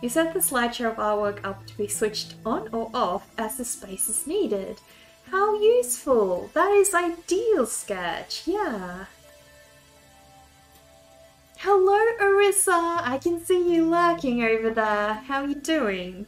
You set the slideshow of artwork up to be switched on or off as the space is needed. How useful! That is ideal, Sketch. Yeah. Hello, Arissa! I can see you lurking over there. How are you doing?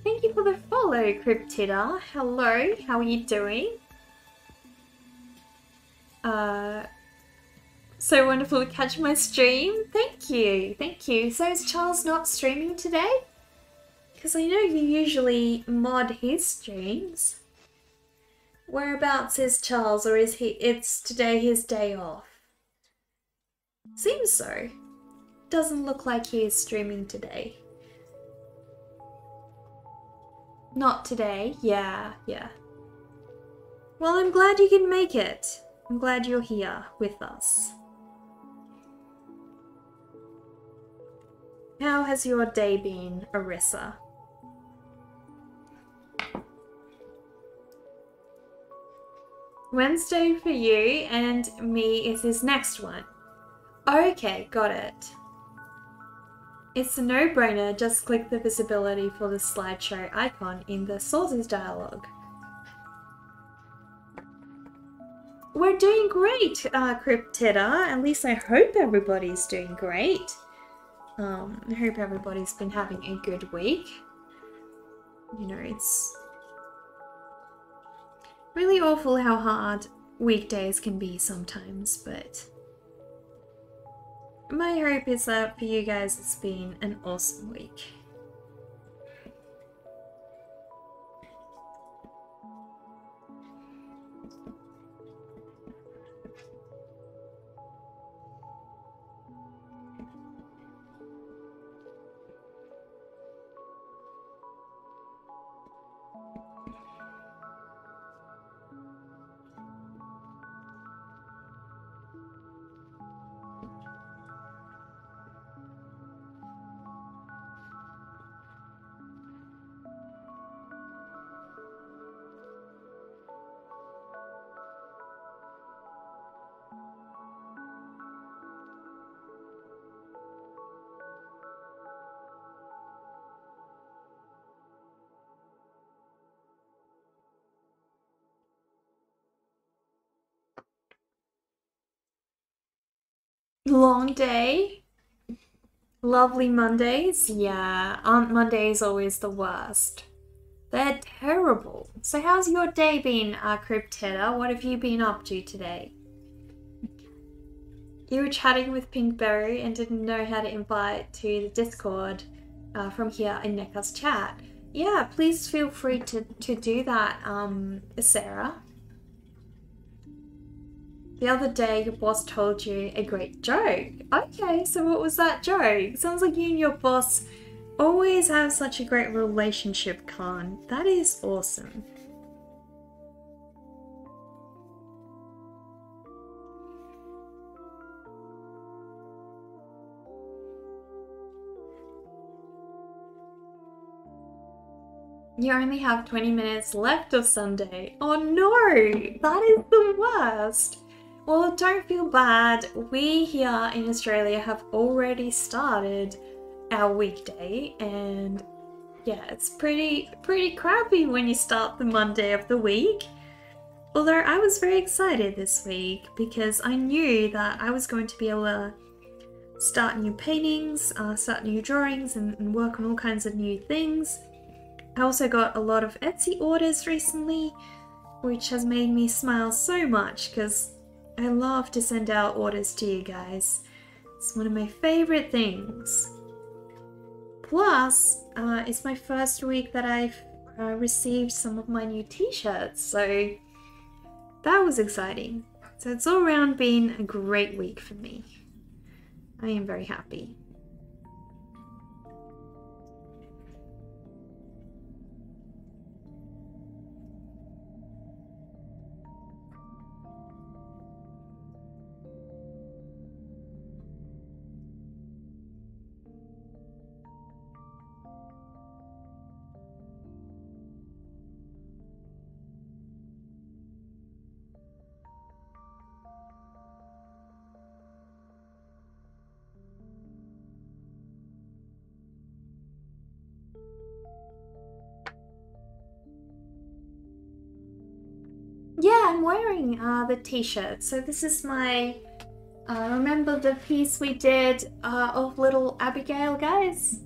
Thank you for the follow, Cryptida. Hello, how are you doing? So wonderful to catch my stream. Thank you, thank you. So is Charles not streaming today? Because I know you usually mod his streams. Whereabouts is Charles, or is it's today his day off? Seems so. Doesn't look like he is streaming today. Not today, yeah. Well, I'm glad you can make it. I'm glad you're here with us. How has your day been, Arissa? Wednesday for you, and me is his next one. Okay, got it. It's a no-brainer, just click the visibility for the slideshow icon in the sources dialog. We're doing great, Cryptida. At least I hope everybody's doing great. I hope everybody's been having a good week. You know, it's really awful how hard weekdays can be sometimes, but my hope is that for you guys it's been an awesome week. Long day. Lovely Mondays. Yeah, Aunt Monday is always the worst. They're terrible. So how's your day been, Cryptetta? What have you been up to today? You were chatting with Pinkberry and didn't know how to invite to the Discord from here in Neka's chat. Yeah, please feel free to do that, Sarah. The other day your boss told you a great joke. Okay, so what was that joke? Sounds like you and your boss always have such a great relationship, Khan. That is awesome. You only have 20 minutes left of Sunday. Oh no, that is the worst. Well, don't feel bad. We here in Australia have already started our weekday, and yeah, it's pretty crappy when you start the Monday of the week. Although I was very excited this week because I knew that I was going to be able to start new paintings, start new drawings, and work on all kinds of new things. I also got a lot of Etsy orders recently, which has made me smile so much because I love to send out orders to you guys. It's one of my favorite things. Plus, it's my first week that I've received some of my new t-shirts, so that was exciting. So it's all around been a great week for me. I am very happy. Yeah, I'm wearing the t-shirt. So this is my, remember the piece we did of little Abigail, guys?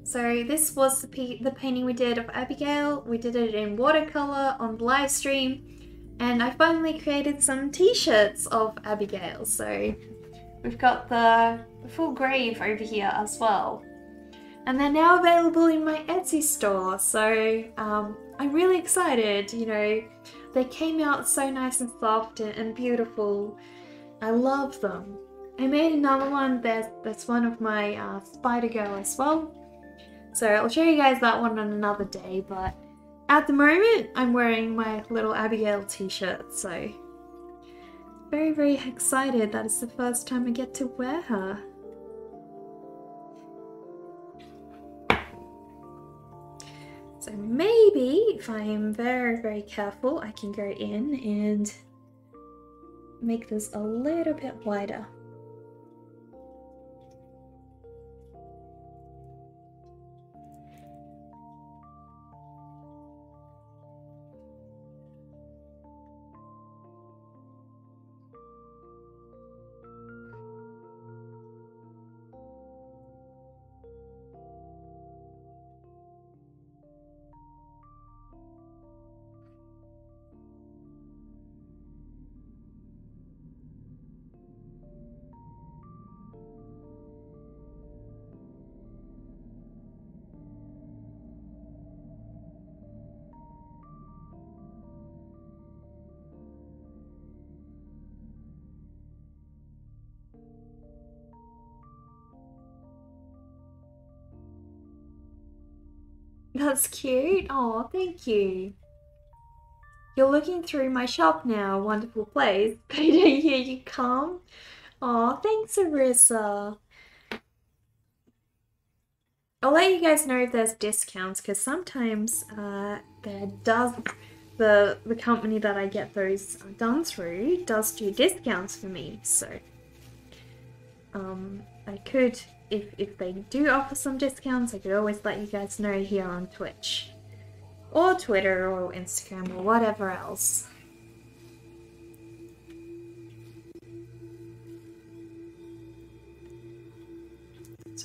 So this was the painting we did of Abigail. We did it in watercolor on the live stream, and I finally created some t-shirts of Abigail. So we've got the full grave over here as well. And they're now available in my Etsy store, so I'm really excited, you know. They came out so nice and soft and beautiful. I love them. I made another one that's one of my Spider-Girl as well. So I'll show you guys that one on another day, but at the moment I'm wearing my little Abigail t-shirt, so very, very excited that it's the first time I get to wear her. So maybe if I'm very, very careful, I can go in and make this a little bit wider. That's cute. Oh, thank you. You're looking through my shop now. Wonderful place. Here you come. Oh, thanks, Arissa. I'll let you guys know if there's discounts, because sometimes there does the company that I get those done through does do discounts for me. So I could, if they do offer some discounts, I could always let you guys know here on Twitch or Twitter or Instagram or whatever else.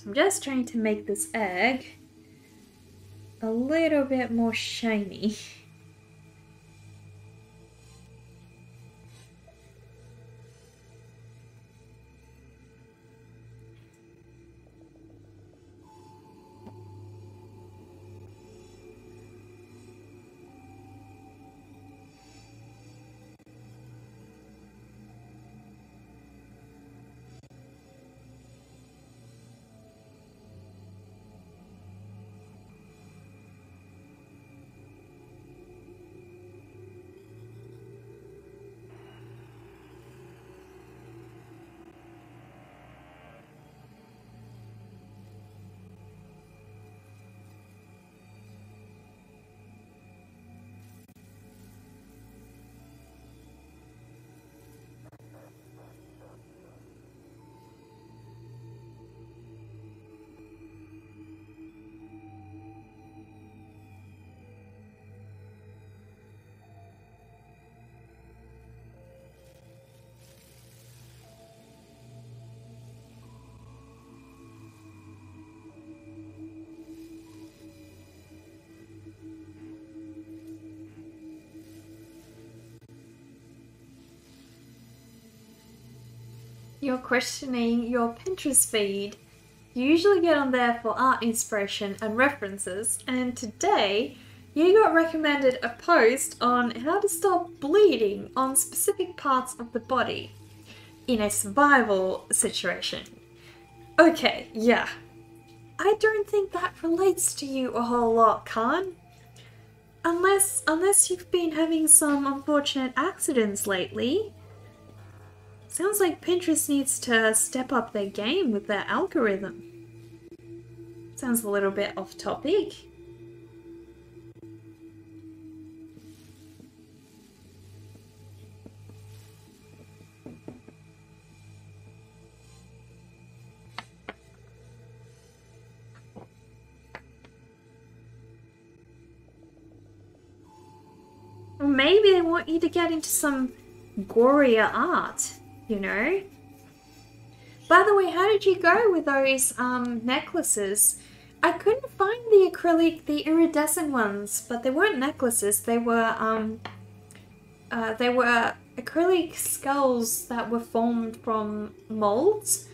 I'm just trying to make this egg a little bit more shiny. You're questioning your Pinterest feed. You usually get on there for art inspiration and references, and today you got recommended a post on how to stop bleeding on specific parts of the body in a survival situation. Okay, yeah. I don't think that relates to you a whole lot, Khan. Unless you've been having some unfortunate accidents lately. Sounds like Pinterest needs to step up their game with their algorithm. Sounds a little bit off topic. Or maybe they want you to get into some gorier art, you know? By the way, how did you go with those necklaces? I couldn't find the acrylic, the iridescent ones, but they weren't necklaces. They were acrylic skulls that were formed from molds,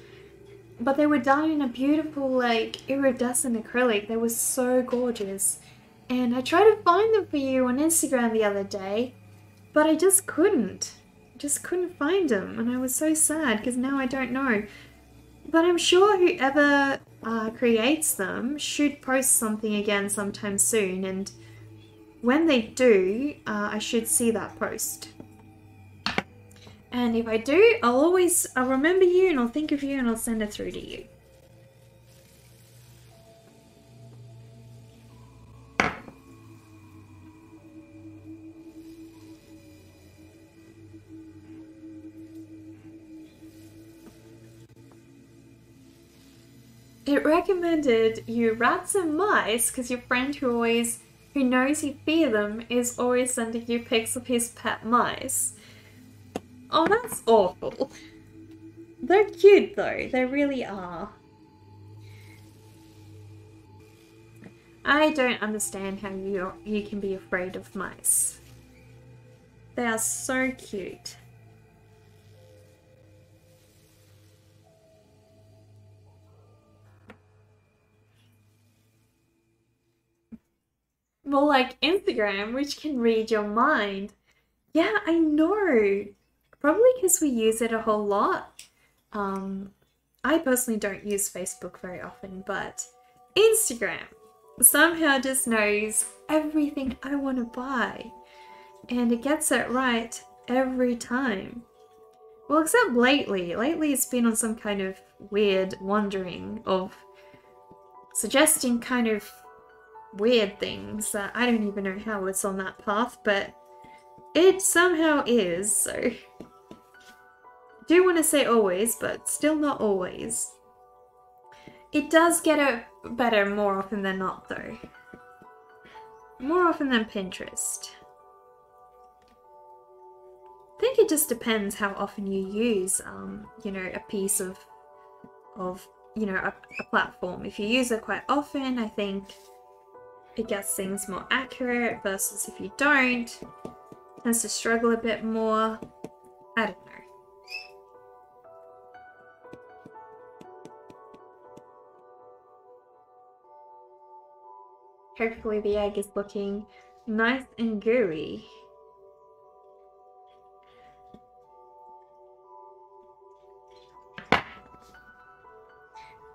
but they were done in a beautiful, like, iridescent acrylic. They were so gorgeous. And I tried to find them for you on Instagram the other day, but I just couldn't. Just couldn't find them, and I was so sad because now I don't know. But I'm sure whoever creates them should post something again sometime soon, and when they do, I should see that post. And if I do, I'll remember you and I'll think of you and I'll send it through to you. It recommended you rats and mice because your friend who knows you fear them is always sending you pics of his pet mice. Oh, that's awful. They're cute though, they really are. I don't understand how you can be afraid of mice. They are so cute. Well, like Instagram, which can read your mind. Yeah, I know. Probably because we use it a whole lot. I personally don't use Facebook very often, but Instagram somehow just knows everything I want to buy. And it gets it right every time. Well, except lately. Lately it's been on some kind of weird wandering of suggesting kind of weird things that I don't even know how it's on that path, but it somehow is, so do want to say always, but still not always. It does get it better more often than not though. More often than Pinterest. I think it just depends how often you use, you know, a piece of you know, a platform. If you use it quite often, I think it gets things more accurate versus if you don't, it tends to struggle a bit more. I don't know. Hopefully the egg is looking nice and gooey.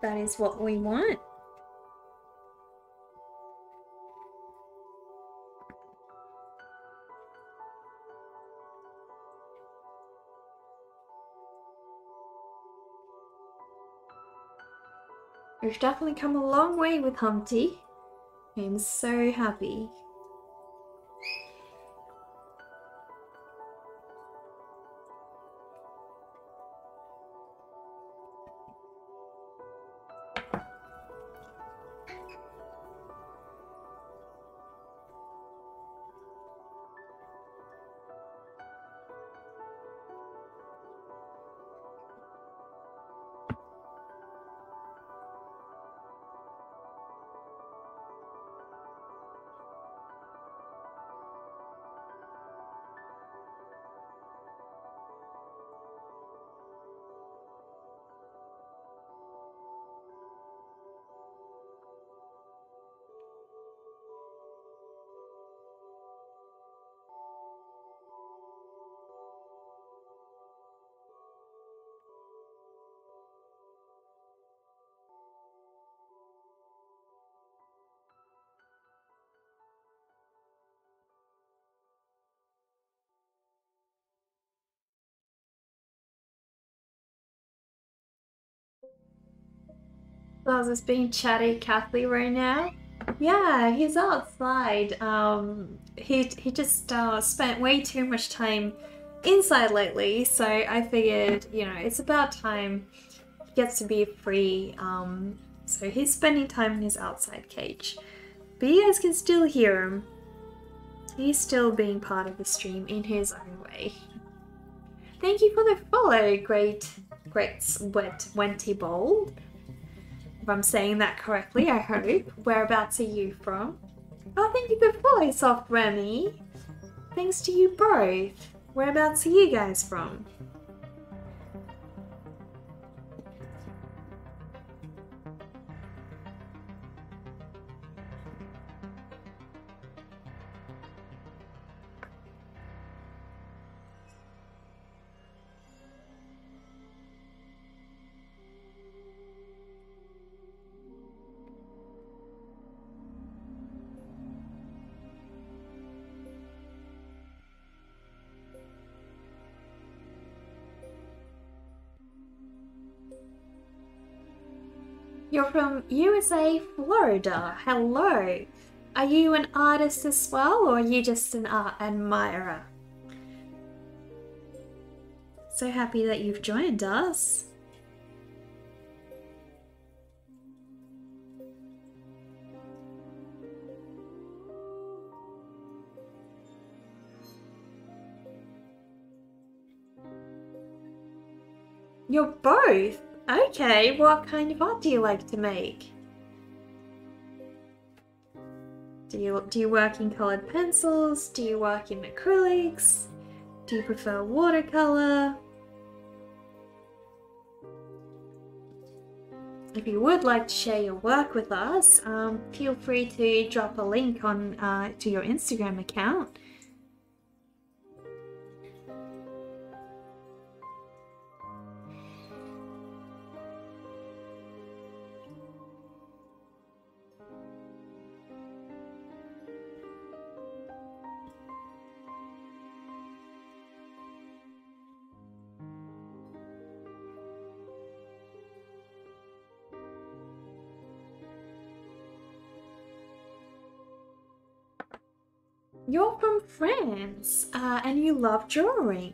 That is what we want. We've definitely come a long way with Humpty. I'm so happy. Buzz is being chatty Cathy right now. Yeah, he's outside. He just spent way too much time inside lately, so I figured, you know, it's about time he gets to be free. So he's spending time in his outside cage. But you guys can still hear him. He's still being part of the stream in his own way. Thank you for the follow, Great Wenty Bold. If I'm saying that correctly, I hope. Whereabouts are you from? Oh, thank you for the follow, Soft Remy. Thanks to you both. Whereabouts are you guys from? You're from USA, Florida. Hello. Are you an artist as well, or are you just an art admirer? So happy that you've joined us. You're both? Okay, what kind of art do you like to make? Do you work in colored pencils? Do you work in acrylics? Do you prefer watercolor? If you would like to share your work with us, feel free to drop a link on to your Instagram account. You're from France, and you love drawing.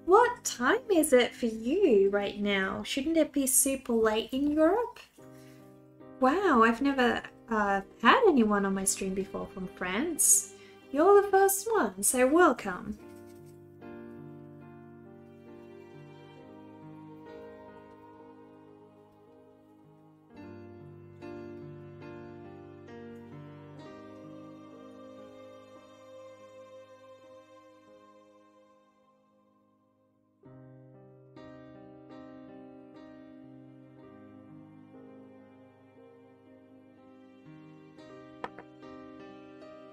What time is it for you right now? Shouldn't it be super late in Europe? Wow, I've never had anyone on my stream before from France. You're the first one, so welcome.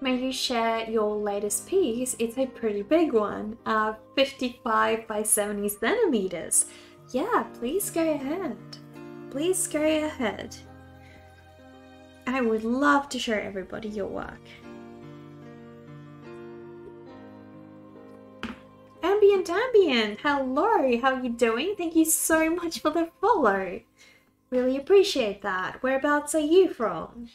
may you share your latest piece. It's a pretty big one, 55 by 70 centimeters. Yeah, please go ahead. Please go ahead. I would love to show everybody your work. Ambient, hello, how are you doing? Thank you so much for the follow. Really appreciate that. Whereabouts are you from?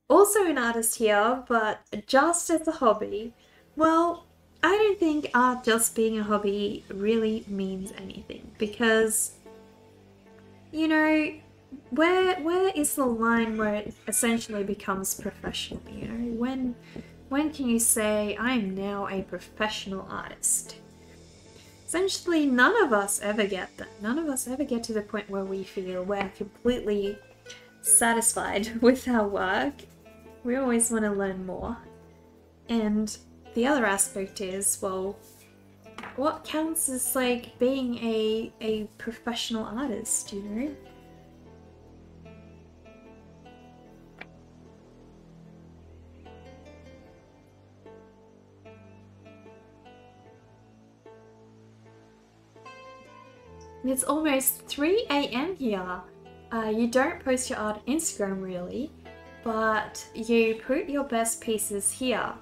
Also an artist here, but just as a hobby. Well, I don't think art just being a hobby really means anything, because, you know, where is the line where it essentially becomes professional, you know? When can you say, I am now a professional artist? Essentially, none of us ever get that. None of us ever get to the point where we feel we're completely satisfied with our work. We always want to learn more. And the other aspect is, well, what counts as like being a professional artist, you know? It's almost 3 AM here. You don't post your art on Instagram really, but you put your best pieces here.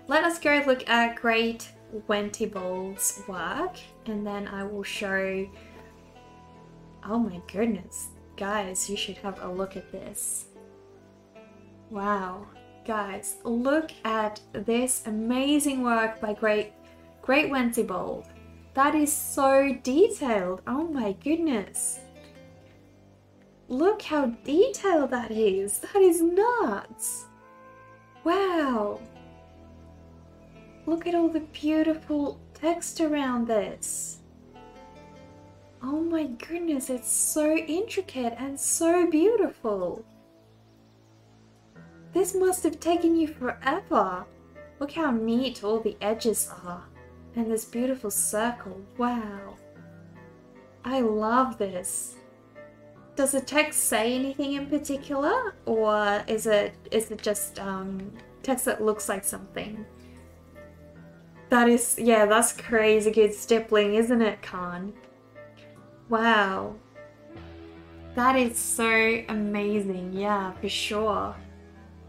Let us go look at Great Wentibold's work, and then I will show... Oh my goodness, guys, you should have a look at this. Wow, guys, look at this amazing work by Great Wentibold. That is so detailed. Oh my goodness. Look how detailed that is. That is nuts. Wow. Look at all the beautiful text around this. Oh my goodness, it's so intricate and so beautiful. This must have taken you forever. Look how neat all the edges are. And this beautiful circle. Wow. I love this. Does the text say anything in particular? Or is it just text that looks like something? That is, yeah, that's crazy good stippling, isn't it, Khan? Wow. That is so amazing, yeah, for sure.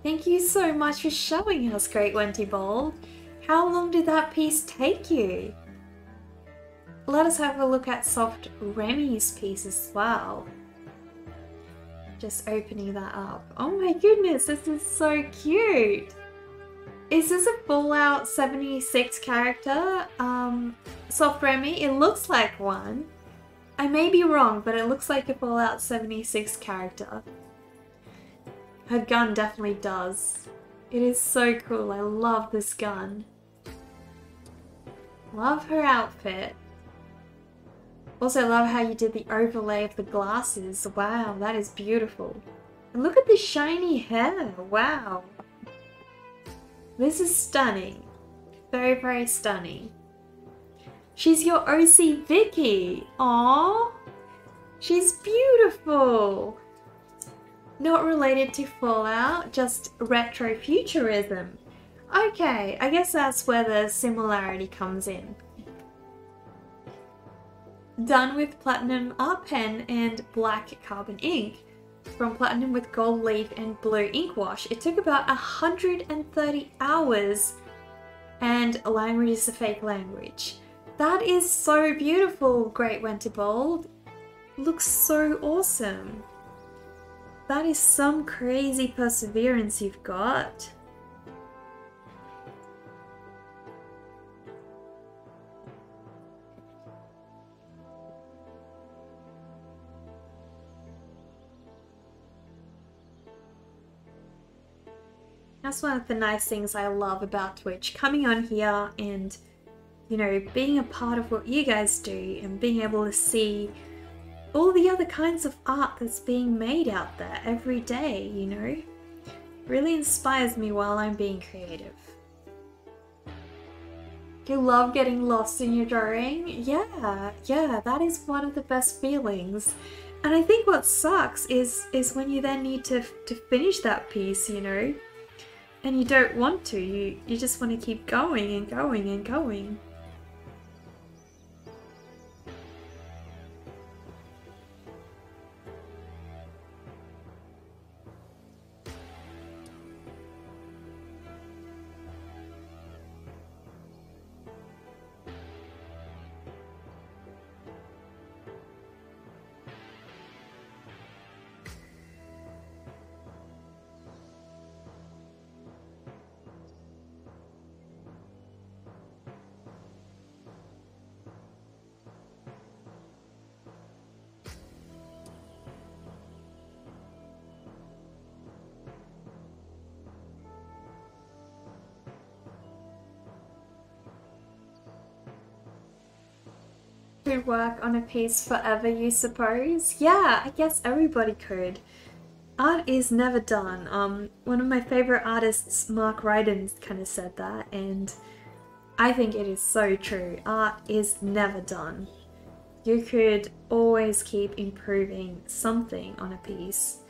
Thank you so much for showing us, Great Wentibold. How long did that piece take you? Let us have a look at Soft Remy's piece as well. Just opening that up. Oh my goodness, this is so cute. Is this a Fallout 76 character? Soft Remy? It looks like one. I may be wrong, but it looks like a Fallout 76 character. Her gun definitely does. It is so cool. I love this gun. Love her outfit. Also love how you did the overlay of the glasses. Wow, that is beautiful. And look at the shiny hair. Wow. This is stunning. Very, very stunning. She's your OC Vicky. Aww. She's beautiful. Not related to Fallout, just retro futurism. Okay, I guess that's where the similarity comes in. Done with platinum art pen and black carbon ink. From platinum with gold leaf and blue ink wash. It took about 130 hours, and language is a fake language. That is so beautiful, Great Wentibold. Looks so awesome. That is some crazy perseverance you've got. That's one of the nice things I love about Twitch. Coming on here and, you know, being a part of what you guys do and being able to see all the other kinds of art that's being made out there every day, you know? Really inspires me while I'm being creative. You love getting lost in your drawing? Yeah, that is one of the best feelings. And I think what sucks is when you then need to finish that piece, you know? and you don't want to. You just want to keep going and going and going. Could work on a piece forever, you suppose? Yeah, I guess everybody could. Art is never done. One of my favorite artists, Mark Ryden's, kind of said that, and I think it is so true. Art is never done. You could always keep improving something on a piece.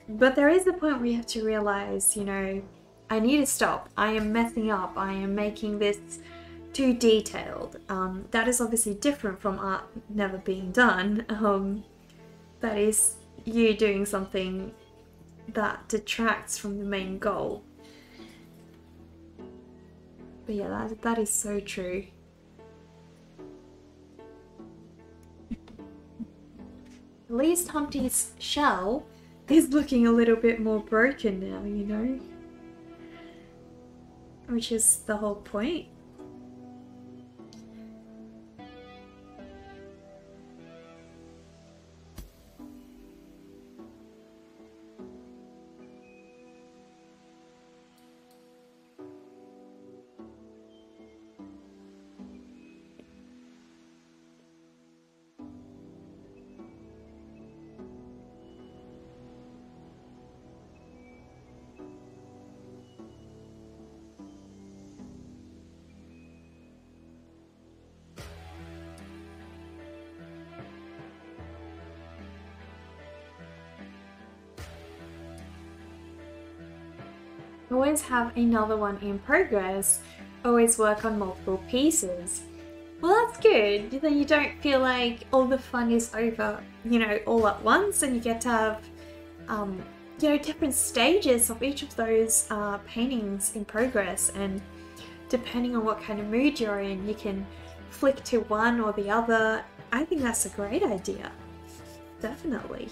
But there is a point where you have to realize, you know, I need to stop. I am messing up. I am making this too detailed. That is obviously different from art never being done. That is you doing something that detracts from the main goal. But yeah, that is so true. At least Humpty's shell is looking a little bit more broken now, you know? Which is the whole point. Always have another one in progress. Always work on multiple pieces. Well, that's good. Then you don't feel like all the fun is over, you know, all at once, and you get to have, you know, different stages of each of those paintings in progress. And depending on what kind of mood you're in, you can flick to one or the other. I think that's a great idea. Definitely.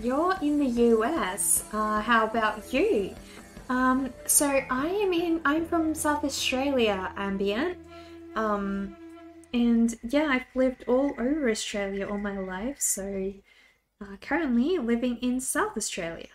You're in the US. How about you? So I'm from South Australia, ambient. And yeah, I've lived all over Australia all my life. So currently living in South Australia.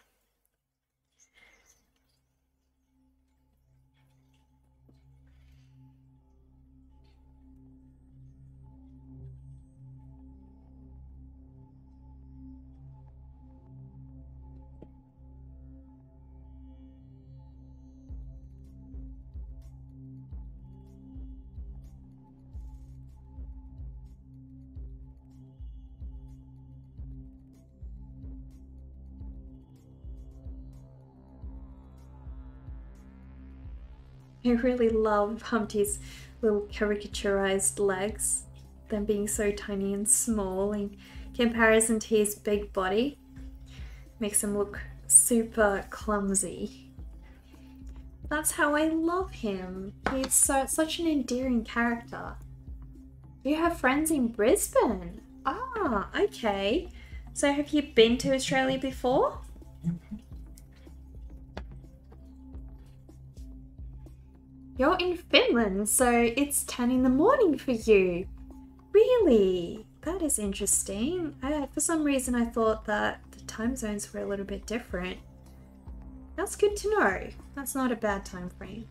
I really love Humpty's little caricaturized legs, them being so tiny and small in comparison to his big body. Makes him look super clumsy. That's how I love him. He's such an endearing character. You have friends in Brisbane? Ah, okay. So have you been to Australia before? You're in Finland, so it's 10 in the morning for you. Really? That is interesting. For some reason I thought that the time zones were a little bit different. That's good to know. That's not a bad time frame.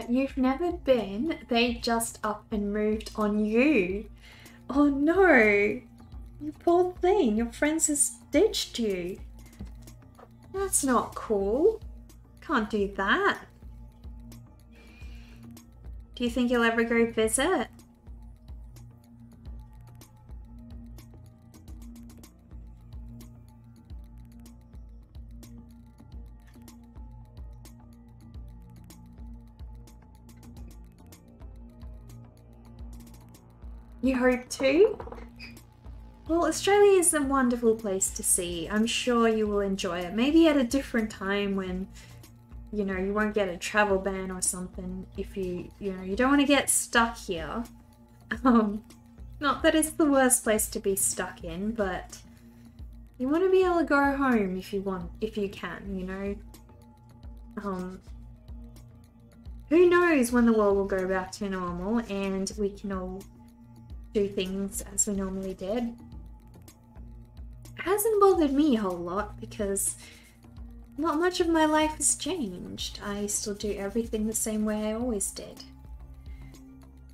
You've never been. They just up and moved on you. Oh no! You poor thing, your friends has ditched you. That's not cool. Can't do that. Do you think you'll ever go visit? You hope to? Well, Australia is a wonderful place to see. I'm sure you will enjoy it. Maybe at a different time when, you know, you won't get a travel ban or something if you don't want to get stuck here. Not that it's the worst place to be stuck in, but you want to be able to go home if you can, you know. Who knows when the world will go back to normal and we can all do things as we normally did. It hasn't bothered me a whole lot because not much of my life has changed. I still do everything the same way I always did.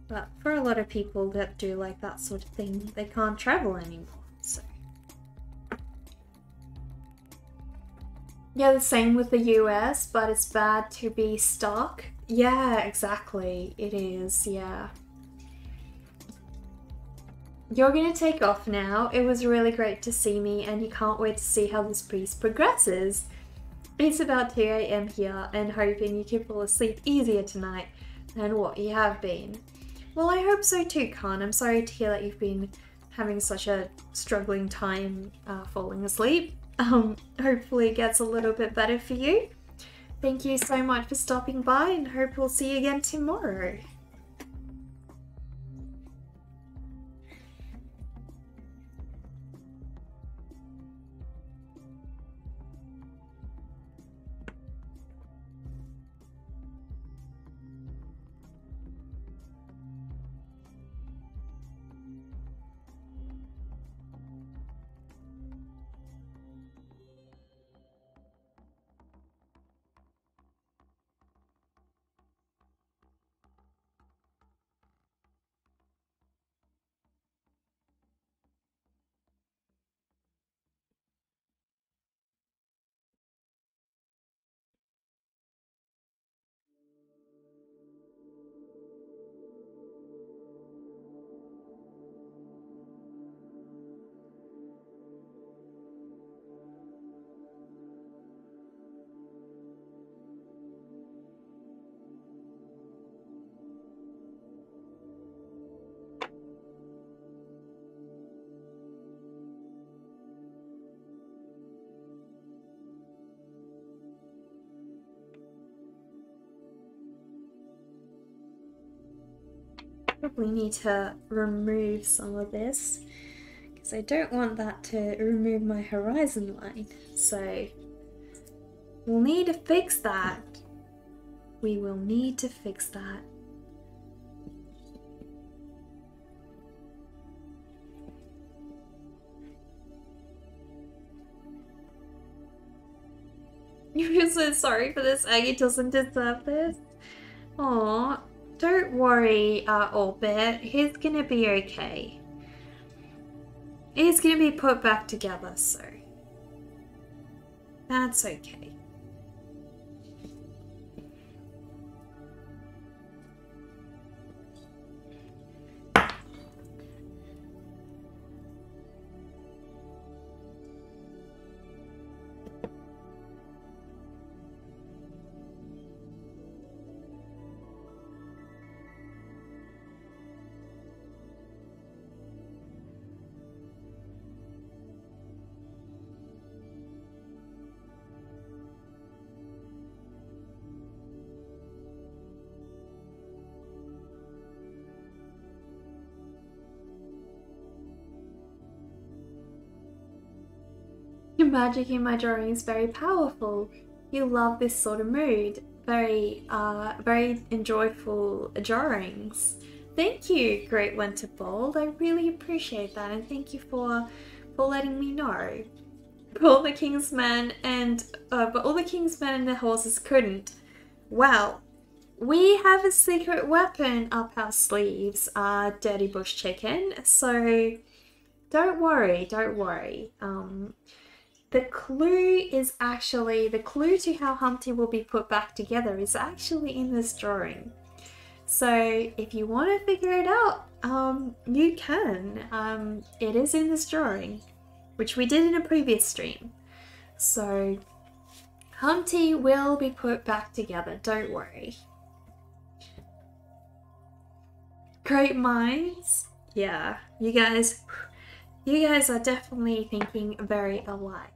But for a lot of people that do like that sort of thing, they can't travel anymore, so. Yeah, the same with the US, but it's bad to be stuck. Yeah, exactly. It is, yeah. You're gonna take off now. It was really great to see me and you can't wait to see how this piece progresses. It's about 2 AM here and hoping you can fall asleep easier tonight than what you have been. Well, I hope so too, Khan. I'm sorry to hear that you've been having such a struggling time falling asleep. Hopefully it gets a little bit better for you. Thank you so much for stopping by and hope we'll see you again tomorrow. Probably need to remove some of this because I don't want that to remove my horizon line, so we'll need to fix that. We will need to fix that. You're so sorry for this. Aggie doesn't deserve this. Aww. Don't worry, Orbit. He's gonna be okay. He's gonna be put back together, so that's okay. The magic in my drawing is very powerful. You love this sort of mood. Very enjoyable drawings. Thank you, Great Winterbold. I really appreciate that, and thank you for letting me know. But all the King's men and the horses couldn't. Well, we have a secret weapon up our sleeves, Dirty Bush Chicken. So don't worry, don't worry. The clue to how Humpty will be put back together is actually in this drawing. So if you want to figure it out, you can. It is in this drawing, which we did in a previous stream. So Humpty will be put back together, don't worry. Great minds. Yeah, you guys are definitely thinking very alike.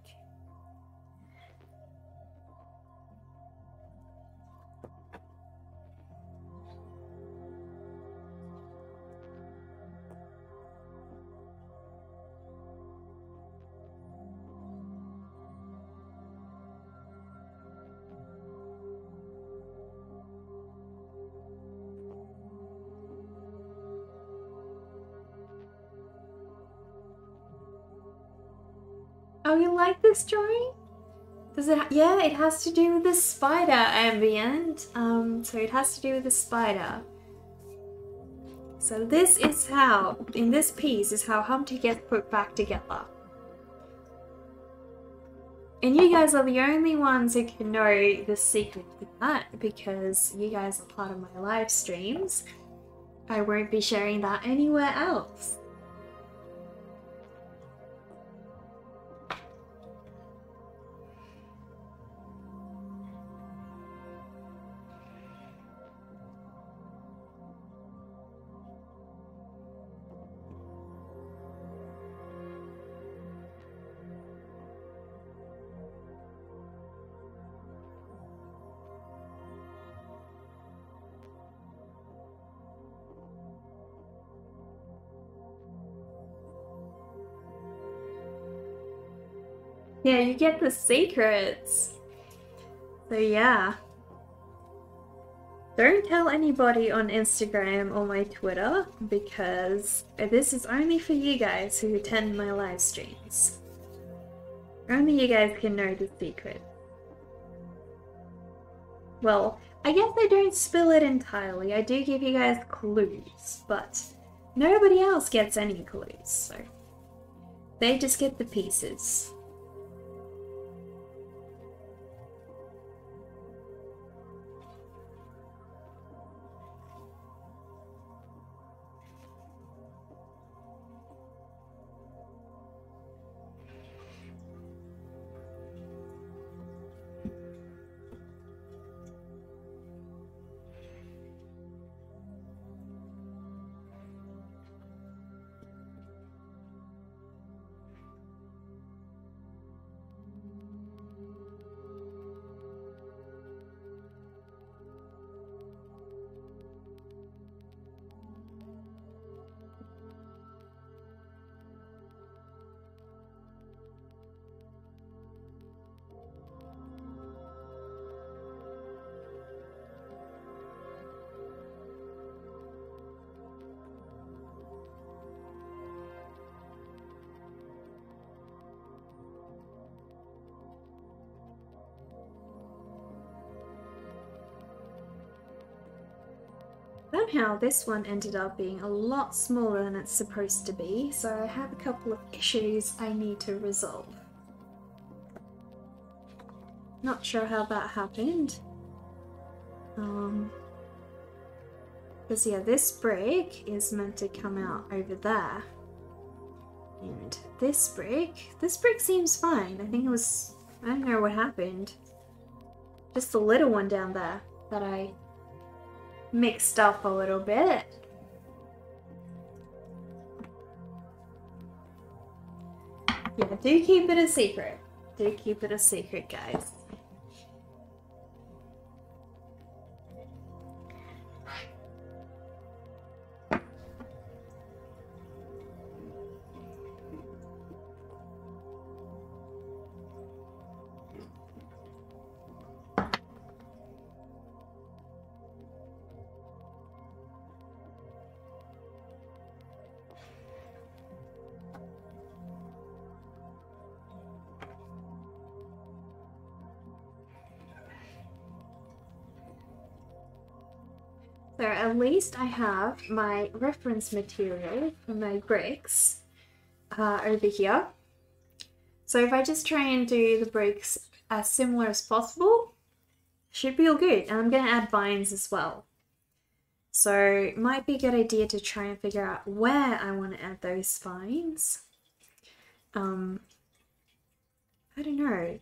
Oh, you like this drawing? Does it? Yeah, it has to do with the spider ambient. So it has to do with the spider. So this is how, in this piece, is how Humpty gets put back together. And you guys are the only ones who can know the secret to that because you guys are part of my live streams. I won't be sharing that anywhere else. Yeah, you get the secrets. So yeah. Don't tell anybody on Instagram or my Twitter because this is only for you guys who attend my live streams. Only you guys can know the secret. Well, I guess I don't spill it entirely. I do give you guys clues, but nobody else gets any clues, so they just get the pieces. Somehow this one ended up being a lot smaller than it's supposed to be, so I have a couple of issues I need to resolve. Not sure how that happened. Because yeah, this brick is meant to come out over there. And this brick seems fine. I think it was, I don't know what happened. Just the little one down there that I mixed up a little bit. Yeah, do keep it a secret. Do keep it a secret, guys. So at least I have my reference material for my bricks over here. So if I just try and do the bricks as similar as possible, should be all good. And I'm going to add vines as well. So it might be a good idea to try and figure out where I want to add those vines. I don't know.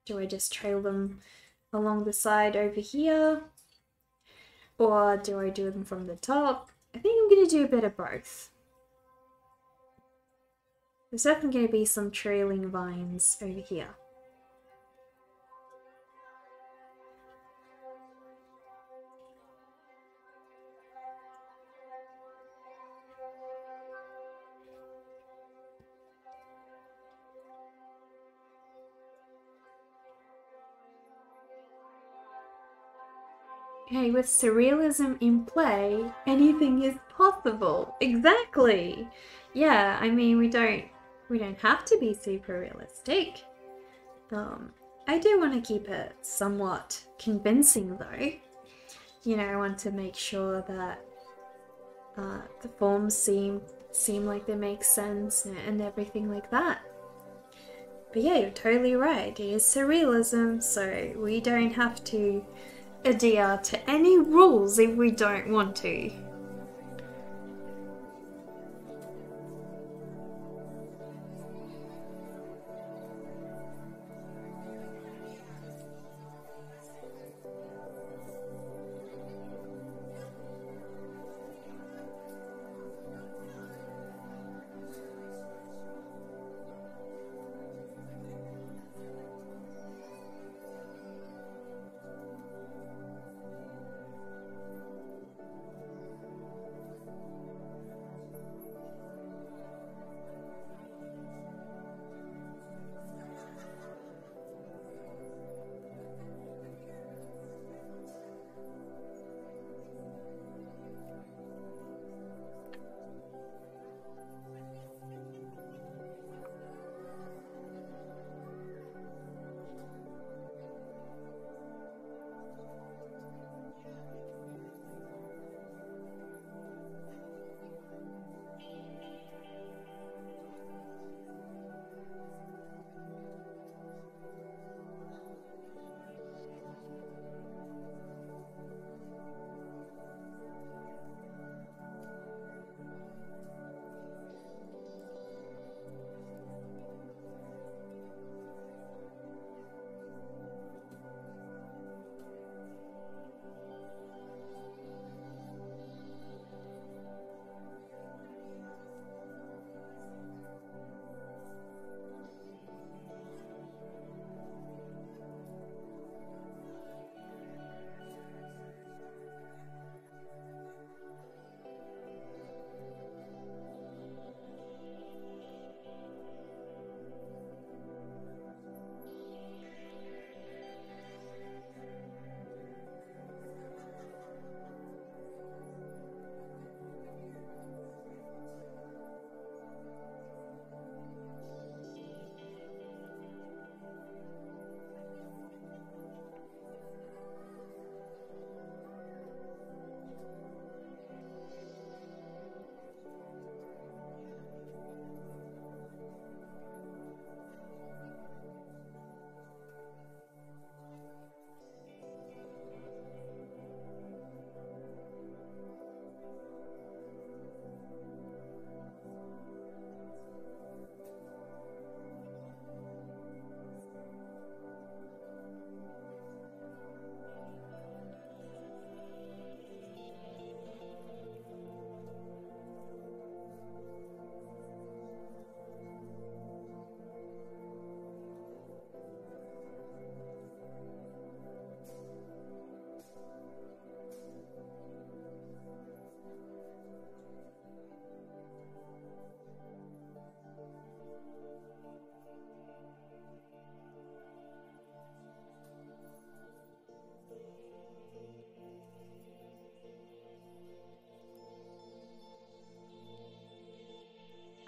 Do I just trail them along the side over here? Or do I do them from the top? I think I'm going to do a bit of both. There's definitely going to be some trailing vines over here. Hey, with surrealism in play, anything is possible. Exactly. Yeah, I mean, we don't have to be super realistic. I do want to keep it somewhat convincing though. You know, I want to make sure that the forms seem like they make sense and everything like that. But yeah, you're totally right. It is surrealism, so we don't have to adhere to any rules if we don't want to.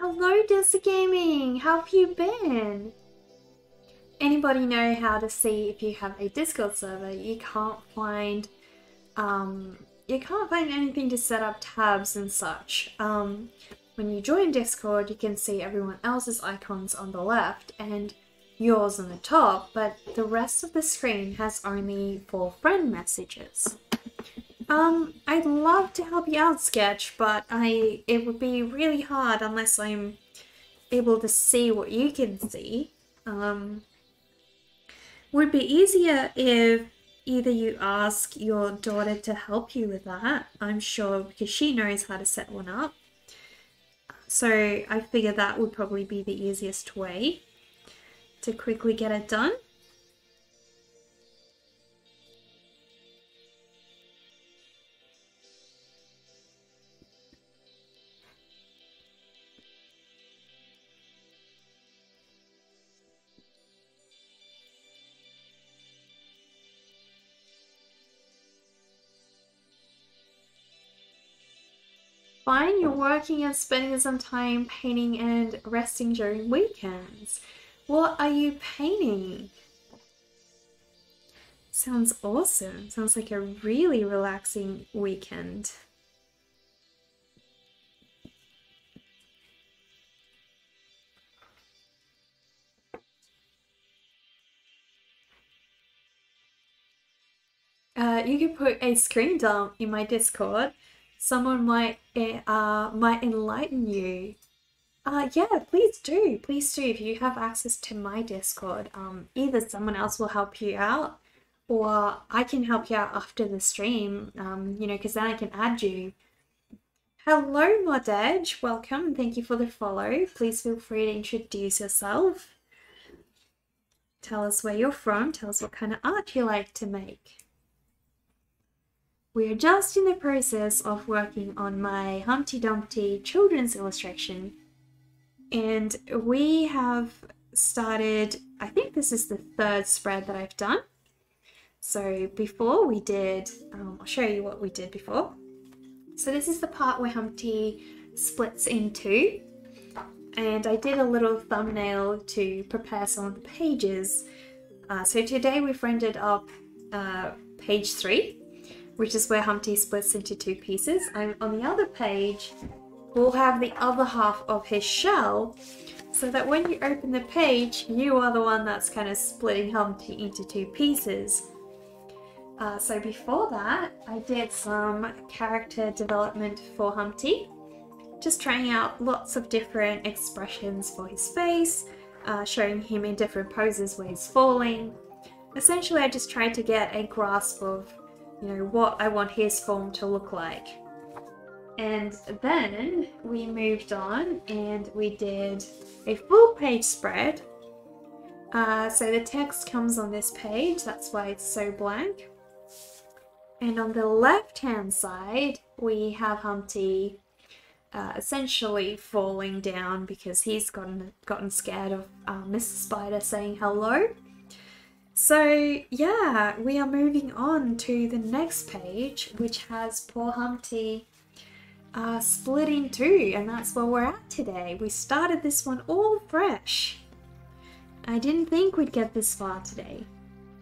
Hello, Desi Gaming! How have you been? Anybody know how to see if you have a Discord server? You can't find you can't find anything to set up tabs and such. When you join Discord, you can see everyone else's icons on the left and yours on the top, but the rest of the screen has only for friend messages. I'd love to help you out, Sketch, but it would be really hard unless I'm able to see what you can see. Would be easier if either you ask your daughter to help you with that, I'm sure, because she knows how to set one up. So I figure that would probably be the easiest way to quickly get it done. Fine, you're working and spending some time painting and resting during weekends. What are you painting? Sounds awesome. Sounds like a really relaxing weekend. You could put a screen dump in my Discord. Someone might enlighten you. Yeah, please do. Please do. If you have access to my Discord, either someone else will help you out, or I can help you out after the stream. You know, because then I can add you. Hello, Modedge. Welcome and thank you for the follow. Please feel free to introduce yourself. Tell us where you're from. Tell us what kind of art you like to make. We are just in the process of working on my Humpty Dumpty children's illustration, and we have started, I think this is the third spread that I've done. So before we did, I'll show you what we did before. So this is the part where Humpty splits in two, and I did a little thumbnail to prepare some of the pages. So today we've rendered up page 3. Which is where Humpty splits into two pieces. And on the other page, we'll have the other half of his shell, so that when you open the page, you are the one that's kind of splitting Humpty into two pieces. So before that, I did some character development for Humpty, just trying out lots of different expressions for his face, showing him in different poses where he's falling. Essentially, I just tried to get a grasp of what I want his form to look like. And then we moved on and we did a full page spread. So the text comes on this page, that's why it's so blank. And on the left hand side, we have Humpty essentially falling down because he's gotten scared of Mr. Spider saying hello. So yeah, we are moving on to the next page, which has poor Humpty split in two, and that's where we're at today. We started this one all fresh. I didn't think we'd get this far today.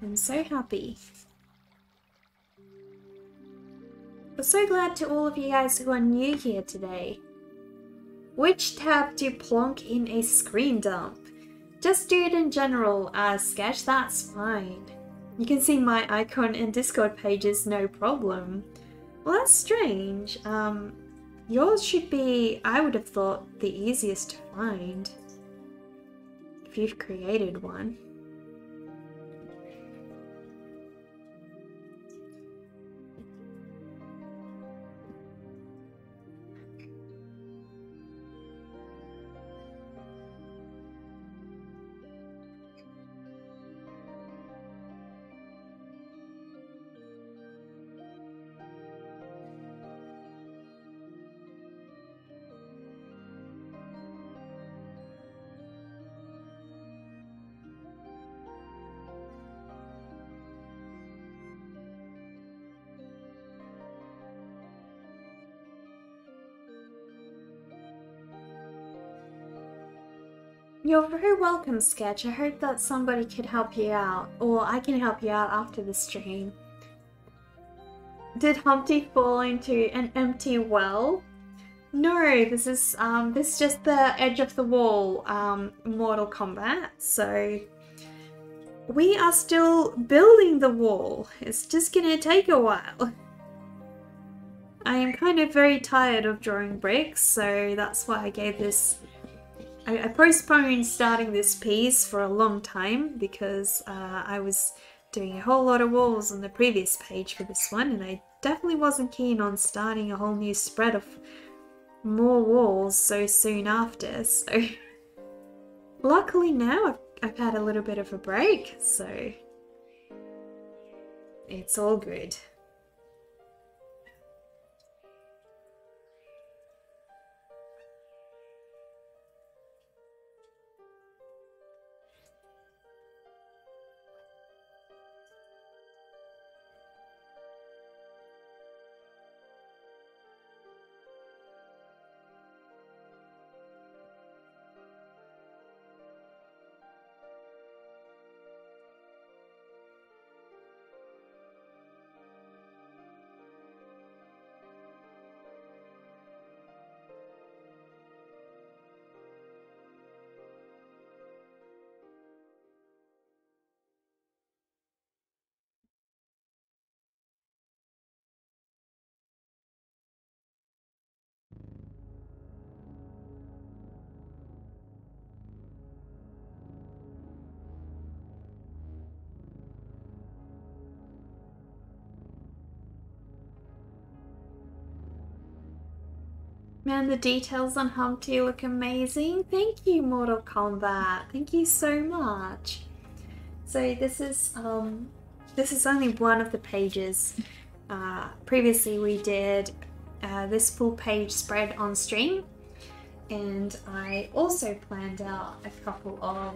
I'm so happy. I'm so glad to all of you guys who are new here today. Which tab do you plonk in a screen dump? Just do it in general, Sketch, that's fine. You can see my icon in Discord pages, no problem. Well, that's strange. Yours should be, I would have thought, the easiest to find. If you've created one. You're very welcome, Sketch. I hope that somebody could help you out, or I can help you out after the stream. Did Humpty fall into an empty well? No, this is just the edge of the wall, Mortal Kombat. So we are still building the wall. It's just gonna take a while. I am kind of very tired of drawing bricks, so that's why I gave this. I postponed starting this piece for a long time because I was doing a whole lot of walls on the previous page for this one, and I definitely wasn't keen on starting a whole new spread of more walls so soon after. So luckily now I've had a little bit of a break, so it's all good. Man, the details on Humpty look amazing. Thank you, Mortal Kombat. Thank you so much. So this is only one of the pages. Previously we did this full page spread on stream, and I also planned out a couple of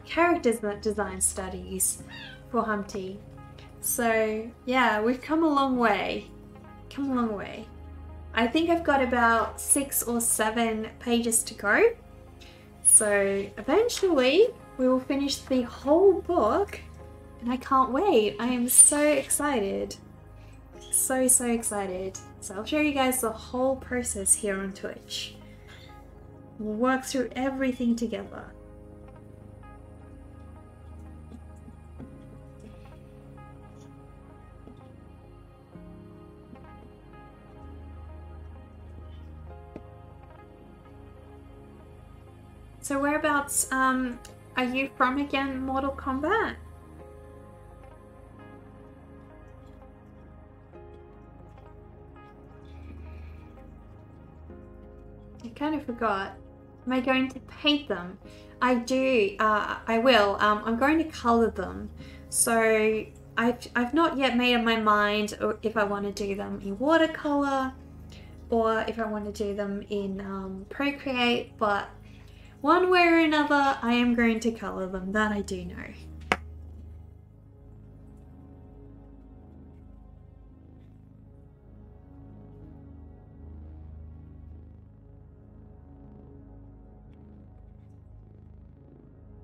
characters design studies for Humpty. So yeah, we've come a long way. Come a long way. I think I've got about 6 or 7 pages to go. So eventually we will finish the whole book, and I can't wait. I am so excited. So excited. So I'll show you guys the whole process here on Twitch. We'll work through everything together. So whereabouts are you from again, Mortal Kombat? I kind of forgot. Am I going to paint them? I do. I will. I'm going to color them. So I've not yet made up my mind if I want to do them in watercolor or if I want to do them in Procreate, but one way or another, I am going to color them. That I do know.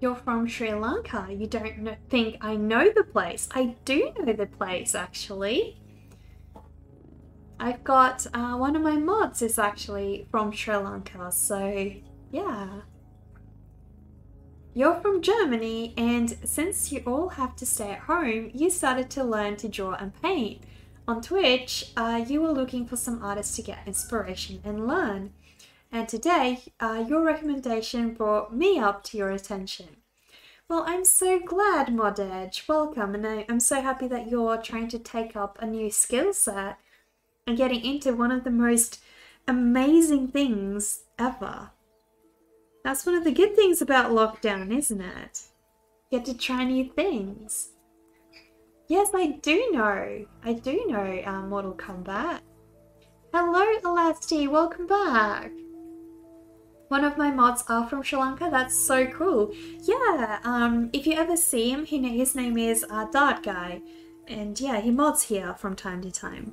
You're from Sri Lanka. You don't think I know the place. I do know the place, actually. I've got one of my mods is actually from Sri Lanka, so yeah. You're from Germany, and since you all have to stay at home, you started to learn to draw and paint. On Twitch, you were looking for some artists to get inspiration and learn. And today, your recommendation brought me up to your attention. Well, I'm so glad, Mod Edge. Welcome, and I'm so happy that you're trying to take up a new skill set and getting into one of the most amazing things ever. That's one of the good things about lockdown, isn't it? You get to try new things. Yes, I do know. I do know Mortal Kombat. Hello, Elasti. Welcome back. One of my mods are from Sri Lanka. That's so cool. Yeah, if you ever see him, his name is Dart Guy. And yeah, he mods here from time to time.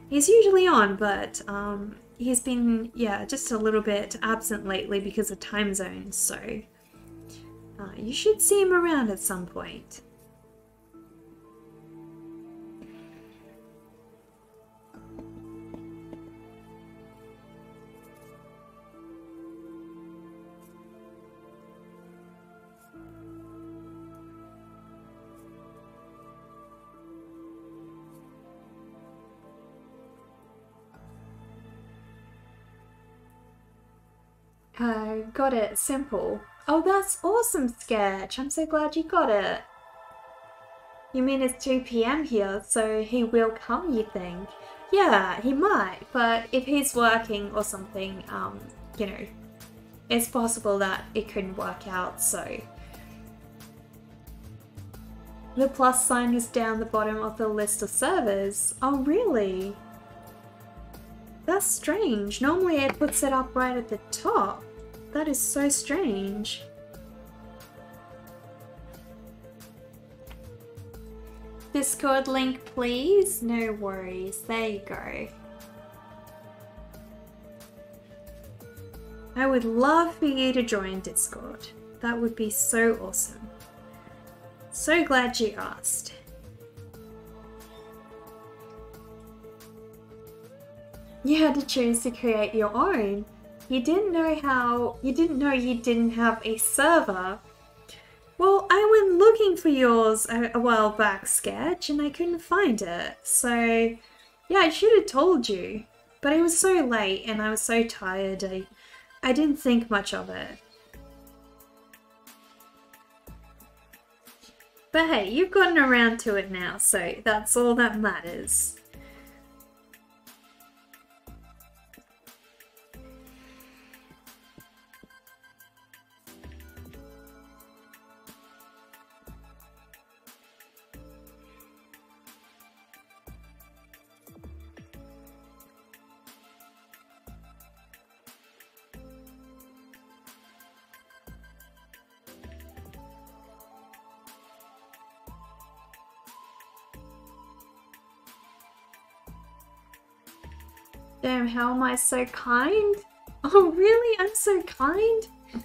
He's usually on, but he's been, yeah, just a little bit absent lately because of time zones, so you should see him around at some point. Got it. Simple. Oh, that's awesome, Sketch. I'm so glad you got it. You mean it's 2 p.m. here, so he will come, you think? Yeah, he might, but if he's working or something, you know, it's possible that it couldn't work out, so. The plus sign is down the bottom of the list of servers. Oh, really? That's strange. Normally it puts it up right at the top. That is so strange. Discord link, please? No worries. There you go. I would love for you to join Discord. That would be so awesome. So glad you asked. You had to choose to create your own. You didn't know you didn't have a server. Well, I went looking for yours a while back, Sketch, and I couldn't find it. So, yeah, I should have told you. But it was so late and I was so tired, I didn't think much of it. But hey, you've gotten around to it now, so that's all that matters. Damn, how am I so kind? Oh really? I'm so kind? I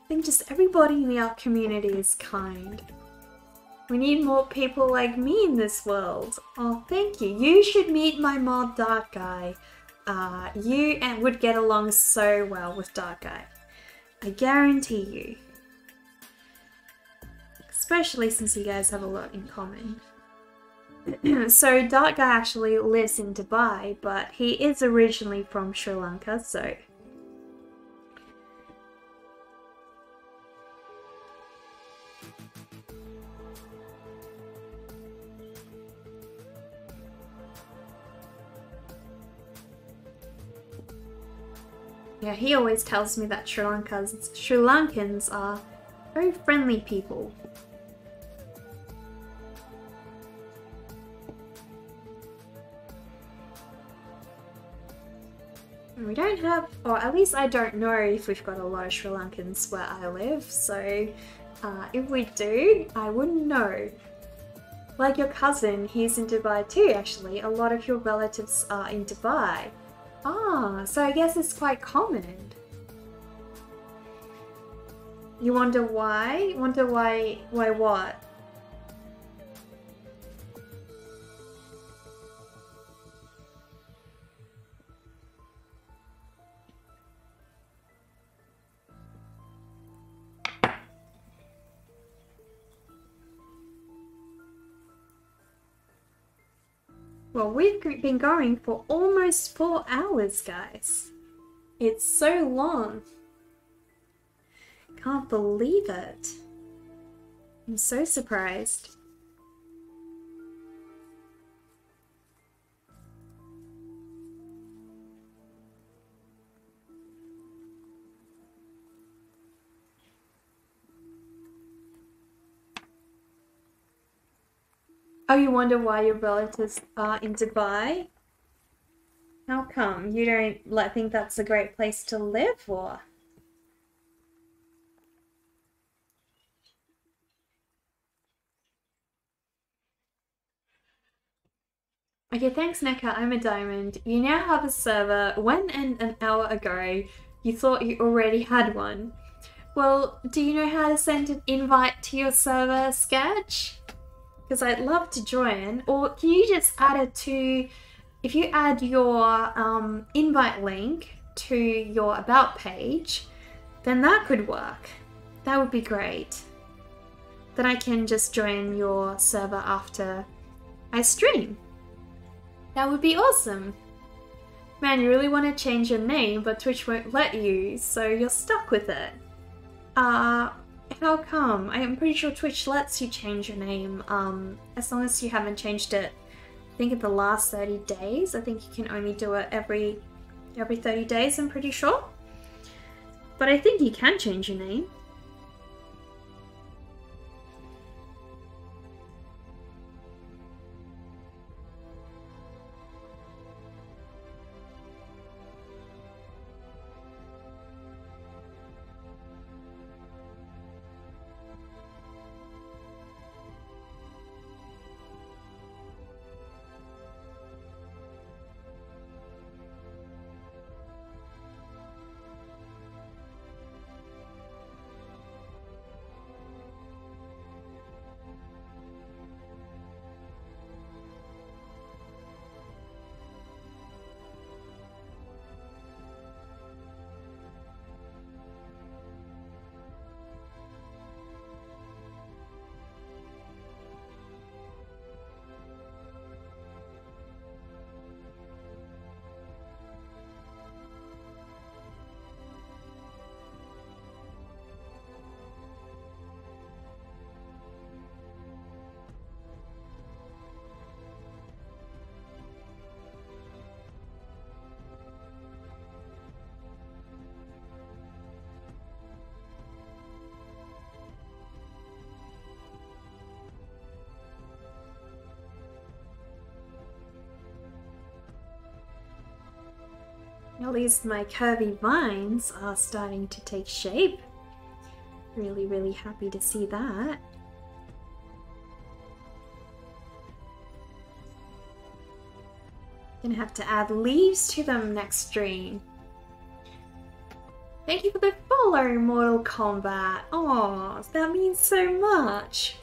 think just everybody in our community is kind. We need more people like me in this world. Oh, thank you. You should meet my mod Dark Guy. You would get along so well with Dark Guy. I guarantee you. Especially since you guys have a lot in common. So Dark Guy actually lives in Dubai, but he is originally from Sri Lanka, so. Yeah, he always tells me that Sri Lankans are very friendly people. We don't have, or at least I don't know if we've got a lot of Sri Lankans where I live, so if we do, I wouldn't know. Like your cousin, he's in Dubai too actually. A lot of your relatives are in Dubai. Ah, so I guess it's quite common. You wonder why? Wonder why what? Well, we've been going for almost 4 hours, guys. It's so long. Can't believe it. I'm so surprised. Oh, you wonder why your relatives are in Dubai? How come? You don't think that's a great place to live, or? Okay, thanks Neka, I'm a diamond. You now have a server. When an hour ago you thought you already had one. Well, do you know how to send an invite to your server, Sketch? Because I'd love to join. Or can you just add it to, if you add your invite link to your about page, then that could work. That would be great. Then I can just join your server after I stream. That would be awesome. Man, you really want to change your name, but Twitch won't let you, so you're stuck with it. How come? I am pretty sure Twitch lets you change your name, as long as you haven't changed it, I think in the last 30 days. I think you can only do it every 30 days, I'm pretty sure. But I think you can change your name. At least my curvy vines are starting to take shape. Really happy to see that. Gonna have to add leaves to them next stream. Thank you for the follow, Mortal Kombat. Oh, that means so much.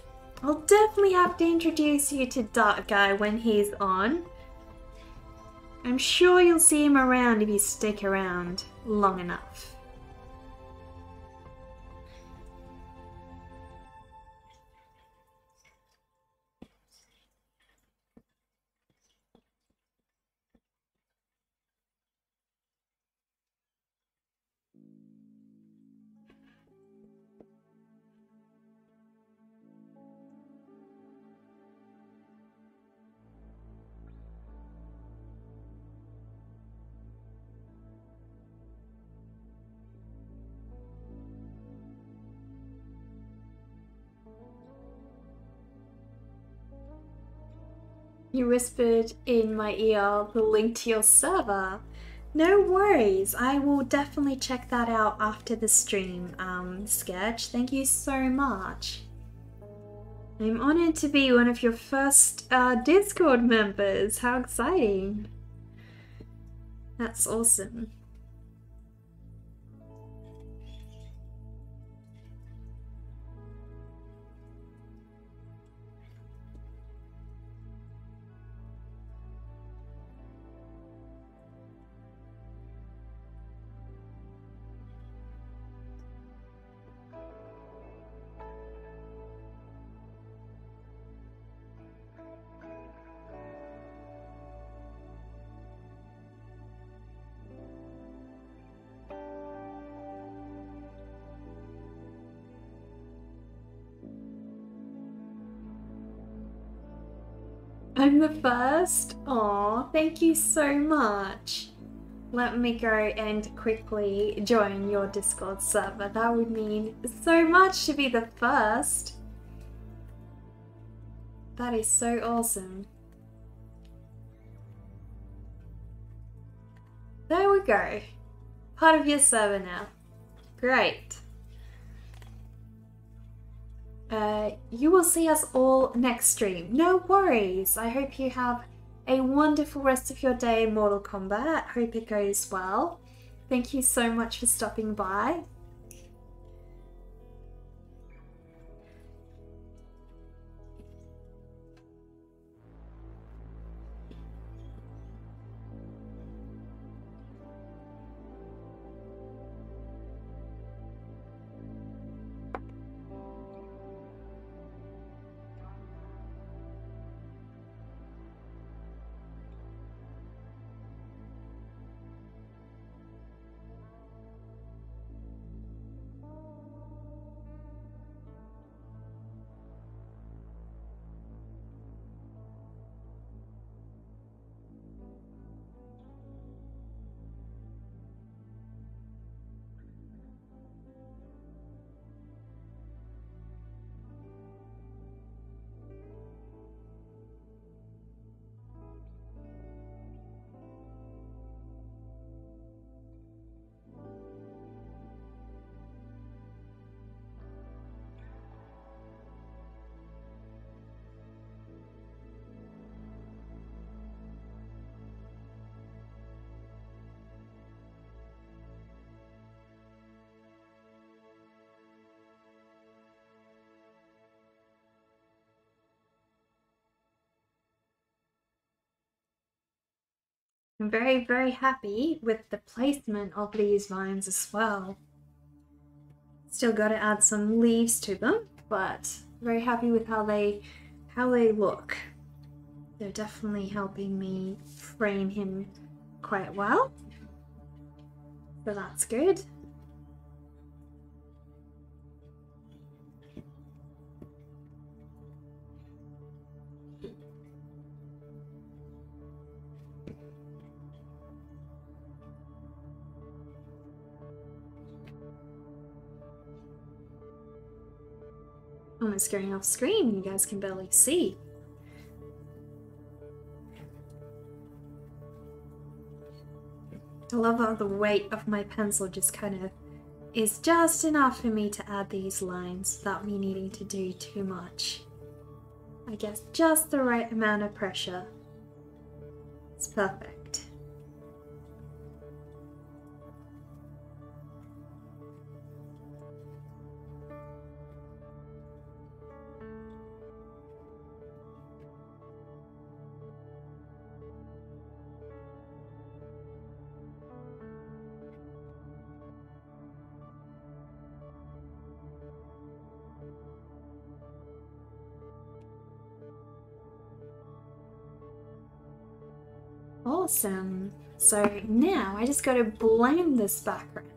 I'll definitely have to introduce you to Dark Guy when he's on. I'm sure you'll see him around if you stick around long enough. You whispered in my ear the link to your server. No worries, I will definitely check that out after the stream, Sketch. Thank you so much. I'm honored to be one of your first Discord members. How exciting. That's awesome. I'm the first? Aw, thank you so much. Let me go and quickly join your Discord server. That would mean so much to be the first. That is so awesome. There we go. Part of your server now. Great. You will see us all next stream. No worries. I hope you have a wonderful rest of your day in Mortal Kombat. Hope it goes well. Thank you so much for stopping by. I'm very, very happy with the placement of these vines as well. Still got to add some leaves to them, but very happy with how they look. They're definitely helping me frame him quite well. So that's good. Almost going off screen, you guys can barely see. I love how the weight of my pencil just kind of is just enough for me to add these lines without me needing to do too much. I guess just the right amount of pressure. It's perfect. Awesome. So now I just got to blend this background.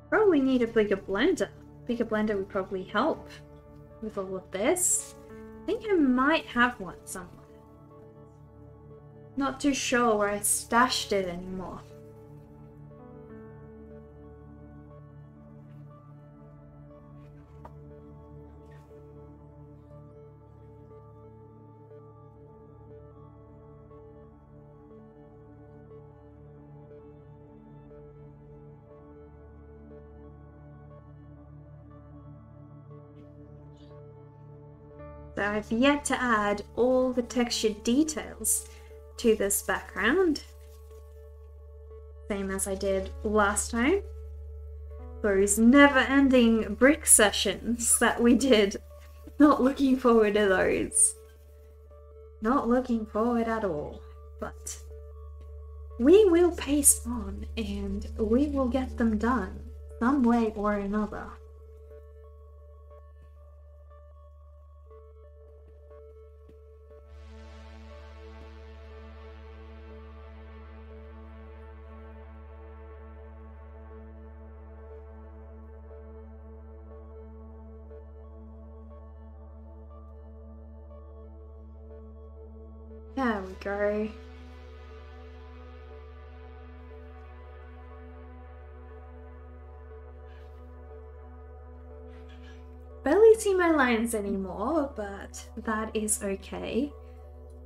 Probably need a bigger blender. Bigger blender would probably help with all of this. I think I might have one somewhere. Not too sure where I stashed it anymore. So I've yet to add all the textured details to this background. Same as I did last time. Those never-ending brick sessions that we did. Not looking forward to those. Not looking forward at all. But we will pace on and we will get them done some way or another. There we go. Barely see my lines anymore, but that is okay.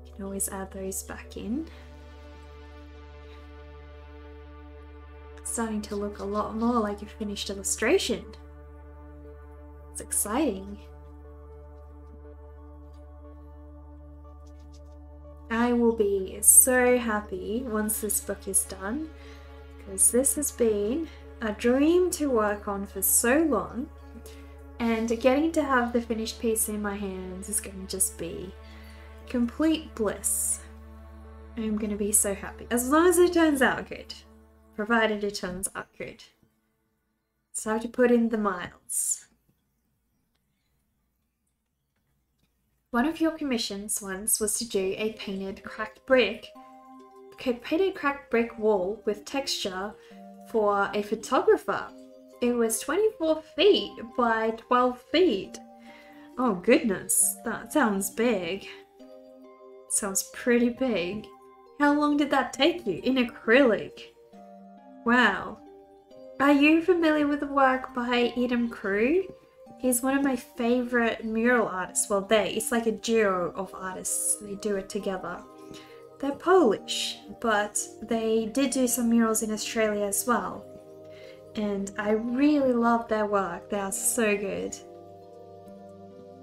You can always add those back in. It's starting to look a lot more like a finished illustration. It's exciting. I will be so happy once this book is done, because this has been a dream to work on for so long, and getting to have the finished piece in my hands is going to just be complete bliss. I'm going to be so happy, as long as it turns out good, provided it turns out good. So I have to put in the miles. One of your commissions once was to do a painted cracked brick wall with texture for a photographer. It was 24 feet by 12 feet. Oh goodness, that sounds big. Sounds pretty big. How long did that take you? In acrylic? Wow. Are you familiar with the work by Edom Crew? He's one of my favorite mural artists. Well, it's like a duo of artists. They do it together. They're Polish, but they did do some murals in Australia as well. And I really love their work. They are so good.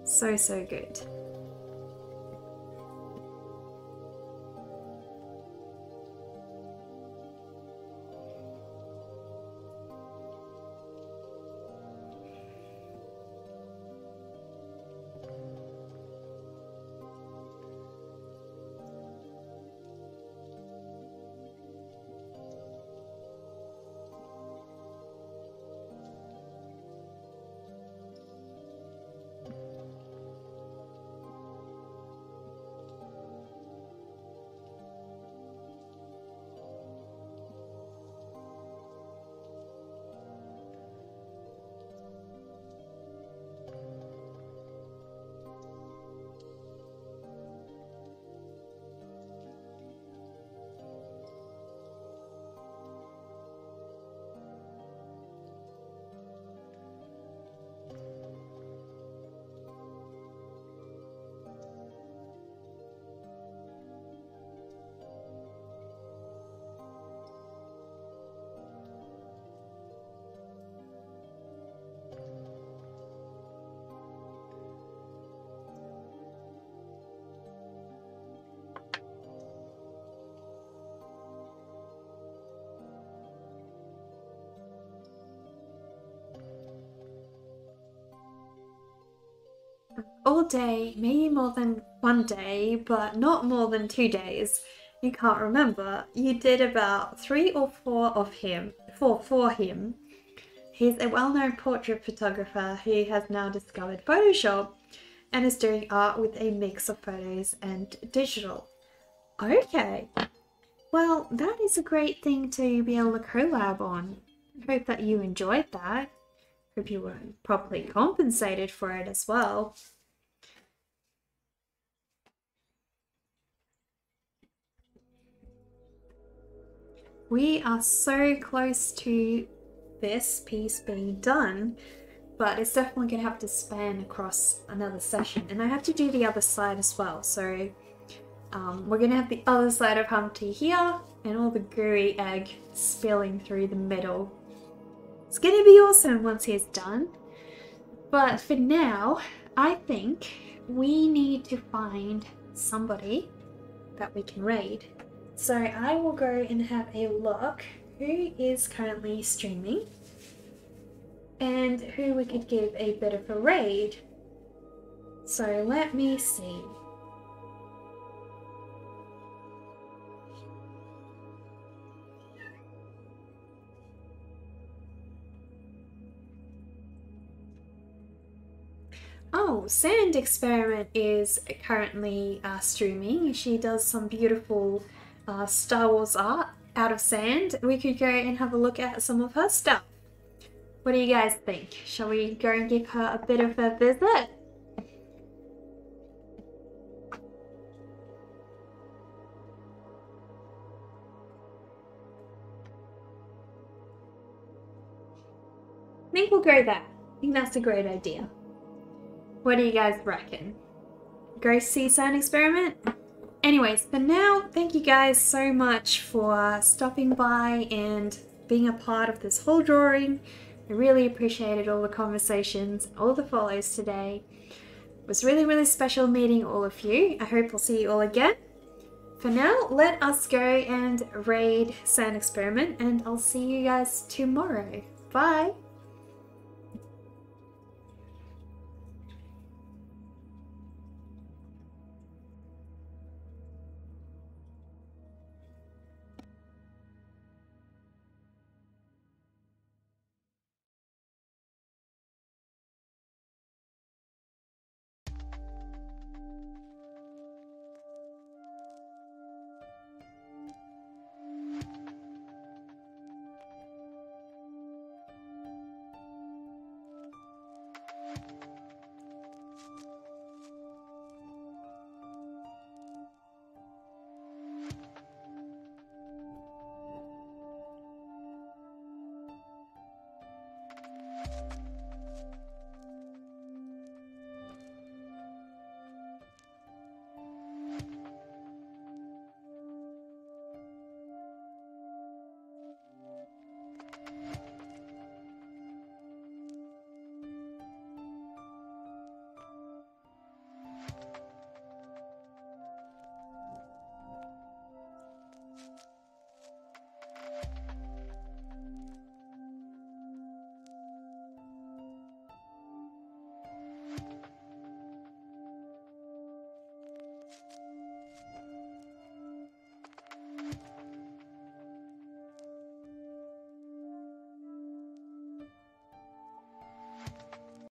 So, so good. All day, maybe more than one day, but not more than 2 days. You can't remember. You did about 3 or 4 of him, for him. He's a well-known portrait photographer who has now discovered Photoshop and is doing art with a mix of photos and digital. Okay, well, that is a great thing to be able to collab on. I hope that you enjoyed that. Hope you were properly compensated for it as well. We are so close to this piece being done, but it's definitely going to have to span across another session, and I have to do the other side as well. So we're going to have the other side of Humpty here and all the gooey egg spilling through the middle. It's going to be awesome once he's done, but for now I think we need to find somebody that we can raid. So I will go and have a look who is currently streaming and who we could give a bit of a raid. So let me see. Oh, Sand Experiment is currently streaming. She does some beautiful Star Wars art out of sand. We could go and have a look at some of her stuff. What do you guys think? Shall we go and give her a bit of a visit? I think we'll go there. I think that's a great idea. What do you guys reckon? Go see Sand Experiment? Anyways, for now, thank you guys so much for stopping by and being a part of this whole drawing. I really appreciated all the conversations, all the follows today. It was really, really special meeting all of you. I hope I'll see you all again. For now, let us go and raid Sand Experiment, and I'll see you guys tomorrow. Bye!